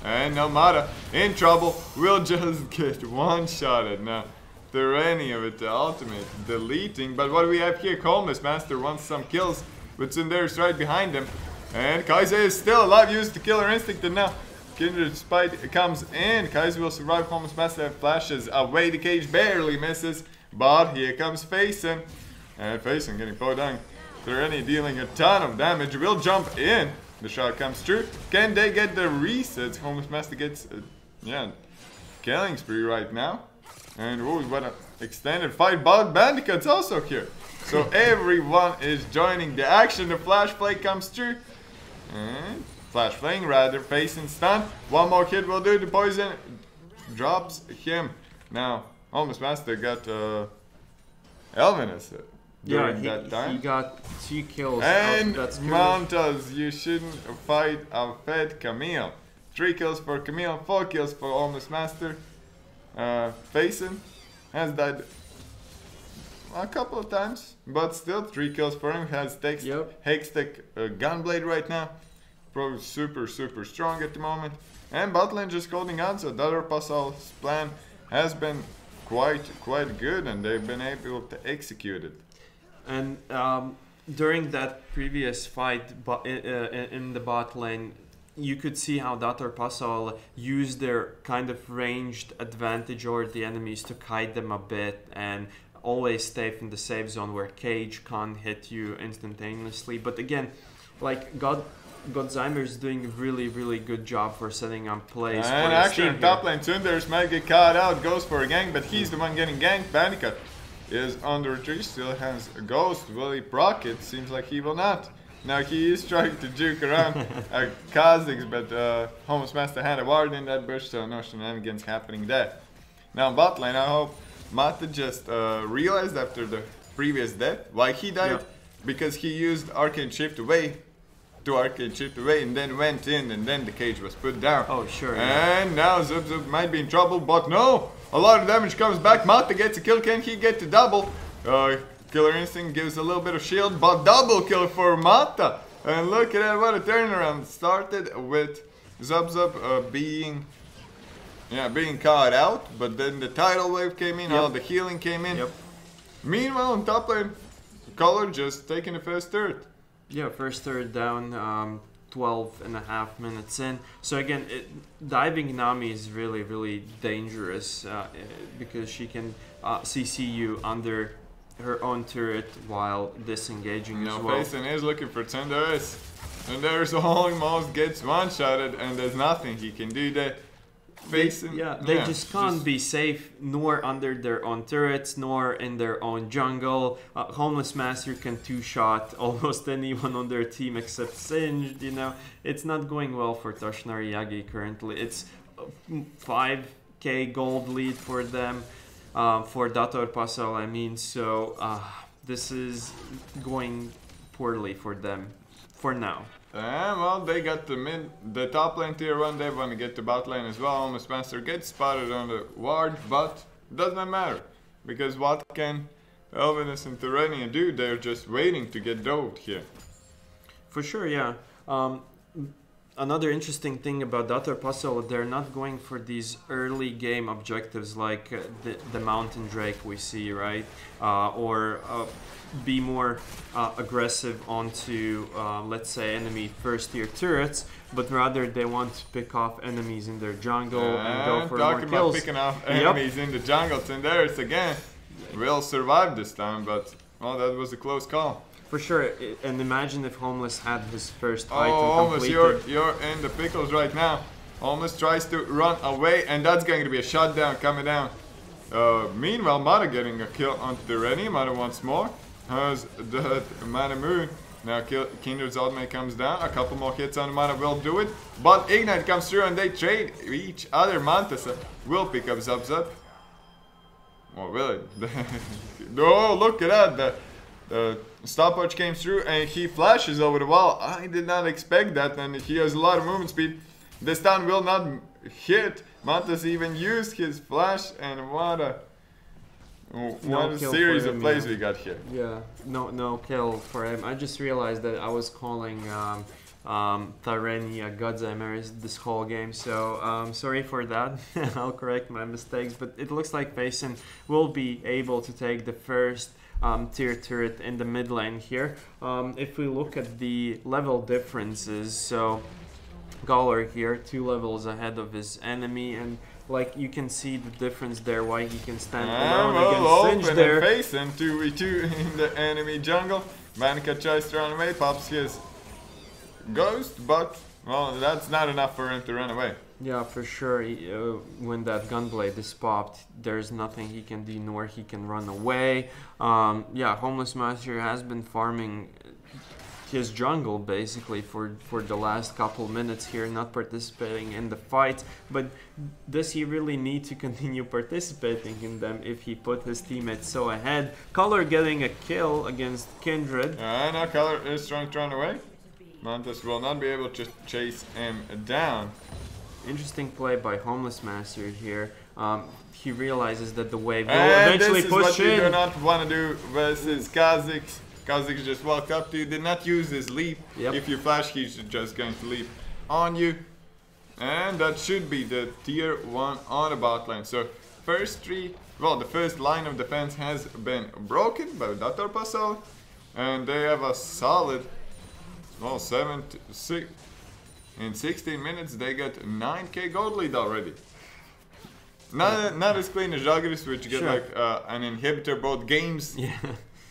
And now Mata, in trouble, will just get one-shotted now. Through any of it, the ultimate deleting. But what we have here, Homeless Master wants some kills, but Tsundere's right behind him. And Kai'Sa is still alive, used the killer instinct, and now Kindred Spite comes in. Kai'Sa will survive. Homeless Master flashes away, the cage barely misses, but here comes Faison. And Faison getting pulled down. Tyranny dealing a ton of damage. Will jump in. The shot comes through. Can they get the resets? Homeless Master gets, killing spree right now. And oh, what an extended fight. But Bandicoot's also here. So everyone is joining the action. The flash play comes through. And flash playing rather, facing stun. One more hit will do the poison. Drops him. Now, Homeless Master got Elvinus during that time. He got 2 kills. And that's good. Montas, you shouldn't fight a fed Camille. 3 kills for Camille, 4 kills for Homeless Master. Facing has died a couple of times, but still 3 kills for him. Has Hextech Gunblade right now. Probably super strong at the moment. And botlane just holding on, so Lattelecom's plan has been quite good, and they've been able to execute it. And during that previous fight in the bot lane, you could see how Lattelecom used their kind of ranged advantage over the enemies to kite them a bit and always stay in the safe zone where Cage can't hit you instantaneously. But again, like Godzheimer is doing a really good job for setting up plays. And actually in top lane, Tsunders might get caught out, goes for a gank, but he's the one getting ganked. Bandicoot is under a tree, still has a ghost. Will he proc it? Seems like he will not. Now he is trying to juke around Kha'Zix, but Homeless Master had a ward in that bush, so no shenanigans happening there. Now bot lane, I hope Mata just realized after the previous death why he died. Because he used Arcane Shift away and then went in, and then the cage was put down. Oh, sure. And now Zub might be in trouble, but no! A lot of damage comes back. Mata gets a kill. Can he get the double? Killer Instinct gives a little bit of shield, but double kill for Mata. And look at that, what a turnaround. Started with Zub being caught out, but then the tidal wave came in, all the healing came in. Meanwhile, on top lane, Color just taking the first turret. Yeah, first turret down, 12.5 minutes in. So again, diving Nami is really dangerous because she can CC you under her own turret while disengaging as well. Faison is looking for Tsunders. And there's almost gets one-shotted, and there's nothing he can do there. They just can't be safe, nor under their own turrets, nor in their own jungle. Homeless Master can 2-shot almost anyone on their team except Singed, you know. It's not going well for Toshinari Yagi currently. It's 5k gold lead for them, for Lattelecom, I mean. So this is going poorly for them for now. Well, they got the top lane tier 1, they want to get to bot lane as well. Homeless Master gets spotted on the ward, but doesn't matter. Because what can Elvinus and Tyrannia do? They're just waiting to get doved here. For sure, yeah. Another interesting thing about Lattelecom, they're not going for these early game objectives like the Mountain Drake we see, right? Or be more aggressive onto, let's say, enemy first tier turrets, but rather they want to pick off enemies in their jungle and go for more kills. Talking about picking off enemies in the jungle, Tsunders again will survive this time, but well, that was a close call. For sure, and imagine if Homeless had his first item Homeless, completed. you're in the pickles right now. Homeless tries to run away, and that's going to be a shutdown coming down. Meanwhile, Mata getting a kill on Tyrannia. Mata once more. Has the Mana Moon. Now Kindred's ultimate comes down. A couple more hits on the Mana will do it. But Ignite comes through and they trade each other. Mantas will pick up Zub. Oh, really? No, look at that. The stopwatch came through and he flashes over the wall. I did not expect that, and he has a lot of movement speed. The stun will not hit. Mantas even used his flash, and what a series of plays we got here. Yeah, no kill for him. I just realized that I was calling Tyrannia Godzheimer this whole game, so sorry for that. I'll correct my mistakes, but it looks like Faison will be able to take the first tier turret in the mid lane here. If we look at the level differences, so Galler here 2 levels ahead of his enemy, and like you can see the difference there, why he can stand alone against Singe there. Faison 2v2 in the enemy jungle. Vanica tries to run away, pops his ghost, but well, that's not enough for him to run away. Yeah, for sure. When that gunblade is popped, there's nothing he can do, nor he can run away. Yeah, Homeless Master has been farming his jungle basically for the last couple minutes here, not participating in the fight. But does he really need to continue participating in them if he put his teammates so ahead? Color getting a kill against Kindred. Now Color is trying to run away. Mantis will not be able to chase him down. Interesting play by Homeless Master here. He realizes that the wave will And eventually this is push what you in. do not want to do versus Kha'Zix. Kha'Zix just walked up to you, did not use his leap. Yep. If you flash, he's just going to leap on you. And that should be the tier 1 on the bot lane. So the first line of defense has been broken by Lattelecom, and they have a solid, well, 7-6. In 16 minutes, they got 9k gold lead already. Not as clean as Žalgiris, which get like an inhibitor both games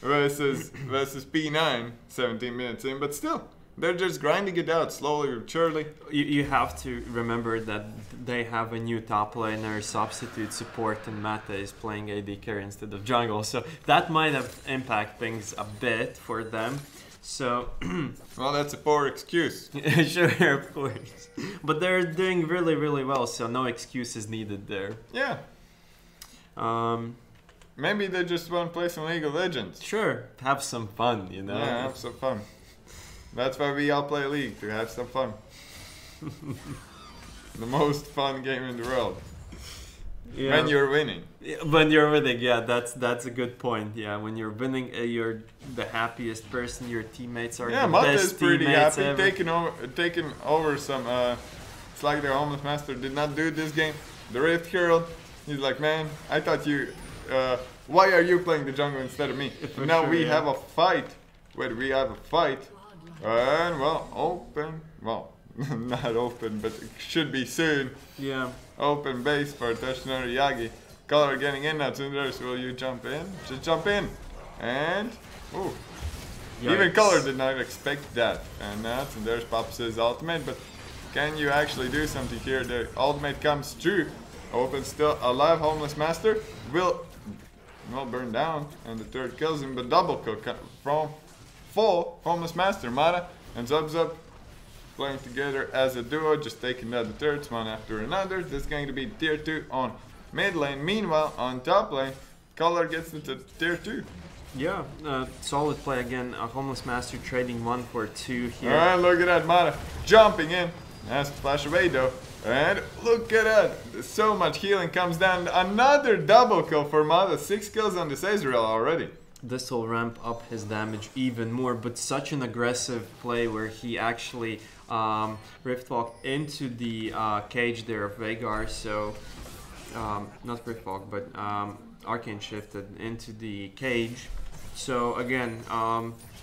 versus P9, 17 minutes in, but still, they're just grinding it out slowly or surely. You have to remember that they have a new top laner, substitute support, and Mata is playing AD carry instead of jungle, so that might have impacted things a bit for them. So, well, that's a poor excuse. Sure, of course. But they're doing really, really well, so no excuses needed there. Yeah. Maybe they just want to play some League of Legends. Sure, have some fun, you know? Yeah, have some fun. That's why we all play League, to have some fun. The most fun game in the world. Yeah. When you're winning. When you're winning, yeah, that's a good point. Yeah, when you're winning, you're the happiest person. Your teammates are the Mata best is pretty teammates happy. ever. Taking over some. It's like the Homeless Master did not do this game. The Rift Herald. He's like, man, I thought you. Why are you playing the jungle instead of me? Now we have a fight. Wait, we have a fight. And well, open. Well, not open, but it should be soon. Yeah. Open base for Toshinori Yagi. Color getting in now. Tsunders, will you jump in? Just jump in. And, ooh. Yikes. Even Color did not expect that. And now Tsunders pops his ultimate, but can you actually do something here? The ultimate comes through. Open still alive. Homeless Master will burn down, and the third kills him, but double kill from full Homeless Master. Mata and Zub playing together as a duo, just taking out the turrets one after another. This is going to be tier 2 on mid lane. Meanwhile, on top lane, Color gets into tier 2. Yeah, solid play again. Homeless Master trading 1 for 2 here. Alright, look at that, Mata jumping in. Has to flash away though. And look at that. So much healing comes down. Another double kill for Mata. 6 kills on this Ezreal already. This will ramp up his damage even more, but such an aggressive play where he actually riftwalked into the cage there of Veigar, so not riftwalk, but arcane shifted into the cage. So again,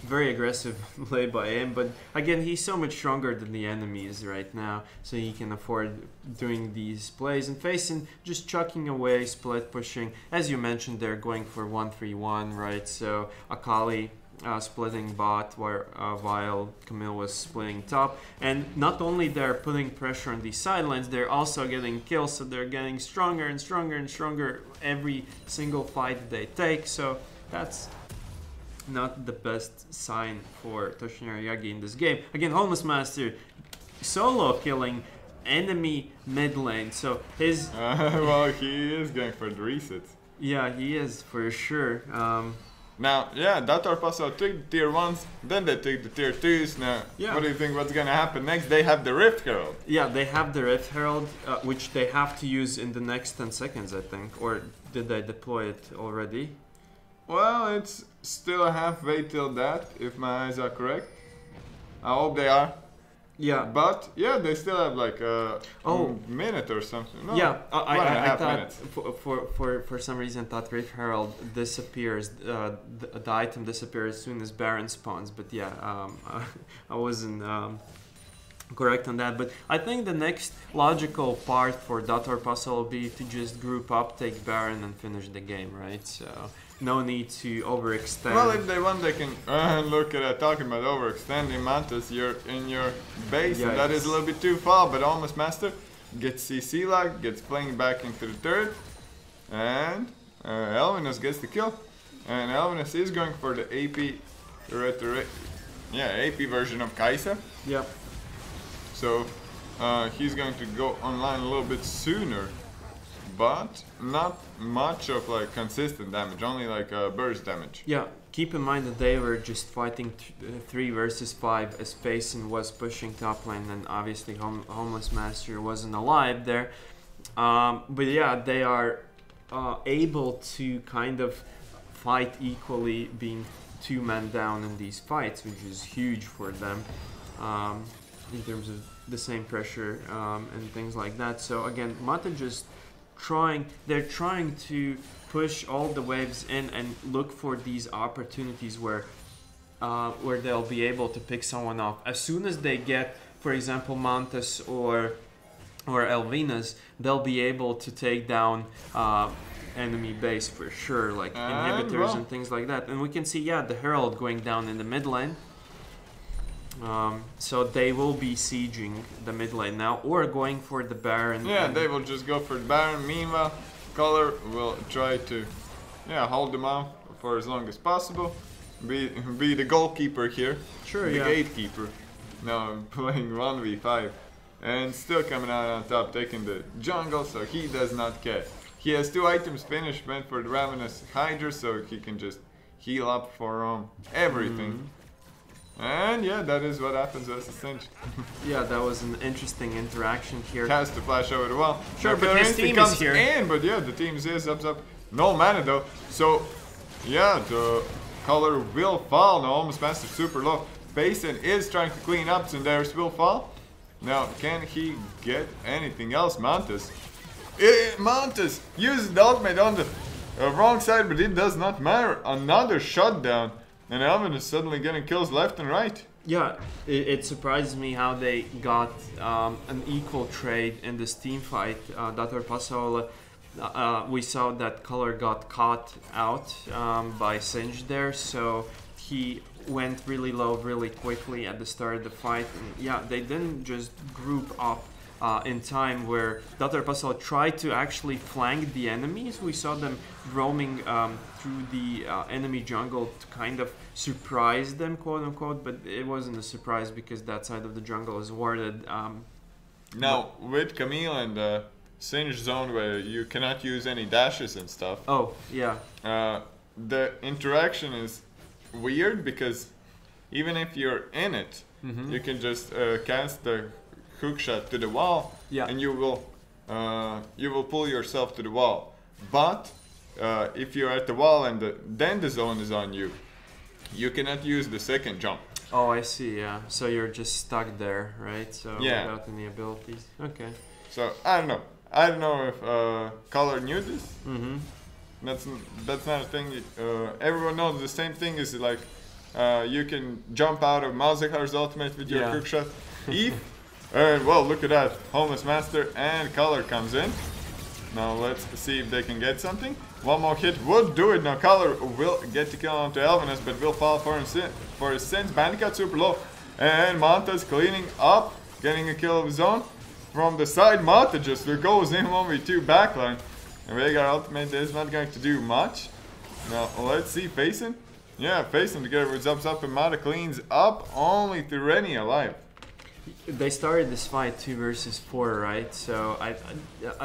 very aggressive play by him, but again, he's so much stronger than the enemies right now, so he can afford doing these plays and facing, just chucking away, split pushing. As you mentioned, they're going for 1-3-1, right? So Akali splitting bot while Camille was splitting top, and not only they're putting pressure on these sidelines, they're also getting kills, so they're getting stronger and stronger and stronger every single fight they take. So that's not the best sign for Toshinori Yagi in this game. Again, Homeless Master solo killing enemy mid lane, so his well, he is going for the resets. Yeah, he is for sure. Now, yeah, Lattelecom took the tier 1s, then they took the tier 2s. Now, what do you think what's gonna happen next? They have the Rift Herald. Yeah, they have the Rift Herald, which they have to use in the next 10 seconds, I think. Or did they deploy it already? Well, it's still halfway till that, if my eyes are correct. I hope they are. Yeah. But, yeah, they still have like a minute or something. No, yeah, I thought minutes. For some reason thought Rift Herald disappears, the item disappears as soon as Baron spawns. But yeah, I wasn't correct on that. But I think the next logical part for Dator Puzzle will be to just group up, take Baron, and finish the game, right? So no need to overextend. Well, if they want, they can look at talking about overextending Mantis. You're in your base, and that is a little bit too far. But Almost Master gets CC lag, gets playing back into the third, and Elvinus gets the kill. And Elvinus is going for the AP AP version of Kaisa. Yep. So he's going to go online a little bit sooner, but not much of like consistent damage, only like burst damage. Yeah, keep in mind that they were just fighting 3 versus 5 as Payson was pushing top lane, and obviously Homeless Master wasn't alive there. But yeah, they are able to kind of fight equally, being 2 men down in these fights, which is huge for them in terms of the same pressure and things like that. So again, Mata just they're trying to push all the waves in and look for these opportunities where they'll be able to pick someone off. As soon as they get, for example, Mantis or Elvinas, they'll be able to take down enemy base for sure, like inhibitors and things like that. And we can see, the Herald going down in the mid lane. So they will be sieging the mid lane now, or going for the Baron. Yeah, they will just go for the Baron. Meanwhile, Color will try to hold them out for as long as possible. Be the goalkeeper here. Sure, the gatekeeper. Now playing 1v5. And still coming out on top, taking the jungle, so he does not care. He has 2 items finished, went for the Ravenous Hydra, so he can just heal up for everything. And that is what happens versus Singe. Yeah, that was an interesting interaction here. Has to flash over the wall. Sure, but his team comes is here. But the team is up. No mana though. So, the Color will fall. No, Almost Master super low. Payson is trying to clean up, and theirs will fall. Now, can he get anything else? Mantis. Mantis uses the ultimate on the wrong side, but it does not matter. Another shutdown. And Elvin is suddenly getting kills left and right. Yeah, it surprises me how they got an equal trade in this team fight. Dator Puzzle, we saw that Color got caught out by Singe there, so he went really low really quickly at the start of the fight. And they didn't just group up in time where Dator Puzzle tried to actually flank the enemies. We saw them roaming through the enemy jungle to kind of surprise them, quote unquote, but it wasn't a surprise because that side of the jungle is warded. Now, with Camille and the Singe zone where you cannot use any dashes and stuff. Oh, yeah. The interaction is weird because even if you're in it, you can just cast the hook shot to the wall, and you will pull yourself to the wall. But if you're at the wall and then the zone is on you, you cannot use the second jump. Oh, I see. Yeah. So you're just stuck there, right? So without any abilities. Okay. So I don't know. I don't know if Color knew this. That's not a thing. Everyone knows the same thing is like you can jump out of Malzakar's ultimate with your hook shot. And well, look at that. Homeless Master and Color comes in. Now let's see if they can get something. One more hit would do it. Now Color will get the kill onto Elvinus, but will fall for his sins. Bandicoot super low. And Manta's cleaning up, getting a kill of his own. From the side, Mata just goes in 1v2 backline. And Veigar ultimate is not going to do much. Now let's see Payson. Yeah, Payson together with Zub and Mata cleans up. Only Tyranny alive. They started this fight 2 versus 4, right? So I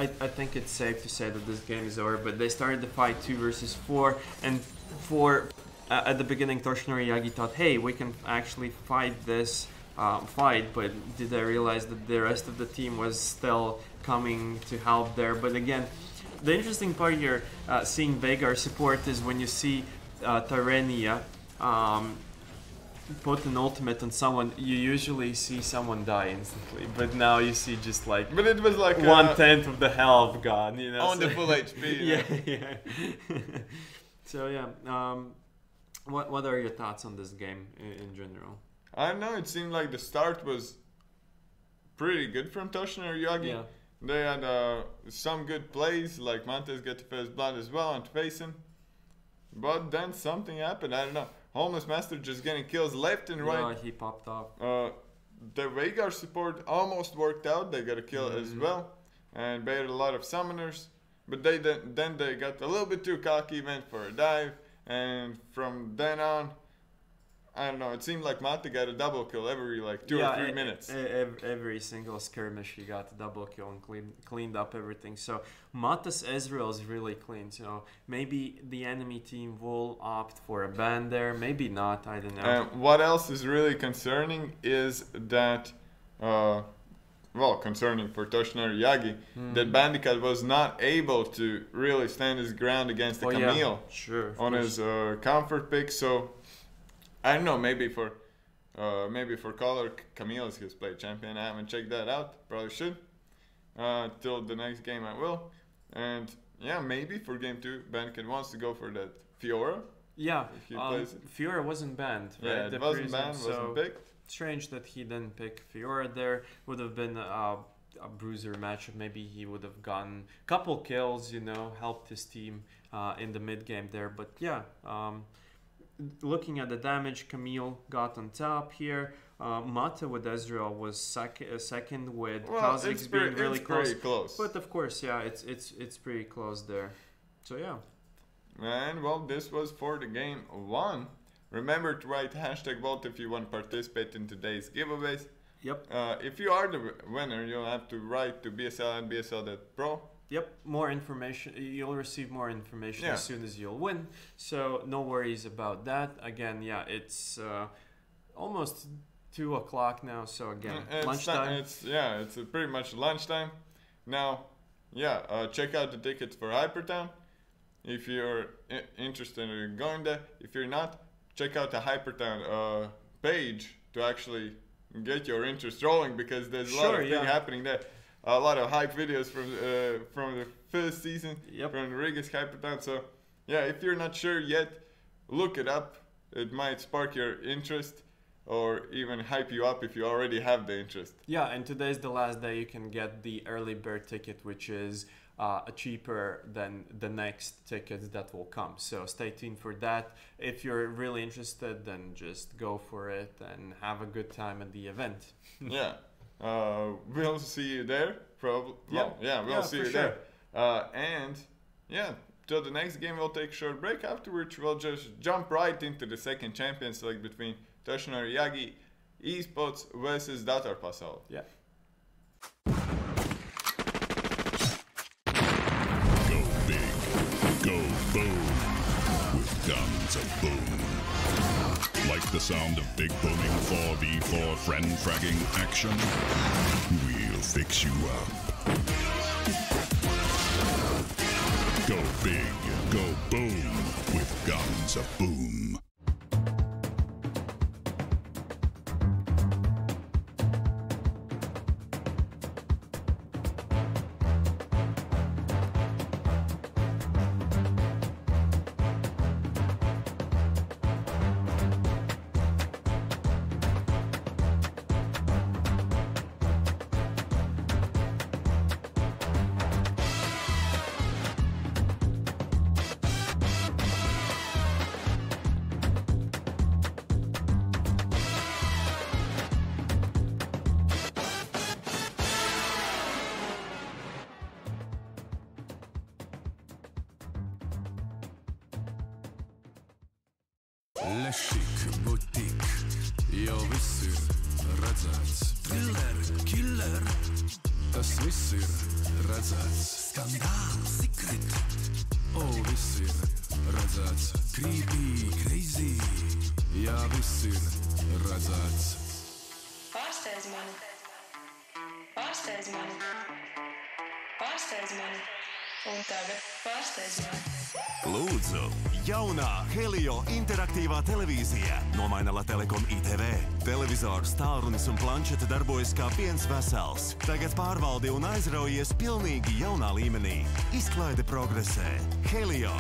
think it's safe to say that this game is over. But they started the fight 2 versus 4, and at the beginning, Toshinori Yagi thought, hey, we can actually fight this fight. But did they realize that the rest of the team was still coming to help there? But again, the interesting part here, seeing Veigar support, is when you see Tyrania put an ultimate on someone, you usually see someone die instantly, but now you see just like, but it was like 1/10 of the health gone, you know. On the full HP. Yeah. So what are your thoughts on this game in general? I don't know. It seemed like the start was pretty good from Toshner Yagi. Yeah. They had some good plays, like Montes got the first blood as well and facing. But then something happened, I don't know. Homeless Master just getting kills left and right. Yeah, he popped up. The Veigar support almost worked out. They got a kill as well. And baited a lot of summoners. But then they got a little bit too cocky, went for a dive. And from then on, I don't know, it seemed like Mate got a double kill every like 2 or 3 minutes. Every single skirmish he got a double kill and cleaned up everything. So Matas Ezreal is really clean. So maybe the enemy team will opt for a ban there. Maybe not, I don't know. What else is really concerning is that, concerning for Toshinar Yagi, that Bandicat was not able to really stand his ground against the Camille on his comfort pick. So I don't know, maybe for color Camille is his play champion. I haven't checked that out. Probably should. Till the next game I will. And yeah, maybe for game 2, Bandicat wants to go for that Fiora. Yeah, if he plays it. Fiora wasn't banned, right? Yeah, it wasn't banned, wasn't picked. Strange that he didn't pick Fiora there. Would have been a bruiser matchup. Maybe he would have gotten a couple kills, helped his team in the mid game there. But yeah, looking at the damage, Camille got on top here. Mata with Ezreal was second with Kha'Zix being really close. Pretty close. But of course, yeah, it's pretty close there. So yeah. And well, this was for the game 1. Remember to write #vote if you want to participate in today's giveaways. Yep. If you are the winner, you'll have to write to BSL and BSL.pro. Yep, more information. You'll receive more information as soon as you'll win. So no worries about that. Again, yeah, it's almost 2 o'clock now. So again, lunchtime. It's pretty much lunchtime. Now, check out the tickets for HyperTown if you're interested in going there. If you're not, check out the HyperTown page to actually get your interest rolling, because there's a lot of things happening there. A lot of hype videos from the first season from Riga's HyperTown. So yeah, if you're not sure yet, look it up. It might spark your interest or even hype you up if you already have the interest. Yeah, and today's the last day you can get the early bird ticket, which is cheaper than the next tickets that will come. So stay tuned for that. If you're really interested, then just go for it and have a good time at the event. Yeah. We'll see you there. Probably. We'll see you there. And yeah, till the next game, we'll take a short break. Afterwards, we'll just jump right into the second Champions League between Toshinar Yagi eSports versus Datar Pasal. Yeah. Go big, go boom, with guns of boom. Like the sound of big booming 4v4 friend fragging action? We'll fix you up. Go big, go boom, with guns of boom. Lešik, butik, jau viss ir redzēts. Thriller, killer, tas viss ir redzēts. Skandāls, secret, viss ir redzēts. Creepy, crazy, jā, viss ir redzēts. Pārsteidz mani. Pārsteidz mani. Pārsteidz mani. Un tagad pārsteidz mani. Lūdzu, jaunā Helio interaktīvā televīzija nomaina Lattelecom ITV. Televizors, tālrunis un planšete darbojas kā viens vesels. Tagad pārvaldi un aizraujies pilnīgi jaunā līmenī. Izklaide progresē. Helio.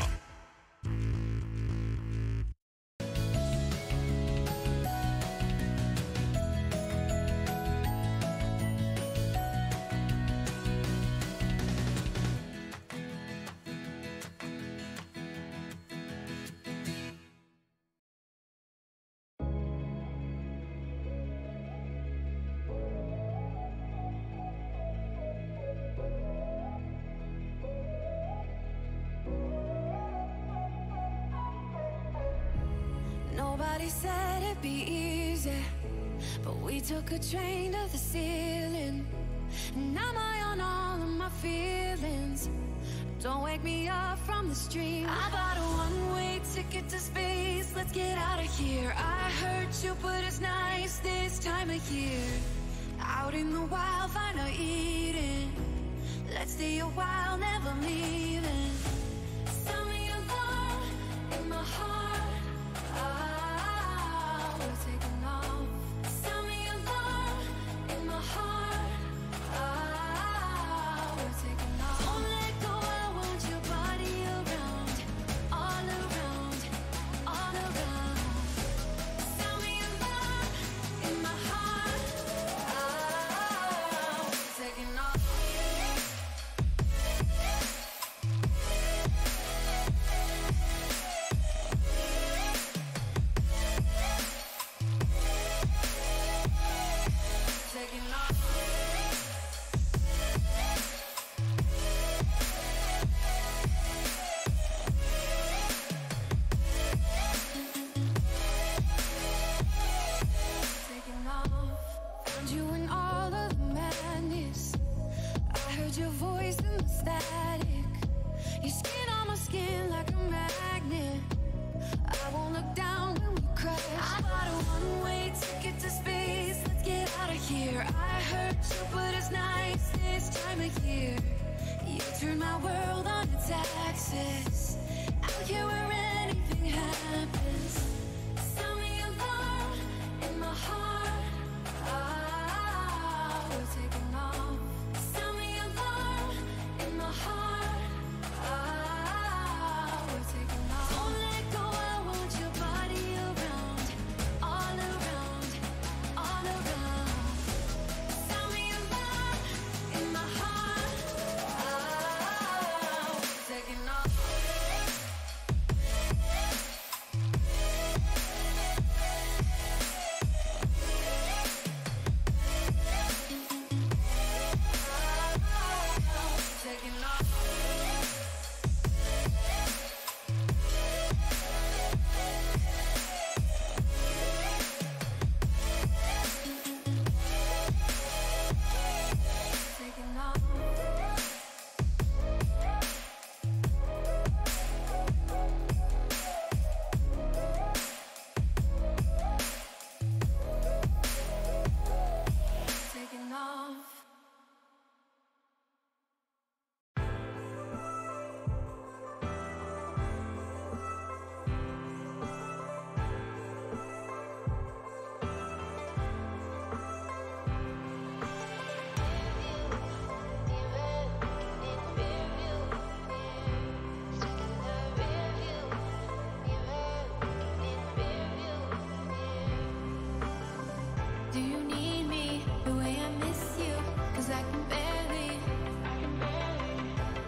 Everybody said it'd be easy, but we took a train to the ceiling. And I'm high on all of my feelings. Don't wake me up from the stream. I bought a one-way ticket to space. Let's get out of here. I heard you, but it's nice this time of year. Out in the wild, find our eating. Let's stay a while, never leaving. Sound the alarm in my heart. Ah, we're taking off. Sound the alarm in my heart. Ah, we're taking off. Don't let go, I want your body around, all around, all around. Sound the alarm in my heart. Ah, we're taking off. Taking off. Taking off. Found you in all of the madness. I heard your voice in the static. Your skin on my skin like a magnet. I won't look down when we crash. I bought a one-way ticket to space. Let's get out of here. I heard you, but it's nice this time of year. You turn my world on its axis. Out here where anything happens. Sound the alarm in my heart. Ah, we're taking off. Sound the alarm in my heart. Ah, we're taking off. Don't let go, I want your body around, all around, all around. Sound the alarm in my heart. Ah, we're taking off. Taking off. Taking off. Taking off. Do you need me the way I miss you? 'Cause I can barely.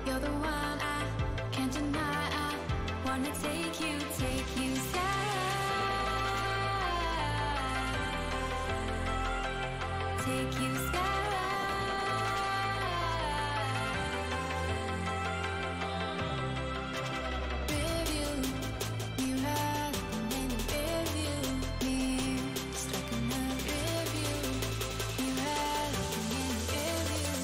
You're the one I can't deny. I wanna take you sky. Take you sky. Review, you had in the review. Me stuck in the review. You had in the review.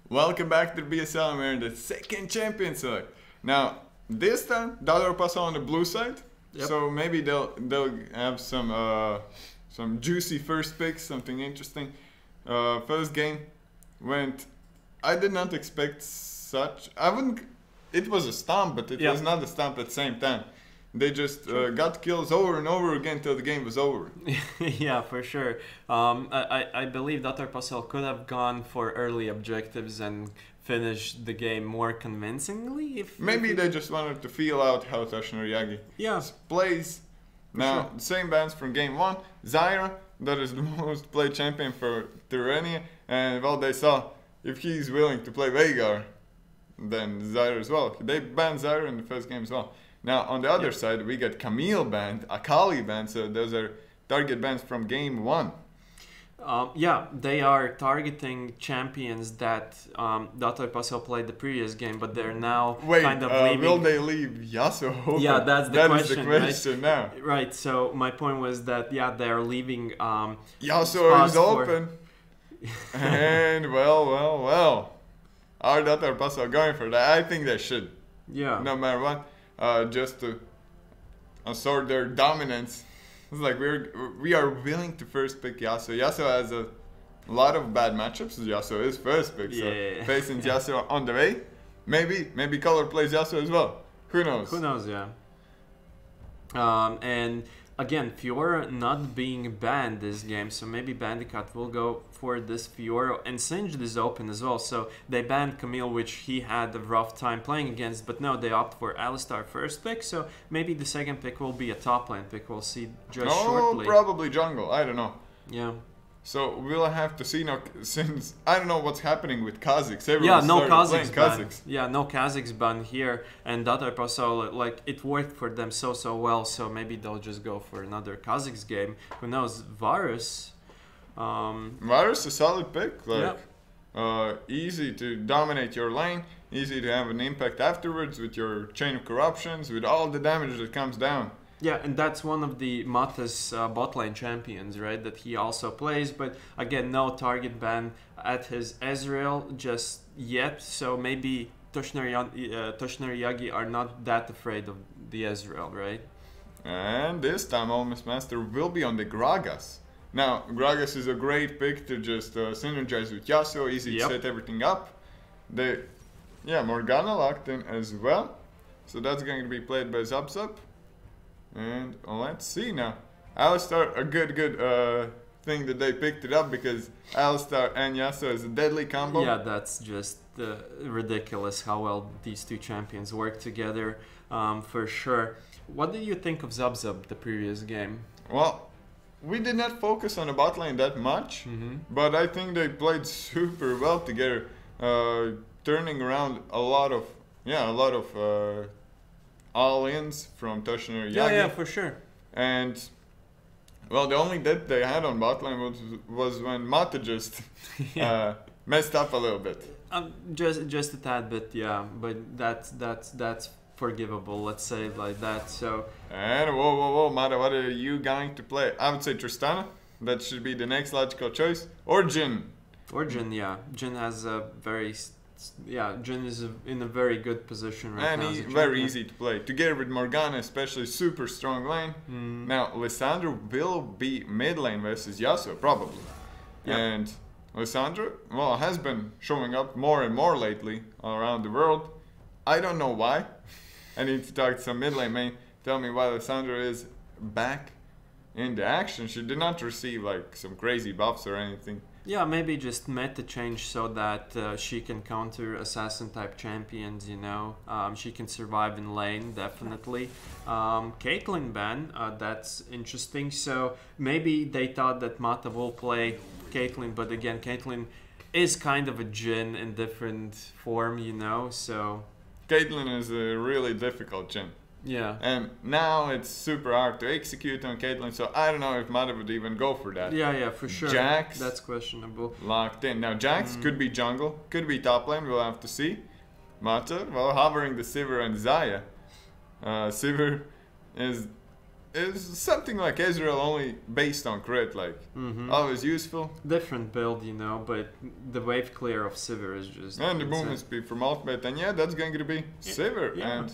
Welcome back to the BSL. We're in the second champion select. Now, this time, Lattelecom on the blue side. Yep. So maybe they'll have some juicy first picks, something interesting. First game went. I did not expect such. I wouldn't. It was a stomp, but it was not a stomp at the same time. They just got kills over and over again till the game was over. Yeah, for sure. I believe Lattelecom could have gone for early objectives and finished the game more convincingly. Maybe they just wanted to feel out how Toshinori plays. Now, same bans from game 1. Zyra, that is the most played champion for Tyrrhenia. And well, they saw if he's willing to play Veigar, then Zyra as well. They banned Zyra in the first game as well. Now, on the other side, we got Camille banned, Akali banned, so those are target bans from game 1. Yeah, they are targeting champions that Lattelecom played the previous game, but they're now kind of leaving. Will they leave Yasuo open? Yeah, that's the question. That is the question now. Right, so my point was that, they're leaving Yasuo is open. And, well. Are Lattelecom going for that? I think they should. Yeah. No matter what. Just to assert their dominance. It's like we are willing to first pick Yasuo. Yasuo has a lot of bad matchups. Yasuo is first pick, so facing Yasuo on the way. Maybe Color plays Yasuo as well. Who knows? Who knows? Yeah. And again, Fiora not being banned this game, so maybe Bandicoot will go for this Fiora, and Singed is open as well, so they banned Camille, which he had a rough time playing against, but no, they opt for Alistar first pick, so maybe the second pick will be a top lane pick, we'll see just shortly. Probably jungle, I don't know. Yeah. So we'll have to see now, since I don't know what's happening with Kazakhs. No Kazakhs ban. Yeah, no Kazakhs ban here, and Lattelecom, like, it worked for them so well. So maybe they'll just go for another Kazakhs game. Who knows? Varus. Varus a solid pick. Easy to dominate your lane, easy to have an impact afterwards with your chain of corruptions, with all the damage that comes down. Yeah, and that's one of the Mata's bot lane champions, right? That he also plays, but again, no target ban at his Ezreal just yet. So maybe Toshinori Yagi are not that afraid of the Ezreal, right? And this time, Almost Master will be on the Gragas. Now, Gragas is a great pick to just synergize with Yasuo, easy to set everything up. Morgana locked in as well. So that's going to be played by Zub. And let's see now. Alistar, a good thing that they picked it up, because Alistar and Yasuo is a deadly combo. Yeah, that's just ridiculous how well these two champions work together, for sure. What did you think of Zub the previous game? Well, we did not focus on the bot lane that much, but I think they played super well together, turning around a lot of all-ins from Toshinori Yagi. Yeah, for sure. And well, the only death they had on bot lane was when Mata just messed up a little bit. Just a tad bit, yeah. But that's forgivable. Let's say it like that. So. And whoa, Mata, what are you going to play? I would say Tristana. That should be the next logical choice. Or Jhin. Yeah. Jhin has a very. Yeah, Jhin is in a very good position right now. And he's very easy to play. Together with Morgana, especially super strong lane. Now, Lissandra will be mid lane versus Yasuo, probably. Yep. And Lissandra, well, has been showing up more and more lately all around the world. I don't know why. I need to talk to some mid lane main. Tell me why Lissandra is back in the action. She did not receive like some crazy buffs or anything. Yeah, maybe just meta change so that she can counter assassin type champions, you know. She can survive in lane, definitely. Caitlyn ban, that's interesting. So maybe they thought that Mata will play Caitlyn, but again, Caitlyn is kind of a Jhin in different form, you know, so... Caitlyn is a really difficult Jhin. Yeah. And now it's super hard to execute on Caitlyn, so I don't know if Mata would even go for that. Yeah, for sure. Jax. That's questionable. Locked in. Now Jax could be jungle, could be top lane, we'll have to see. Mata, well, hovering the Sivir and Xayah. Sivir is is something like Ezreal, only based on crit, like always useful. Different build, you know, but the wave clear of Sivir is just. And the insane. movement speed from ultimate, and yeah, that's going to be Sivir. Yeah. And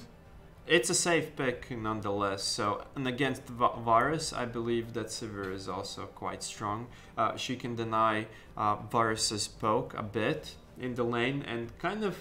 It's a safe pick nonetheless. So, and against Varus, I believe that Sivir is also quite strong. She can deny Varus's poke a bit in the lane and kind of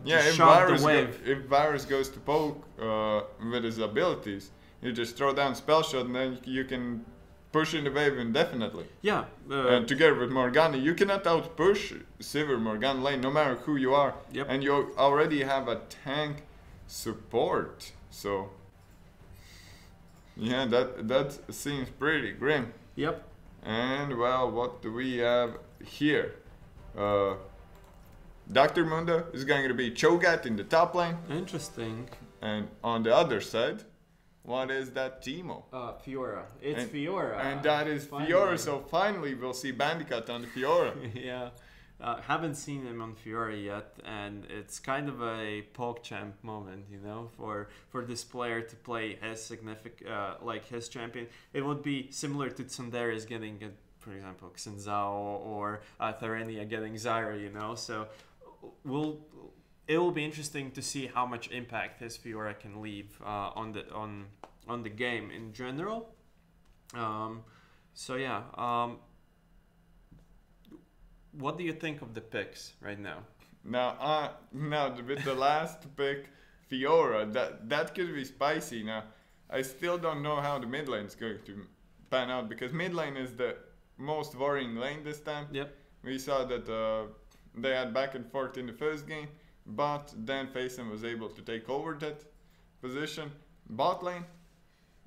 just shove the wave. If Varus goes to poke with his abilities, you just throw down spell shot and then you can push in the wave indefinitely. Yeah. And together with Morgana, you cannot outpush Sivir Morgana lane no matter who you are. Yep. And you already have a tank support. So yeah, that seems pretty grim. Yep. And well, what do we have here? Dr. Mundo is going to be Cho'Gath in the top lane. Interesting. And on the other side, what is that Teemo? Fiora. It's Fiora. And that is Finally. Fiora, so finally we'll see Bandicoot on the Fiora. Yeah. Haven't seen him on Fiora yet, and it's kind of a PogChamp moment, you know, for this player to play his significant, like his champion. It would be similar to Tsundere's getting, for example, Xinzao or Tharenia getting Zyra, you know. So it will be interesting to see how much impact his Fiora can leave on the game in general. So yeah. What do you think of the picks right now? Now with the last pick, Fiora, that could be spicy. Now, I still don't know how the mid lane is going to pan out because mid lane is the most worrying lane this time. Yep. We saw that they had back and forth in the first game, but then Faison was able to take over that position. Bot lane,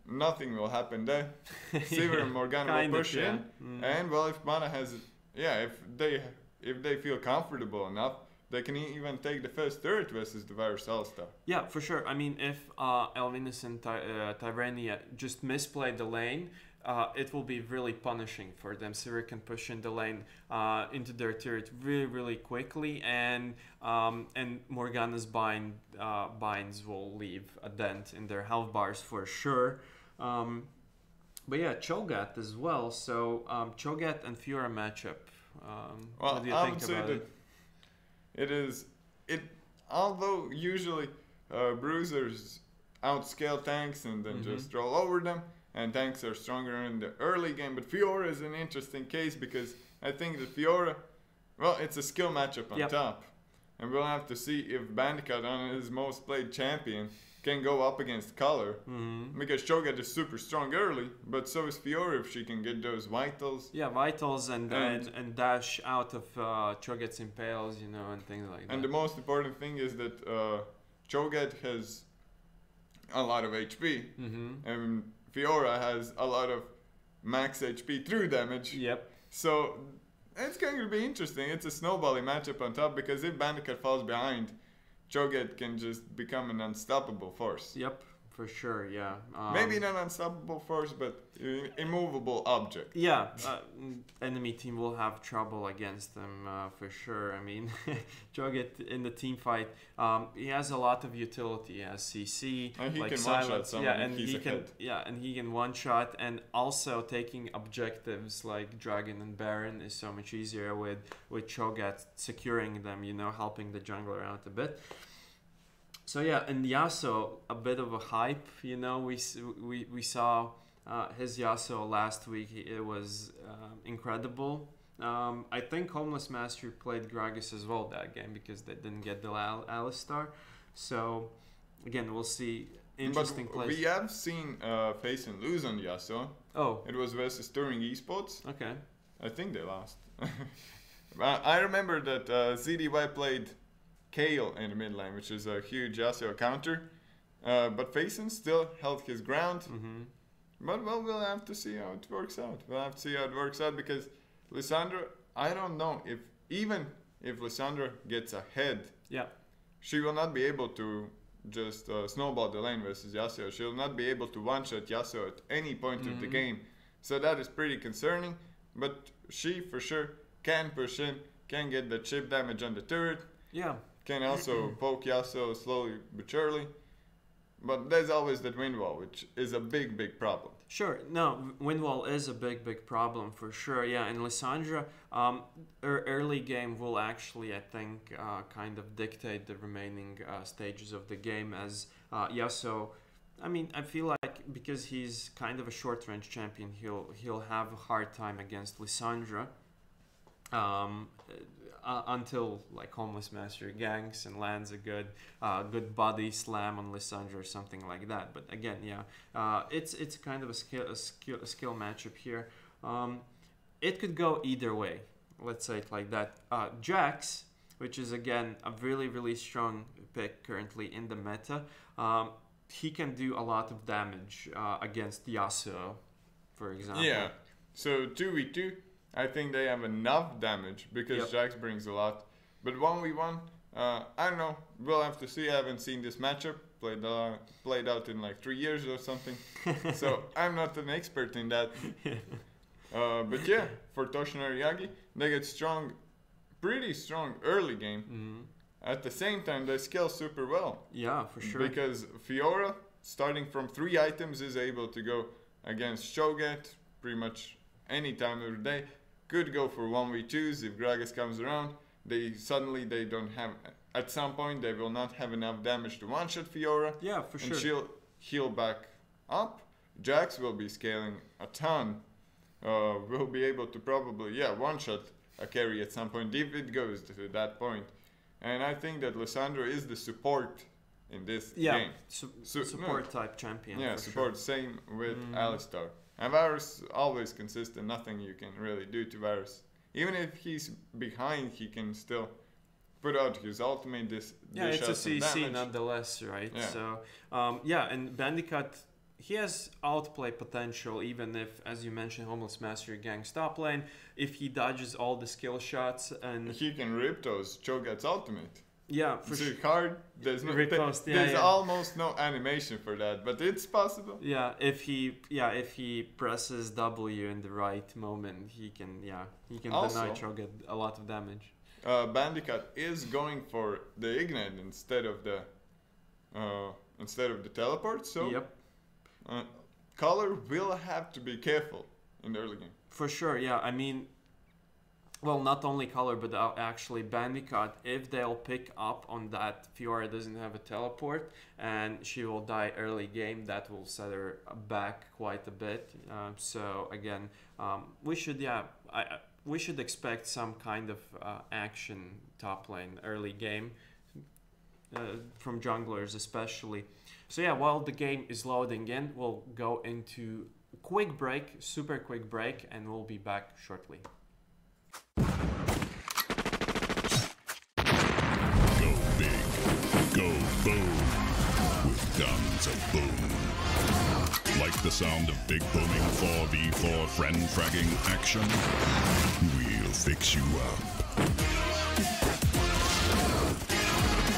nothing will happen there. Sivir and Morgana will push in, and well, if Mana has. Yeah, if they feel comfortable enough, they can even take the first turret versus the Varus All-Star. Yeah, for sure. I mean, if Elvinus and Tyrania just misplayed the lane, it will be really punishing for them. Sivir can push in the lane into their turret really, really quickly, and Morgana's binds will leave a dent in their health bars for sure. But yeah, Cho'Gath as well. So Cho'Gath and Fiora matchup. What do you think about it? Although usually bruisers outscale tanks and then just roll over them, and tanks are stronger in the early game. But Fiora is an interesting case because I think that Fiora, well, it's a skill matchup on top, and we'll have to see if Bandicoot on his most played champion can go up against Color, because Cho'Gath is super strong early, but so is Fiora if she can get those vitals. Yeah, vitals and dash out of Cho'Gath's impales, you know, and things like that. And the most important thing is that Cho'Gath has a lot of HP, and Fiora has a lot of max HP through damage. Yep. So it's going to be interesting. It's a snowballing matchup on top because if Bandicoot falls behind, Cho'Gath can just become an unstoppable force. Yep, for sure, yeah. Maybe not unstoppable force, but immovable object. Yeah, enemy team will have trouble against them for sure. I mean, Cho'Gath in the team fight, he has a lot of utility. He has CC, and he like can silence, one-shot someone. He can one-shot, and also taking objectives like Dragon and Baron is so much easier with Cho'Gath securing them, you know, helping the jungler out a bit. So yeah, and Yasuo, a bit of a hype, you know, we saw his Yasuo last week. It was incredible. I think Homeless Master played Gragas as well that game because they didn't get the Alistar. So again, we'll see. Interesting but place. We have seen Faison lose on Yasuo. Oh. It was versus Touring eSports. Okay. I think they lost. I remember that ZDY played Kale in the mid lane, which is a huge Yasuo counter. But Faison still held his ground. But well, we'll have to see how it works out. We'll have to see how it works out because Lissandra, I don't know if even if Lissandra gets ahead, she will not be able to just snowball the lane versus Yasuo. She'll not be able to one-shot Yasuo at any point of the game. So that is pretty concerning. But she for sure can push in, can get the chip damage on the turret. Yeah. Can also poke Yasuo slowly but surely. But there's always that wind wall, which is a big, big problem. Sure. No, wind wall is a big problem for sure. Yeah, and Lissandra, early game will actually, I think, kind of dictate the remaining stages of the game. As Yasuo, I mean, I feel like because he's kind of a short range champion, he'll have a hard time against Lissandra. Until like Homeless Master ganks and lands a good body slam on Lissandra or something like that. But again, yeah, it's kind of a skill matchup here. It could go either way. Let's say it like that. Jax, which is again a really strong pick currently in the meta, he can do a lot of damage against Yasuo, for example. Yeah. So 2v2. I think they have enough damage because Jax brings a lot. But 1v1, I don't know. We'll have to see. I haven't seen this matchup played out in like 3 years or something. So I'm not an expert in that. But yeah, for Toshinori Yagi, they get strong, pretty strong early game. Mm-hmm. At the same time, they scale super well. Yeah, for sure. Because Fiora, starting from 3 items, is able to go against Shogat pretty much any time of the day. Could go for 1v2s if Gragas comes around. They don't have, at some point they will not have enough damage to one-shot Fiora. Yeah, for sure. And she'll heal back up. Jax will be scaling a ton. Will be able to probably, one-shot a carry at some point if it goes to that point. And I think that Lissandra is the support in this game. Support type champion. Yeah, for support. Sure. Same with Alistar. And Varus always consistent, nothing you can really do to Varus. Even if he's behind, he can still put out his ultimate. It's a CC nonetheless, right? Yeah. So, and Bandicoot, he has outplay potential, even if, as you mentioned, Homeless Master ganks top lane. If he dodges all the skill shots and... He can rip those Cho'Gath's ultimate. Yeah, for sure. It's hard. There's almost no animation for that, but it's possible. Yeah, if he presses W in the right moment, he can Also, deny Cho'Gath a lot of damage. Bandicoot is going for the Ignite instead of the teleport, so Color will have to be careful in the early game. For sure, yeah. I mean, well, not only Color, but actually Bandicoot, if they'll pick up on that Fiora doesn't have a teleport and she will die early game, that will set her back quite a bit. So again, we should expect some kind of action top lane early game from junglers especially. So yeah, while the game is loading in, we'll go into quick break, super quick break, and we'll be back shortly. Go big, go boom, with guns of boom. Like the sound of big booming 4v4 friend fragging action? We'll fix you up.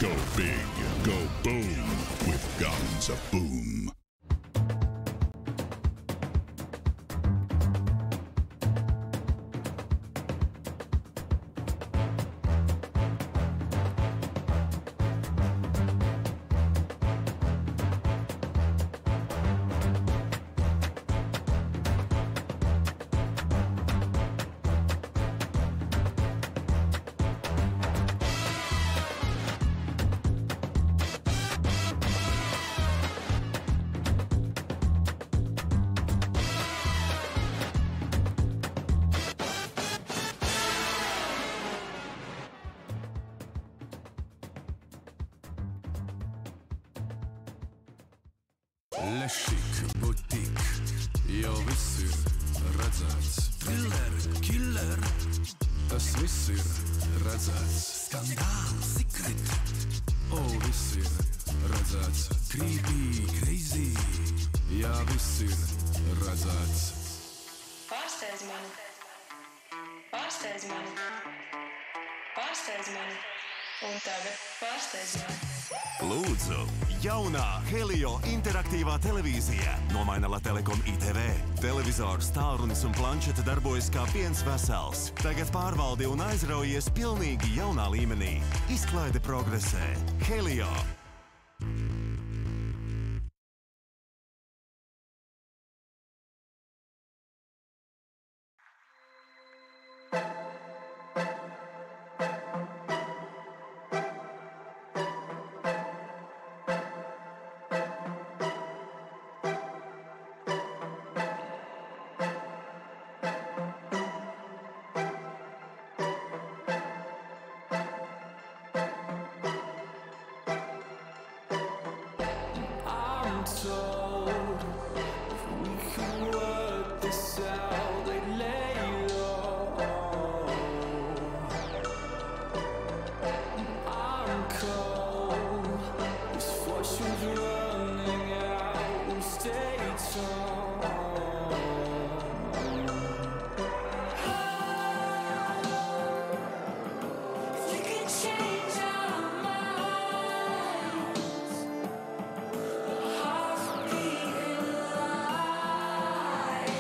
Go big, go boom, with guns of boom. Lešik, butik, jau viss ir redzēts. Thriller, killer, tas viss ir redzēts. Skandāls, secret, viss ir redzēts. Creepy, crazy, jā, viss ir redzēts. Pārsteidz mani. Pārsteidz mani. Pārsteidz mani. Un tagad pārsteidz mani. Lūdzu, jaunā Helio interaktīvā televīzija nomaina Lattelecom ITV. Televizors, tālrunis un planšete darbojas kā viens vesels. Tagad pārvaldi un aizraujies pilnīgi jaunā līmenī. Izklaide progresē. Helio! told if we could work this out, they'd lay low. I'm cold, this fortune's running out, we'll stay tall. We can change our minds. Hearts beating lies.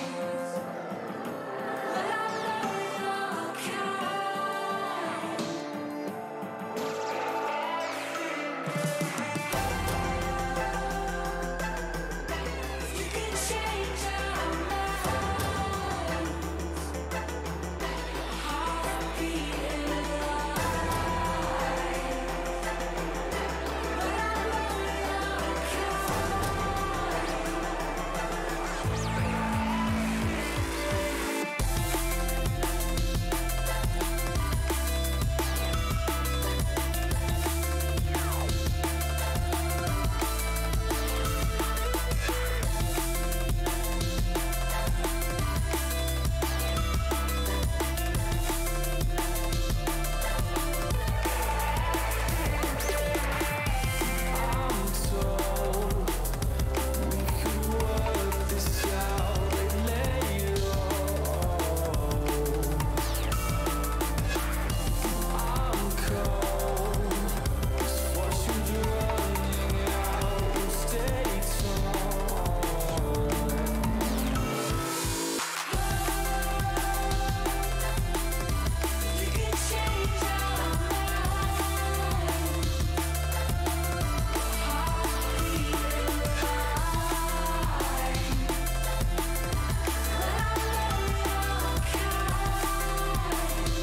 But I know you're kind. We can change our minds. Hearts beating lies. But I know you're I'm told we could work this out, they'd lay low. I'm cold, this fortune's running out, we'll stay tall. We can change our minds. Hearts beating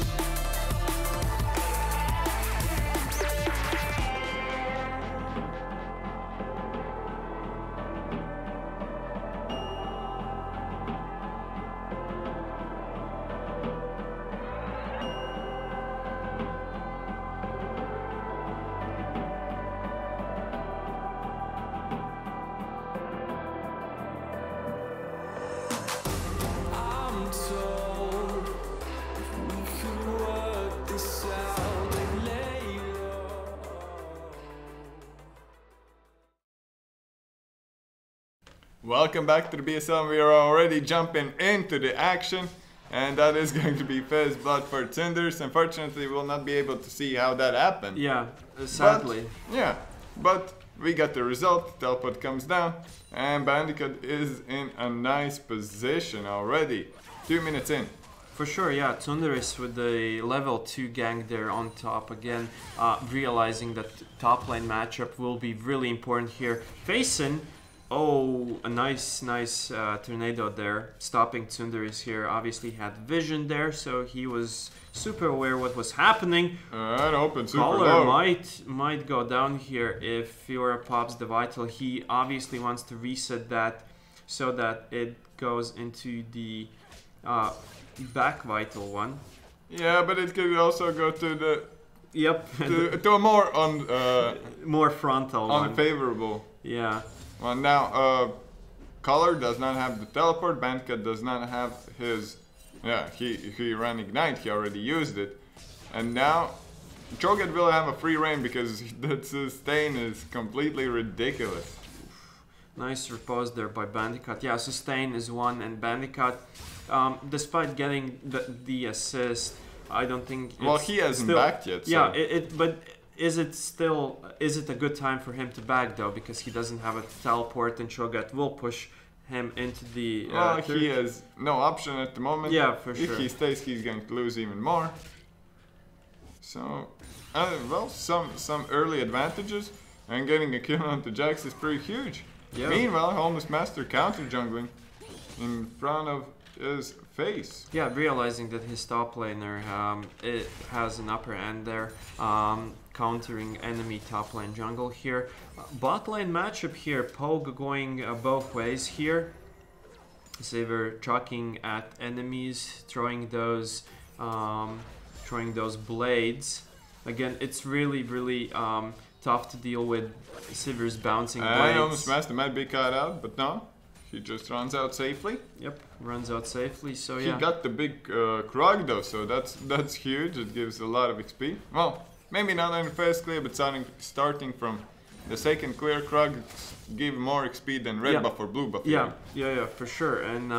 lies. But I know you're I'm told if we could work this out, they'd lay low. Welcome back to the BSL. We are already jumping into the action, and that is going to be first blood for Tsunders. Unfortunately, we'll not be able to see how that happened. Yeah, sadly. But we got the result. Teleport comes down, and Bandicoot is in a nice position already. 2 minutes in. For sure, yeah. Tsunderis with the level 2 gang there on top again, realizing that top lane matchup will be really important here. Facing, a nice tornado there, stopping Tsunderis here. Obviously had vision there, so he was super aware what was happening. And open super Caller low. might go down here if Fiora pops the vital. He obviously wants to reset that so that it goes into the back vital one. Yeah, but it could also go to the Yep. to a more More frontal one. unfavorable. Yeah. Well, now Color does not have the teleport. Bandicoot does not have his. Yeah, he ran ignite. He already used it, and now Cho'Gath will have a free reign because that sustain is completely ridiculous. Nice repose there by Bandicoot. Yeah, sustain is one, and Bandicoot, despite getting the assist, I don't think. Well, it's he hasn't still, backed yet. So. Yeah, but is it a good time for him to back though? Because he doesn't have a teleport, and Cho'Gath will push him into the. Well, he has no option at the moment. Yeah, for If sure. he stays, he's going to lose even more. So, well, some early advantages, and getting a kill onto Jax is pretty huge. Yeah. Meanwhile, Holmes Master counter jungling in front of his face. Yeah, realizing that his top laner it has an upper end there, countering enemy top lane jungle here. Bot lane matchup here, Pogue going both ways here. Saber chucking at enemies, throwing those blades. Again, it's really tough to deal with Sivir's bouncing And blades. almost master might be caught out, but no. He just runs out safely. Yep, runs out safely, so He yeah. got the big Krug though, so that's huge. It gives a lot of XP. Well, maybe not in the first clear, but starting from the second clear, Krug give more XP than red buff or blue buff. Yeah, for sure. And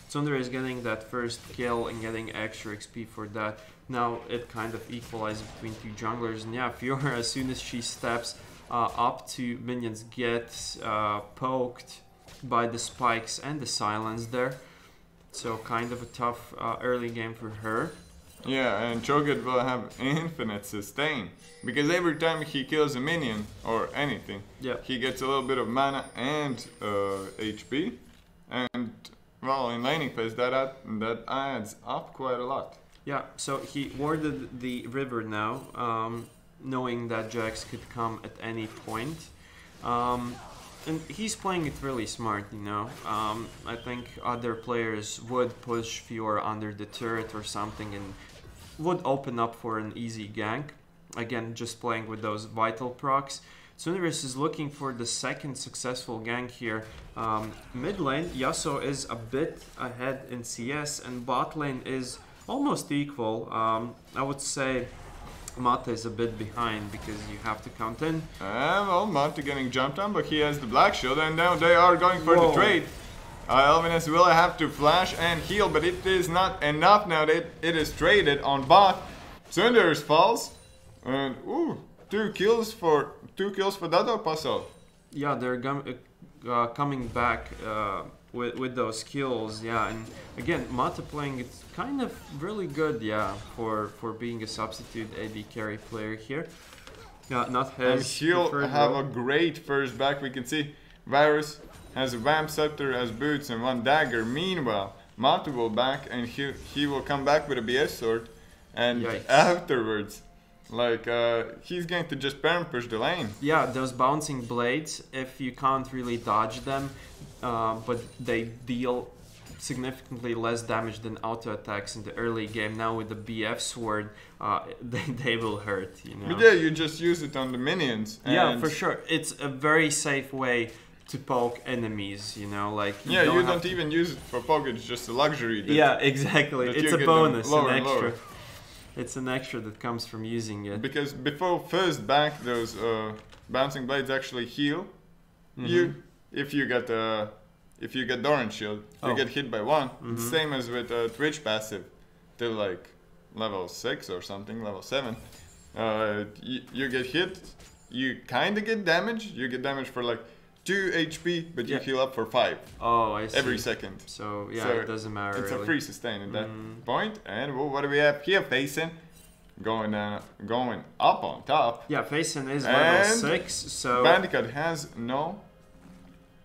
Tsundere is getting that first kill and getting extra XP for that. Now it kind of equalizes between two junglers. And yeah, Fiora, as soon as she steps up to minions, gets poked by the spikes and the silence there. So kind of a tough early game for her. Yeah, and Cho'Gath will have infinite sustain. Because every time he kills a minion or anything, he gets a little bit of mana and HP. And, well, in laning phase, that adds up quite a lot. Yeah, so he warded the river now, knowing that Jax could come at any point. And he's playing it really smart, you know. I think other players would push Fiora under the turret or something and would open up for an easy gank. Again, just playing with those vital procs. Tsunderis is looking for the second successful gank here. Mid lane, Yasuo is a bit ahead in CS, and bot lane is almost equal. I would say Mata is a bit behind because you have to count in. Well, Mata getting jumped on, but he has the black shield, and now they are going for the trade. Elvinus will have to flash and heal, but it is not enough now that it is traded on bot. Tsunders falls, and two kills for Dado Paso. Yeah, they're coming back with those kills, yeah, and again, Mata playing it kind of really good, yeah, for being a substitute AD carry player here. Not his. And he'll have a great first back. We can see Virus has a Vamp Scepter, has boots, and one dagger. Meanwhile, Mata will back, and he will come back with a BS sword, and afterwards, like he's going to just parent push the lane. Yeah, those bouncing blades, if you can't really dodge them, but they deal significantly less damage than auto attacks in the early game. Now with the BF sword, they will hurt, you know. But yeah, you just use it on the minions. Yeah, for sure. It's a very safe way to poke enemies, you know, like... You don't even use it for poke, it's just a luxury. Yeah, exactly. It's a bonus, an extra. It's an extra that comes from using it. Because before first back, those bouncing blades actually heal. If you get Doran shield, you get hit by one. The same as with Twitch passive, till like level 6 or something, level 7. You get hit, you kind of get damage. You get damage for like 2 HP, but you heal up for 5. Oh, I see. Every second. So yeah, it doesn't matter. It's really. a free sustain at that point. And what do we have here? Facing, going up on top. Yeah, Facing is level 6. So Bandicoot has no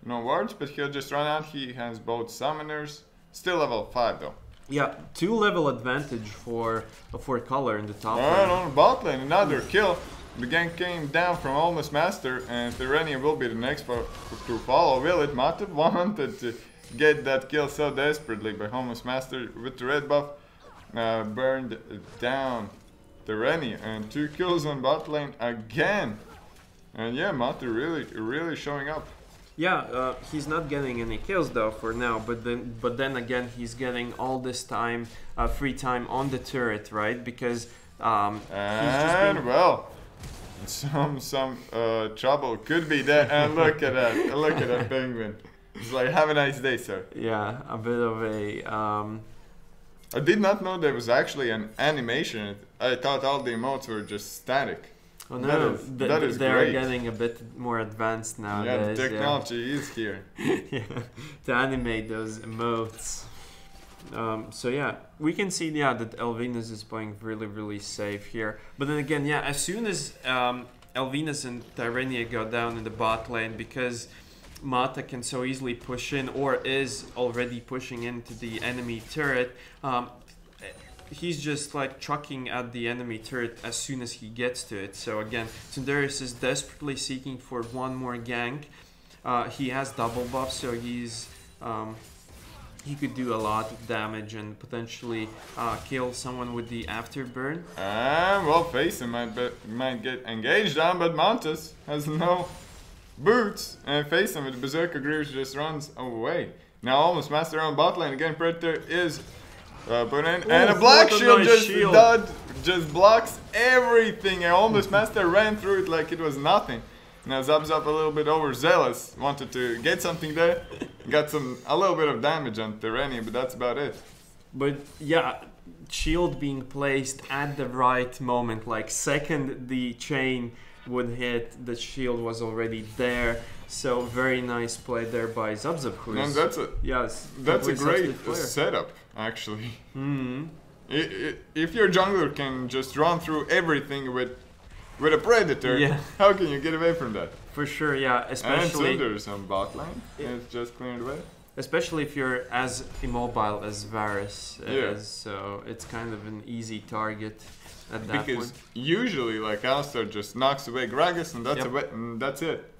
wards, but he'll just run out. He has both summoners. Still level 5 though. Yeah, 2 level advantage for color in the top lane. And on the bot lane, another kill. The gank came down from Almost Master, and Tyrania will be the next to follow. Will it? Mata wanted to get that kill so desperately, but Almost Master with the red buff burned down Tyrania, and 2 kills on bot lane again. And yeah, Mata really showing up. Yeah, he's not getting any kills though for now, but then again he's getting all this time, free time on the turret, right? Because and well, some trouble could be there. And look at that penguin. It's like, have a nice day, sir. Yeah, a bit of a. I did not know there was actually an animation. I thought all the emotes were just static. Oh no, that is they're great. getting a bit more advanced nowadays. Yeah, the technology is here. Yeah, to animate those emotes. So yeah, we can see that Elvinus is playing really safe here. But then again, yeah, as soon as Elvinus and Tyrania go down in the bot lane, because Mata can so easily push in, or is already pushing into the enemy turret, he's just like chucking at the enemy turret as soon as he gets to it. So again, Tsunderis is desperately seeking for one more gank. He has double buff, so he's he could do a lot of damage and potentially kill someone with the afterburn. And well, Faison might get engaged on, but Montes has no boots, and Faison with Berserker Greaves just runs away. Now almost Master on bot lane again. Predator is put in, and a black shield just blocks everything. And almost Master ran through it like it was nothing. Now Zub's up a little bit overzealous, wanted to get something there, got a little bit of damage on Terreni, but that's about it. But yeah, shield being placed at the right moment, like second the chain would hit, the shield was already there. So very nice play there by Zubzub, who is, that's a great setup actually. If your jungler can just run through everything with a Predator, how can you get away from that? For sure, yeah. Especially and Cinder's on bot lane, it's just cleared away. Especially if you're as immobile as Varus is, so it's kind of an easy target at that point. Because usually, like, Alistar just knocks away Gragas and that's it.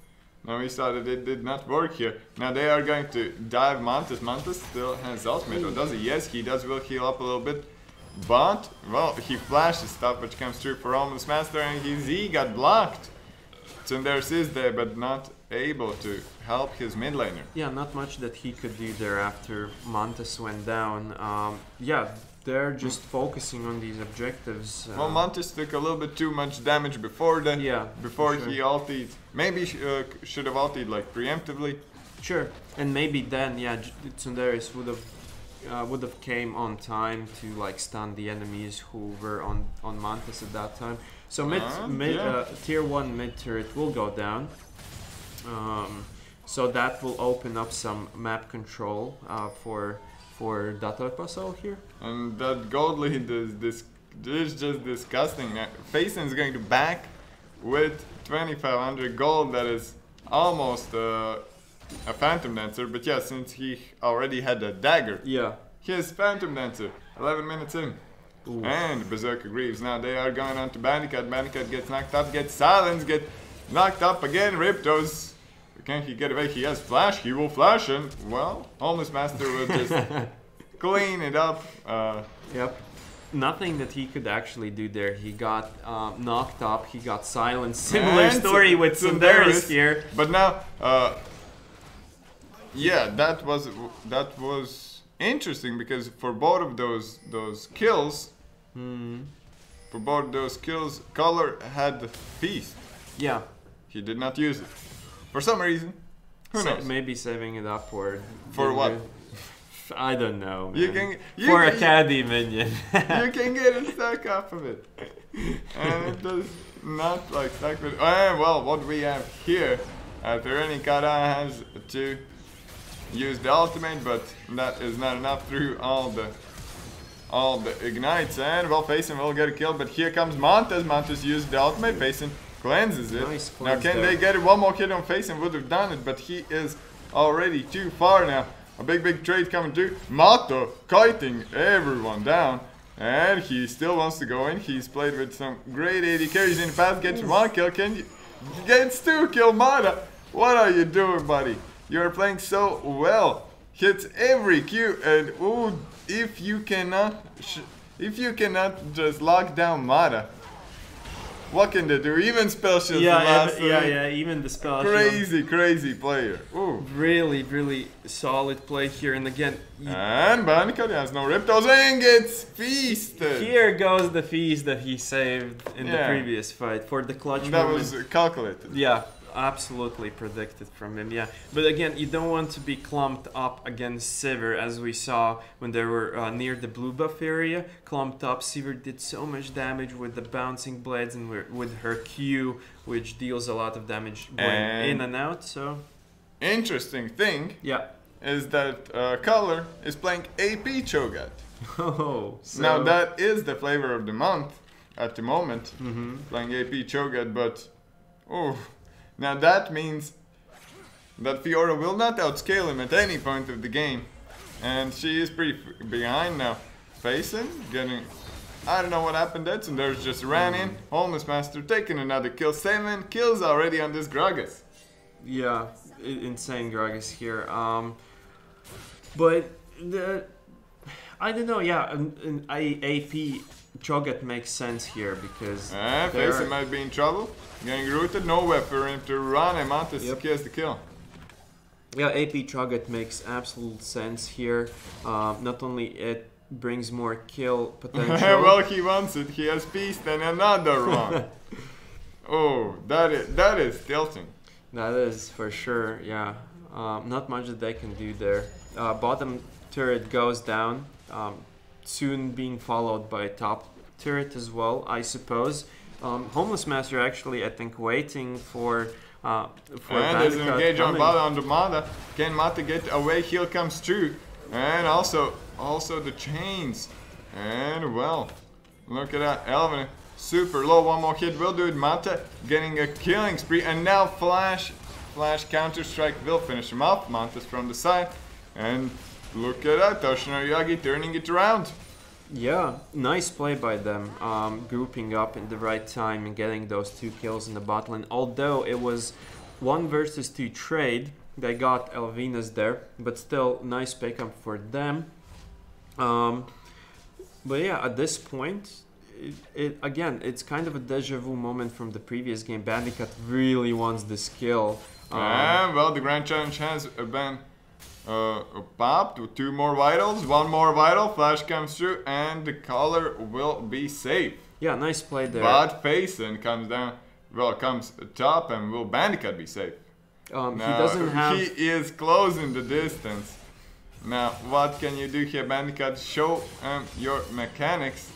Now we saw that it did not work here. Now they are going to dive Montes. Montes still has ultimate, or does he? Yes, he does, will heal up a little bit. But, well, he flashes stuff which comes through for almost Master, and his E got blocked. Tsunders is there, but not able to help his mid laner. Yeah, not much that he could do there after Montes went down. Yeah, they're just focusing on these objectives. Well, Montes took a little bit too much damage before that. Yeah, before he ultied. Maybe should have ultied like preemptively. Sure, and maybe then, yeah, Tsunders would have came on time to like stun the enemies who were on Montes at that time. So tier 1 mid turret will go down. So that will open up some map control for Lattelecom here. And that gold lead is just disgusting. Faison is going to back with 2,500 gold. That is almost a Phantom Dancer, but yeah, since he already had a dagger, he has Phantom Dancer. 11 minutes in. Ooh. And Berserker Greaves. Now they are going on to Bandicoot. Bandicoot gets knocked up, gets silenced, get knocked up again. Riptos. Can he get away? He has flash. He will flash, and well, Homeless Master will just clean it up. Nothing that he could actually do there. He got knocked up. He got silenced. Similar story with Sundaris here. But now, yeah, that was interesting because for both of those kills, Color had the feast. Yeah, he did not use it for some reason. Who knows? Maybe saving it up or for what? I don't know. Man. For a caddy minion. You can get a stack off of it, and it does not like stack with. Well, what we have here, Terreni Kara has to use the ultimate, but that is not enough through all the ignites, and well, Faison will get a kill, but here comes Montes. Montes used the ultimate. Faison cleanses it. Nice now can they get it? One more kill on Faison would have done it, but he is already too far now. A big trade coming through. Mato kiting everyone down, and he still wants to go in. He's played with some great AD carries in the past. Gets one kill. Gets 2 kill. Mata, what are you doing, buddy? You're playing so well. Hits every Q, and ooh, if you cannot just lock down Mata, what can they do? Even spell shields. Even the spell shield. Crazy player. Ooh. Really solid play here, and again. And Bandicoot has no Riptos and gets feasted. Here goes the feast that he saved in the previous fight for the clutch moment. That was calculated. Yeah. Absolutely predicted from him, yeah. But again, you don't want to be clumped up against Sivir, as we saw when they were near the blue buff area. Clumped up, Sivir did so much damage with the bouncing blades and with her Q, which deals a lot of damage going in and out, so... Interesting thing is that Color is playing AP Cho'Gath. Oh, so... Now that is the flavor of the month at the moment, playing AP Cho'Gath, but... Oh... Now that means that Fiora will not outscale him at any point of the game. And she is pretty behind now. Faison getting... I don't know what happened there. So there's just ran in. Homeless Master taking another kill. 7 kills already on this Gragas. Yeah, insane Gragas here. But I don't know. Yeah, an AP Cho'Gath makes sense here because. Facing might be in trouble. Getting rooted, nowhere for him to run, and Mata secures the kill. Yeah, AP Cho'Gath makes absolute sense here. Not only it brings more kill potential. Well, he wants it. He has Beast and another one. Oh, that is tilting. That is for sure. Yeah, not much that they can do there. Bottom turret goes down. Soon being followed by top turret as well, I suppose. Homeless Master actually, I think, waiting for and there's an engage on bottom on the Mata. Can Mata get away? Heal comes through. And also the chains. And well, look at that. Elvin, super low. One more hit will do it. Mata getting a killing spree. And now Flash counter strike will finish him off. Mantas from the side. And look at that. Toshinori Yagi turning it around. Yeah, nice play by them, grouping up in the right time and getting those 2 kills in the bot lane. Although it was 1 versus 2 trade, they got Elvinas there, but still nice pickup for them. But yeah, at this point, again, it's kind of a deja vu moment from the previous game. Bandicoot really wants this kill. Well, the Grand Challenge has been popped with 2 more vitals, 1 more vital, Flash comes through, and the color will be safe. Yeah, nice play there. But Faison comes down, well, comes top, and will Bandicoot be safe? He doesn't have... He is closing the distance. Now, what can you do here, Bandicoot? Show your mechanics.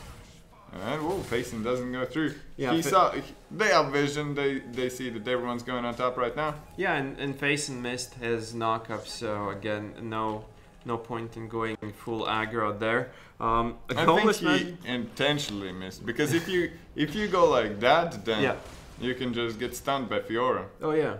And Faison doesn't go through. Yeah, they have vision. They see that everyone's going on top right now. Yeah, and Faison missed his knock-up, so again, no point in going full aggro there. I think he intentionally missed, because if you go like that, then you can just get stunned by Fiora. Oh yeah.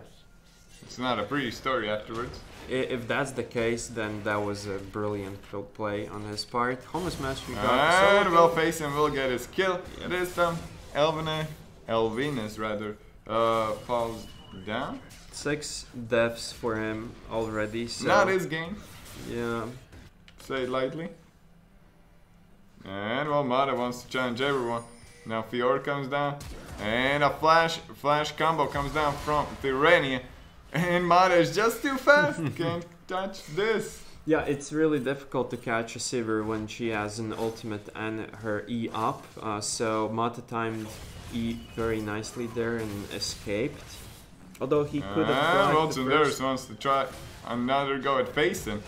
It's not a pretty story afterwards. If that's the case, then that was a brilliant play on his part. Homeless Master got well, Faison will get his kill. Yep. This time, Elvinus rather, falls down. 6 deaths for him already. So not his game. Yeah. Say it lightly. And well, Mata wants to challenge everyone. Now Fiora comes down, and a flash combo comes down from Tyrania. And Mata is just too fast. Can't touch this. Yeah, it's really difficult to catch a Sivir when she has an ultimate and her E up. So Mata timed E very nicely there and escaped. Although he could have. Well, Tsunderis wants to try another go at Faison.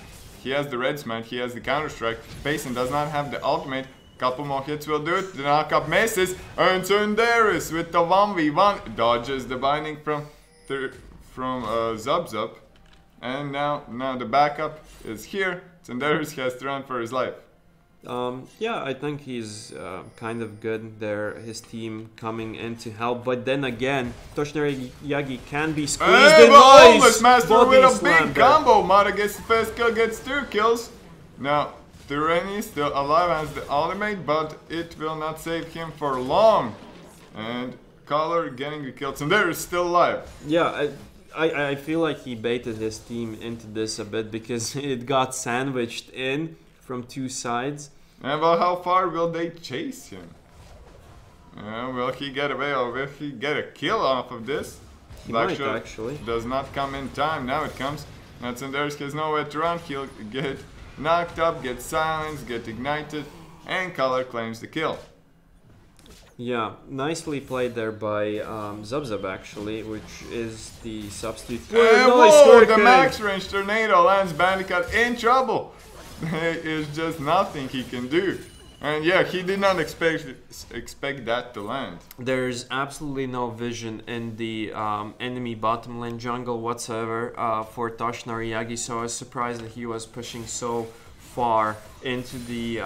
He has the red smite, he has the counter strike. Faison does not have the ultimate. Couple more hits will do it. The knockup misses. And Tsunderis with the 1v1 dodges the binding from Zub Zub. And now the backup is here. Tsunderis has to run for his life. Yeah, I think he's kind of good there. His team coming in to help. But then again, Toshinori Yagi can be squeezed in. Homeless Master with a big combo. Mata gets the first kill, gets 2 kills. Now, Tyrani still alive, has the ultimate, but it will not save him for long. And Color getting the kill. Tsunderis still alive. Yeah, I feel like he baited his team into this a bit because it got sandwiched in from 2 sides. And well, how far will they chase him? Will he get away, or will he get a kill off of this? He might actually. Does not come in time. Now it comes. Now Tsunderis has nowhere to run. He'll get knocked up, get silenced, get ignited, and Color claims the kill. Yeah, nicely played there by Zub Zub actually, which is the substitute. Whoa, the max range tornado lands Bandicoot in trouble. There is just nothing he can do. And yeah, he did not expect that to land. There's absolutely no vision in the enemy bottom lane jungle whatsoever for Toshinori Yagi, so I was surprised that he was pushing so far into the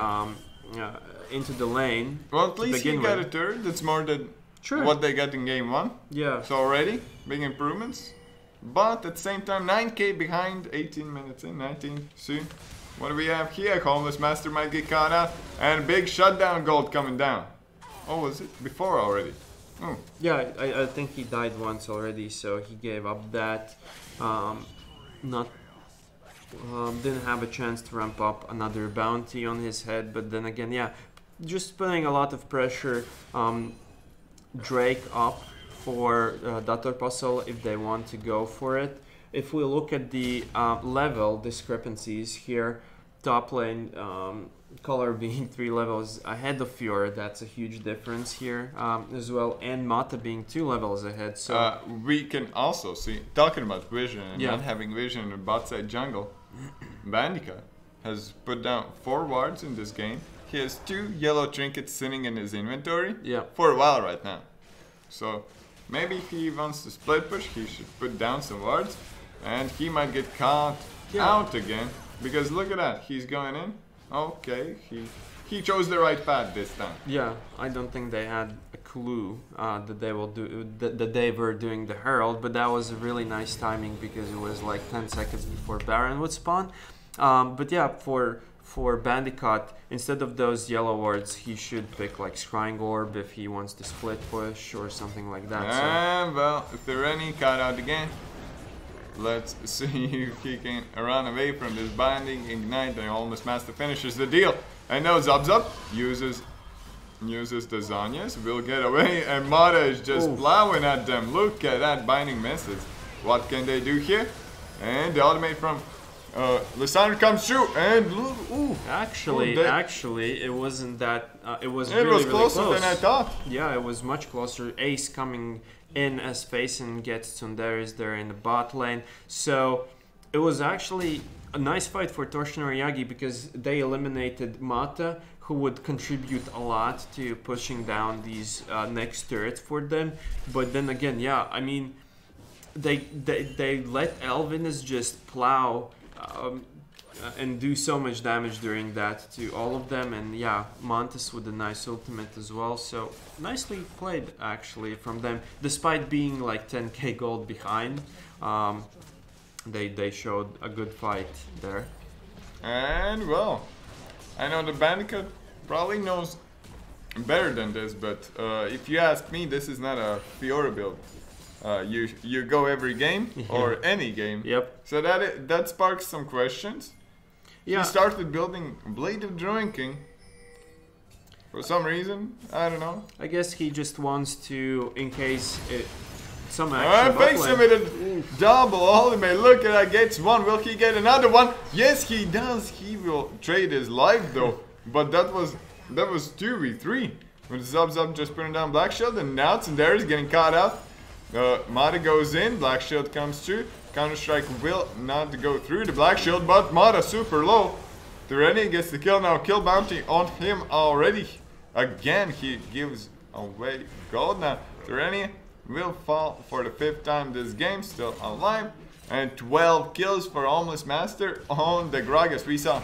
lane. Well, at least he got a turret. That's more than what they got in game 1. Yeah. So already, big improvements. But at the same time, 9k behind, 18 minutes in, 19 soon. What do we have here? Homeless Master might get caught out. And big shutdown gold coming down. Oh, was it before already? Oh. Yeah, I think he died once already, so he gave up that. Not Didn't have a chance to ramp up another bounty on his head, but then again, yeah, just putting a lot of pressure Drake up for Dator Puzzle if they want to go for it. If we look at the level discrepancies here, top lane Color being 3 levels ahead of Fiora, that's a huge difference here as well, and Mata being 2 levels ahead. So we can also see, talking about vision and not having vision in the bot side jungle, Bandicoot has put down 4 wards in this game. He has 2 yellow trinkets sitting in his inventory for a while right now. So maybe if he wants to split push, he should put down some wards, and he might get caught out again. Because look at that, he's going in. Okay, he chose the right path this time. Yeah, I don't think they had a clue that they will do that they were doing the Herald, but that was a really nice timing because it was like 10 seconds before Baron would spawn. But yeah, for Bandicoot, instead of those yellow wards, he should pick like Scrying Orb if he wants to split push or something like that. And well, if there are any caught out again. Let's see if he can run away from this binding. Ignite and almost master finishes the deal. And now Zub uses the Zanyas, will get away, and Mata is just plowing at them. Look at that, binding misses. What can they do here? And the ultimate from Lysandra comes through, and look, Actually, it wasn't that. It was really, really closer close than I thought. Yeah, it was much closer. Ace coming in as Faison gets Tsunderis there in the bot lane. So it was actually a nice fight for Torsten or Yagi because they eliminated Mata, who would contribute a lot to pushing down these next turrets for them. But then again, yeah, I mean, they let Elvinus just plow and do so much damage during that to all of them, and yeah, Montes with a nice ultimate as well, so nicely played actually from them, despite being like 10k gold behind. They showed a good fight there. And well, I know the Bandicoot probably knows better than this, but if you ask me, this is not a Fiora build. You go every game or any game. Yep. So that sparks some questions. Yeah. He started building Blade of Drinking for some reason. I don't know. I guess he just wants to, in case some action. Face him with a double ultimate. Look at that, gets one. Will he get another one? Yes, he does. He will trade his life though. But that was 2v3. With Zub just putting down Black Shield, and now Tsundere is getting caught out. Mata goes in, Black Shield comes through. Counter Strike will not go through the Black Shield, but Mata super low. Tyreni gets the kill now, kill bounty on him already. Again, he gives away gold now. Tyreni will fall for the 5th time this game, still alive. And 12 kills for Almost Master on the Gragas. We saw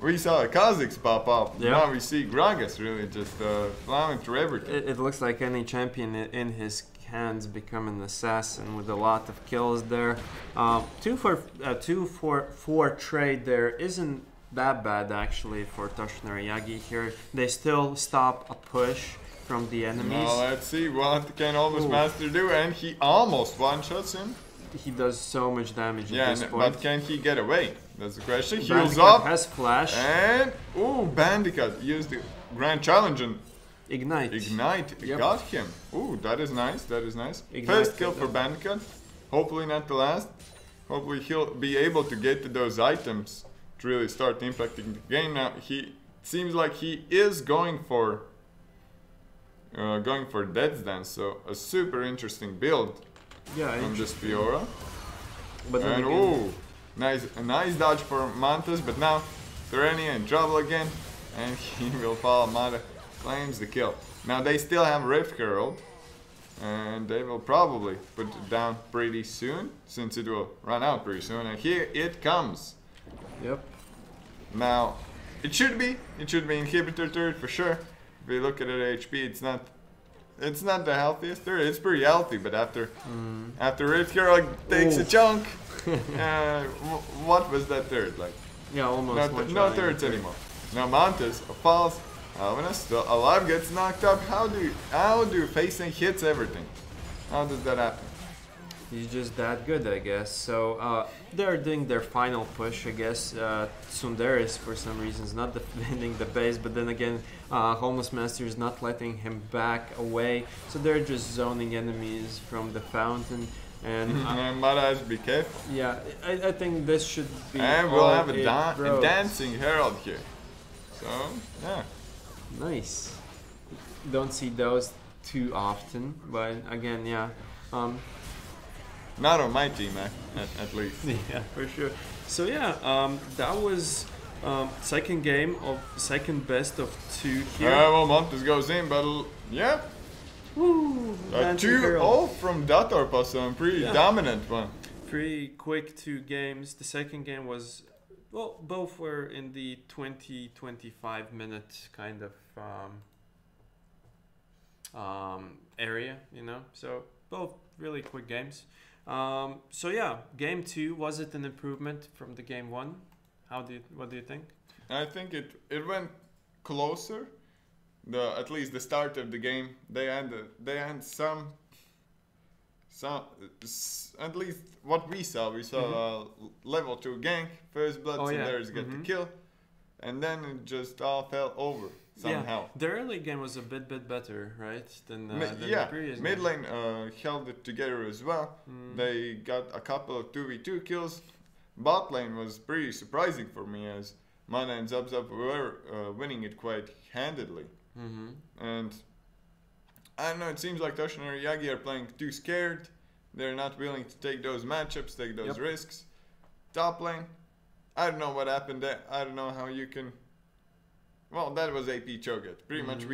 Kazakhs pop up. Yep. Now we see Gragas really just plowing through everything. It looks like any champion in his hands become an assassin with a lot of kills there. 2 for 4 trade there isn't that bad actually for Toshinori Yagi here. They still stop a push from the enemies. Now let's see what can Almost Master do, and he almost one-shots him. He does so much damage at this point. But can he get away? That's the question. Bandicoot Heals up. has flash. And Bandicoot used the Grand Challenge and Ignite. Yep. Got him. That is nice. That is nice. Ignite. First kill for Bandicoot. Hopefully not the last. Hopefully he'll be able to get to those items to really start impacting the game. Now he seems like he is going for Death's Dance, so a super interesting build. Yeah, on this Fiora. But then and a nice dodge for Mantas, but now Tyreni in trouble again, and he will fall. Mata claims the kill. Now they still have Rift Herald, and they will probably put it down pretty soon, since it will run out pretty soon. And here it comes. Yep. Now it should be inhibitor turret for sure. If we look at it HP, it's not the healthiest turret. It's pretty healthy, but after Rift Herald takes a chunk, what was that turret like? Yeah, almost. No turrets anymore. Now Montes falls. Alvinus still alive, gets knocked up. How do facing hits everything? How does that happen? He's just that good, I guess. So they're doing their final push, I guess. Sundaris, for some reasons, not defending the base, but then again, Homeless Master is not letting him back away. So they're just zoning enemies from the fountain. And Maras, be careful. yeah, I think this should be. And we'll all have it a bros. dancing herald here. So, yeah. Nice. Don't see those too often, but again, yeah. Not on my team, at least. Yeah, for sure. So yeah, that was second game of second best of 2 here. Well, Montes goes in, but yeah. Woo! Dancing 2-0 Herald. from Datorpaso, a pretty dominant one. Pretty quick 2 games. The second game was, well, both were in the 20-25 minute kind of area, you know. So both really quick games. So yeah, game 2, was it an improvement from the game 1? What do you think? I think it went closer. At least the start of the game, they had some at least what we saw a level 2 gank, first blood, Sundaris get the kill, and then it just all fell over somehow. Yeah, the early game was a bit better, right? Than the previous mid game. lane held it together as well. They got a couple of 2v2 kills. Bot lane was pretty surprising for me, as Mana and Zub were winning it quite handedly. And I don't know, it seems like Toshin and Yagi are playing too scared. They're not willing to take those matchups, take those risks. Top lane, I don't know what happened there. I don't know how you can. Well, that was AP Cho'Gath. Pretty much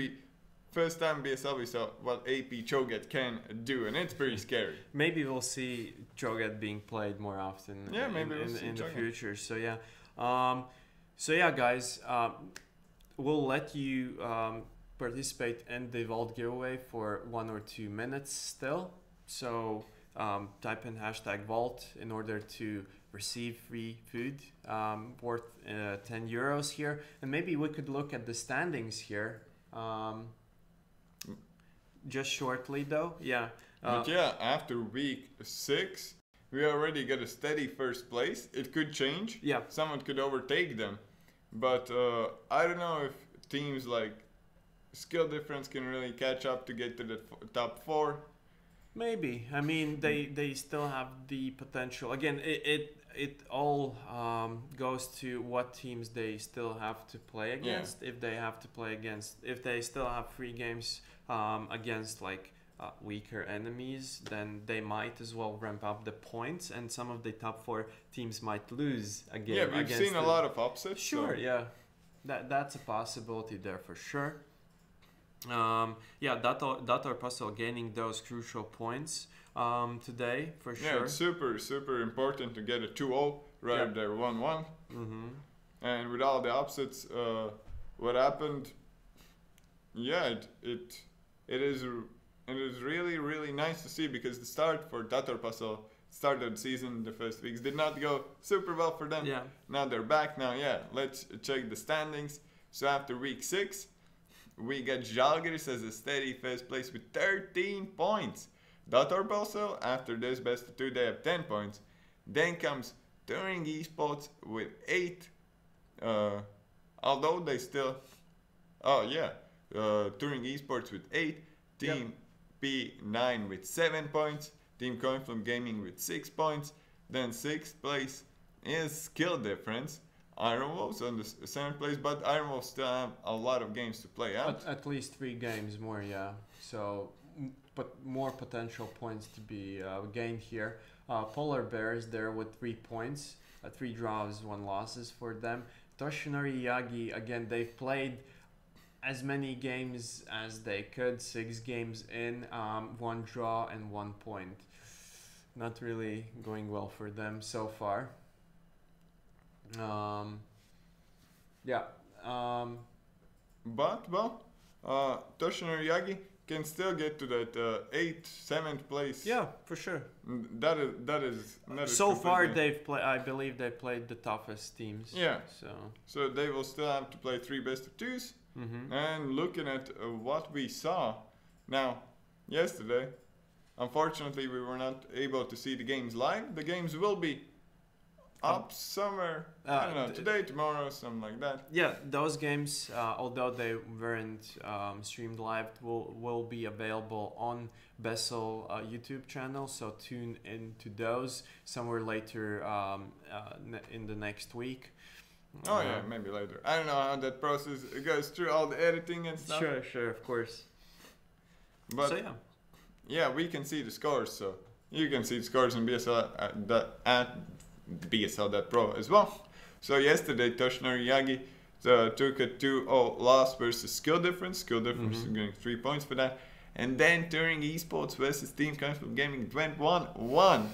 first time BSL we saw what AP Cho'Gath can do, and it's pretty scary. Maybe we'll see Cho'Gath being played more often. Yeah, maybe we'll see in the Cho'Gath. future. So yeah, guys, we'll let you participate in the vault giveaway for 1 or 2 minutes still. So type in #vault in order to receive free food worth 10 euros here. And maybe we could look at the standings here just shortly though. Yeah. But yeah, after week 6, we already got a steady first place. It could change. Yeah. Someone could overtake them. But I don't know if teams like skill difference can really catch up to get to the top 4. Maybe. I mean, they still have the potential. Again, it all goes to what teams they still have to play against. If they still have free games against like weaker enemies, then they might as well ramp up the points, and some of the top 4 teams might lose again. Yeah, we've seen a lot of upsets. Sure, so. yeah, that's a possibility there for sure. Dator Puzzle gaining those crucial points today for sure. Yeah, it's super important to get a 2-0 rather than 1-1. And with all the upsets, what happened? Yeah, it is really nice to see, because the start for Dator Puzzle, start of the season, the first weeks did not go super well for them. Yeah. Now they're back. Now, let's check the standings. So after week 6. We got Žalgiris as a steady first place with 13 points. Dator Puzzle, after this best of 2, they have 10 points. Then comes Touring eSports with 8. Although they still... Touring eSports with 8. Team P9 with 7 points. Team Coinflip Gaming with 6 points. Then 6th place is skill difference. Iron Wolves on the 7th place, but Iron Wolves still have a lot of games to play out. At least 3 games more, yeah. So, but more potential points to be gained here. Polar Bears there with 3 points, 3 draws, 1 losses for them. Toshinori Yagi, again, they've played as many games as they could, 6 games in, 1 draw and 1 point. Not really going well for them so far. But Toshinori Yagi can still get to that 8th, 7th place. Yeah, for sure. That is so far completely- I believe they played the toughest teams. Yeah. So they will still have to play 3 best of 2s. And looking at what we saw now, yesterday, unfortunately, we were not able to see the games live. The games will be up somewhere, I don't know, today, tomorrow, something like that. Yeah, those games, although they weren't streamed live, will be available on BESL YouTube channel. So tune into those somewhere later in the next week. Oh yeah, maybe later. I don't know how that process goes through all the editing and stuff. Sure, of course. But So yeah, we can see the scores. So you can see the scores on BSL at BSL.pro as well. So yesterday, Toshinori Yagi took a 2-0 loss versus Skill Difference. Skill Difference is getting 3 points for that. And then Turing Esports versus Team Comfortable Gaming it went 1-1.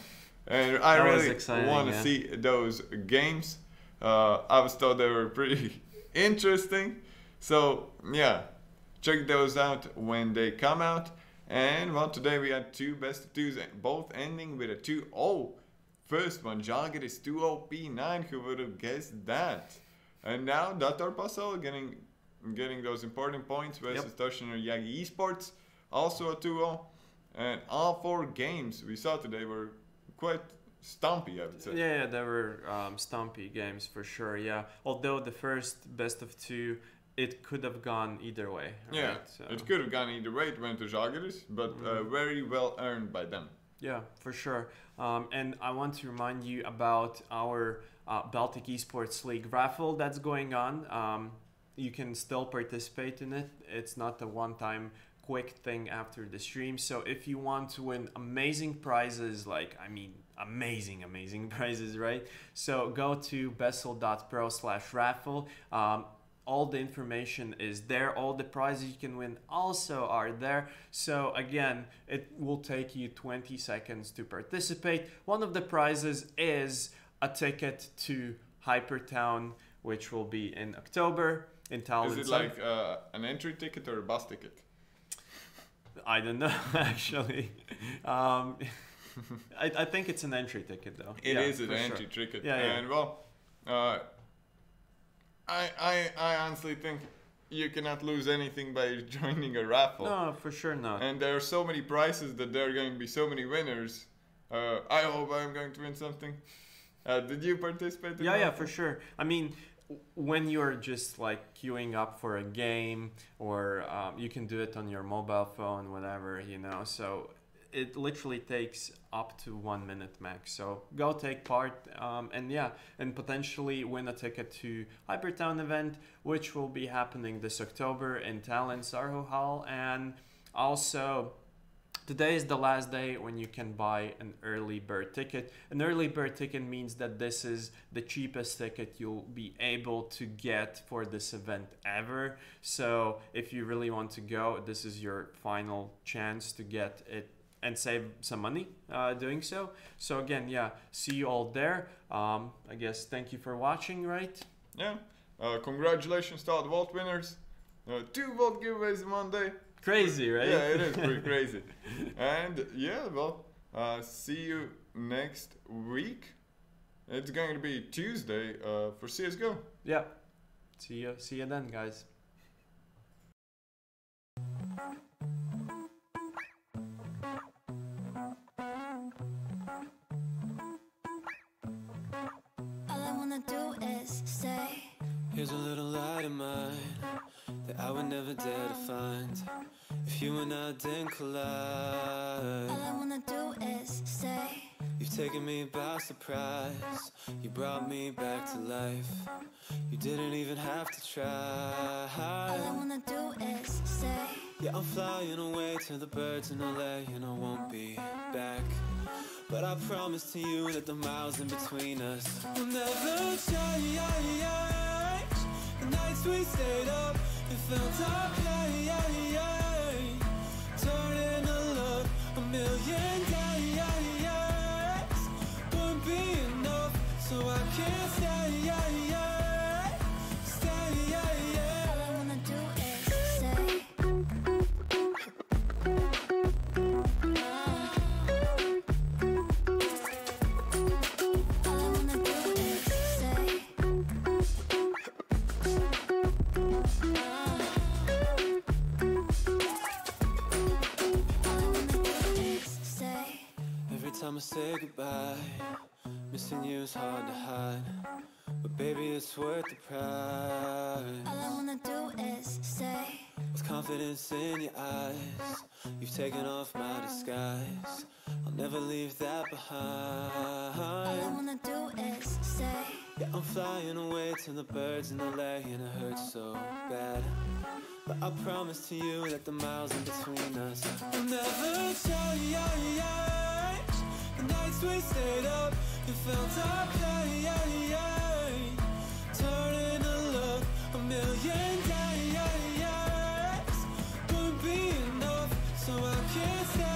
And I That was really exciting, want to see those games. I was told they were pretty interesting. So yeah, check those out when they come out. And well, today we had 2 best of 2s, both ending with a 2-0. First one, Žalgiris 2-0 P9, who would have guessed that? And now Dator Pasol getting those important points versus Toshinori Yagi Esports, also a 2-0. And all 4 games we saw today were quite stumpy, I would say. Yeah, they were stumpy games for sure. Yeah, although the first best of 2, it could have gone either way. Right? Yeah, So, it could have gone either way. It went to Žalgiris, but very well earned by them. yeah, for sure. And I want to remind you about our Baltic Esports League raffle that's going on. You can still participate in it. It's not a one-time quick thing after the stream. So if you want to win amazing prizes, amazing prizes, right? So go to besl.pro/raffle. All the information is there. All the prizes you can win also are there. So again, it will take you 20 seconds to participate. One of the prizes is a ticket to HyperTown, which will be in October in Tallin. Is it like an entry ticket or a bus ticket? I don't know, actually. I think it's an entry ticket, though. It is an for entry sure. ticket. Yeah. And well, I honestly think you cannot lose anything by joining a raffle. No, for sure not. And there are so many prizes that there are going to be so many winners. I hope I'm going to win something. Did you participate in that? Yeah, for sure. I mean, when you're just like queuing up for a game, or you can do it on your mobile phone, whatever, so it literally takes up to 1 minute max. So go take part, and potentially win a ticket to HyperTown event, which will be happening this October in Tallin, Suurhall. And also, today is the last day when you can buy an early bird ticket. An early bird ticket means that this is the cheapest ticket you'll be able to get for this event ever. So if you really want to go, this is your final chance to get it and save some money doing so. So again, see you all there. I guess thank you for watching, right? Yeah. Congratulations to all the Vault winners. 2 Vault giveaways in one day. Crazy, right? Yeah, it is pretty crazy. And see you next week. It's going to be Tuesday for CSGO. Yeah. See you then, guys. All I wanna do is stay. Here's a little light of mine that I would never dare to find if you and I didn't collide. All I wanna do is stay. You've taken me by surprise. You brought me back to life. You didn't even have to try. All I wanna do is stay. Yeah, I'm flying away to the birds in LA and I won't be back. But I promise to you that the miles in between us will never change. The nights we stayed up, it felt okay. Turning to love, a million days wouldn't be enough, so I can't stay. All I wanna do is stay. All I wanna do is stay. All I wanna do is say goodbye. Missing you's hard to hide, but baby, it's worth the pride. All I wanna do is stay. With confidence in your eyes, you've taken off my disguise. I'll never leave that behind. All I wanna do is stay. Yeah, I'm flying away to the birds in LA, and it hurts so bad. But I promise to you that the miles in between us will never change. The nights we stayed up, it felt our pain. Turning to love a million days. Wouldn't be enough, so I can't stay.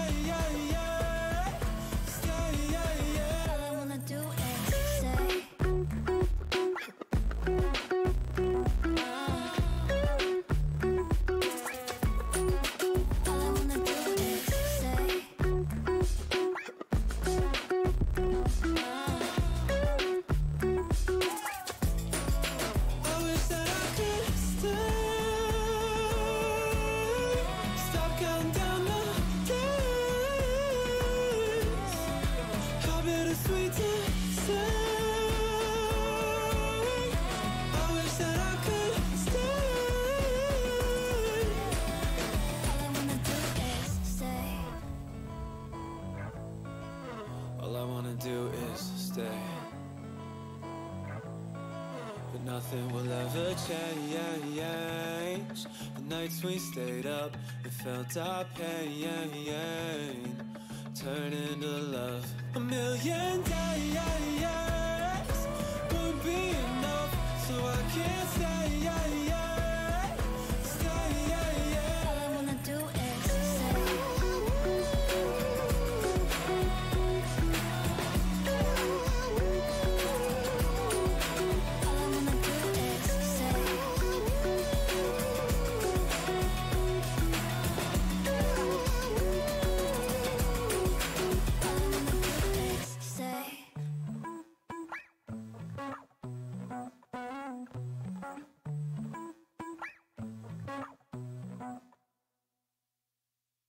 All I wanna do is stay. All I wanna do is stay. I wish that I could stay. Stop counting down the days. How bittersweet to say. I wish that I could stay. All I wanna do is stay. All I wanna do is stay. But nothing will ever change. The nights we stayed up, it felt our pain. Turn into love a million days.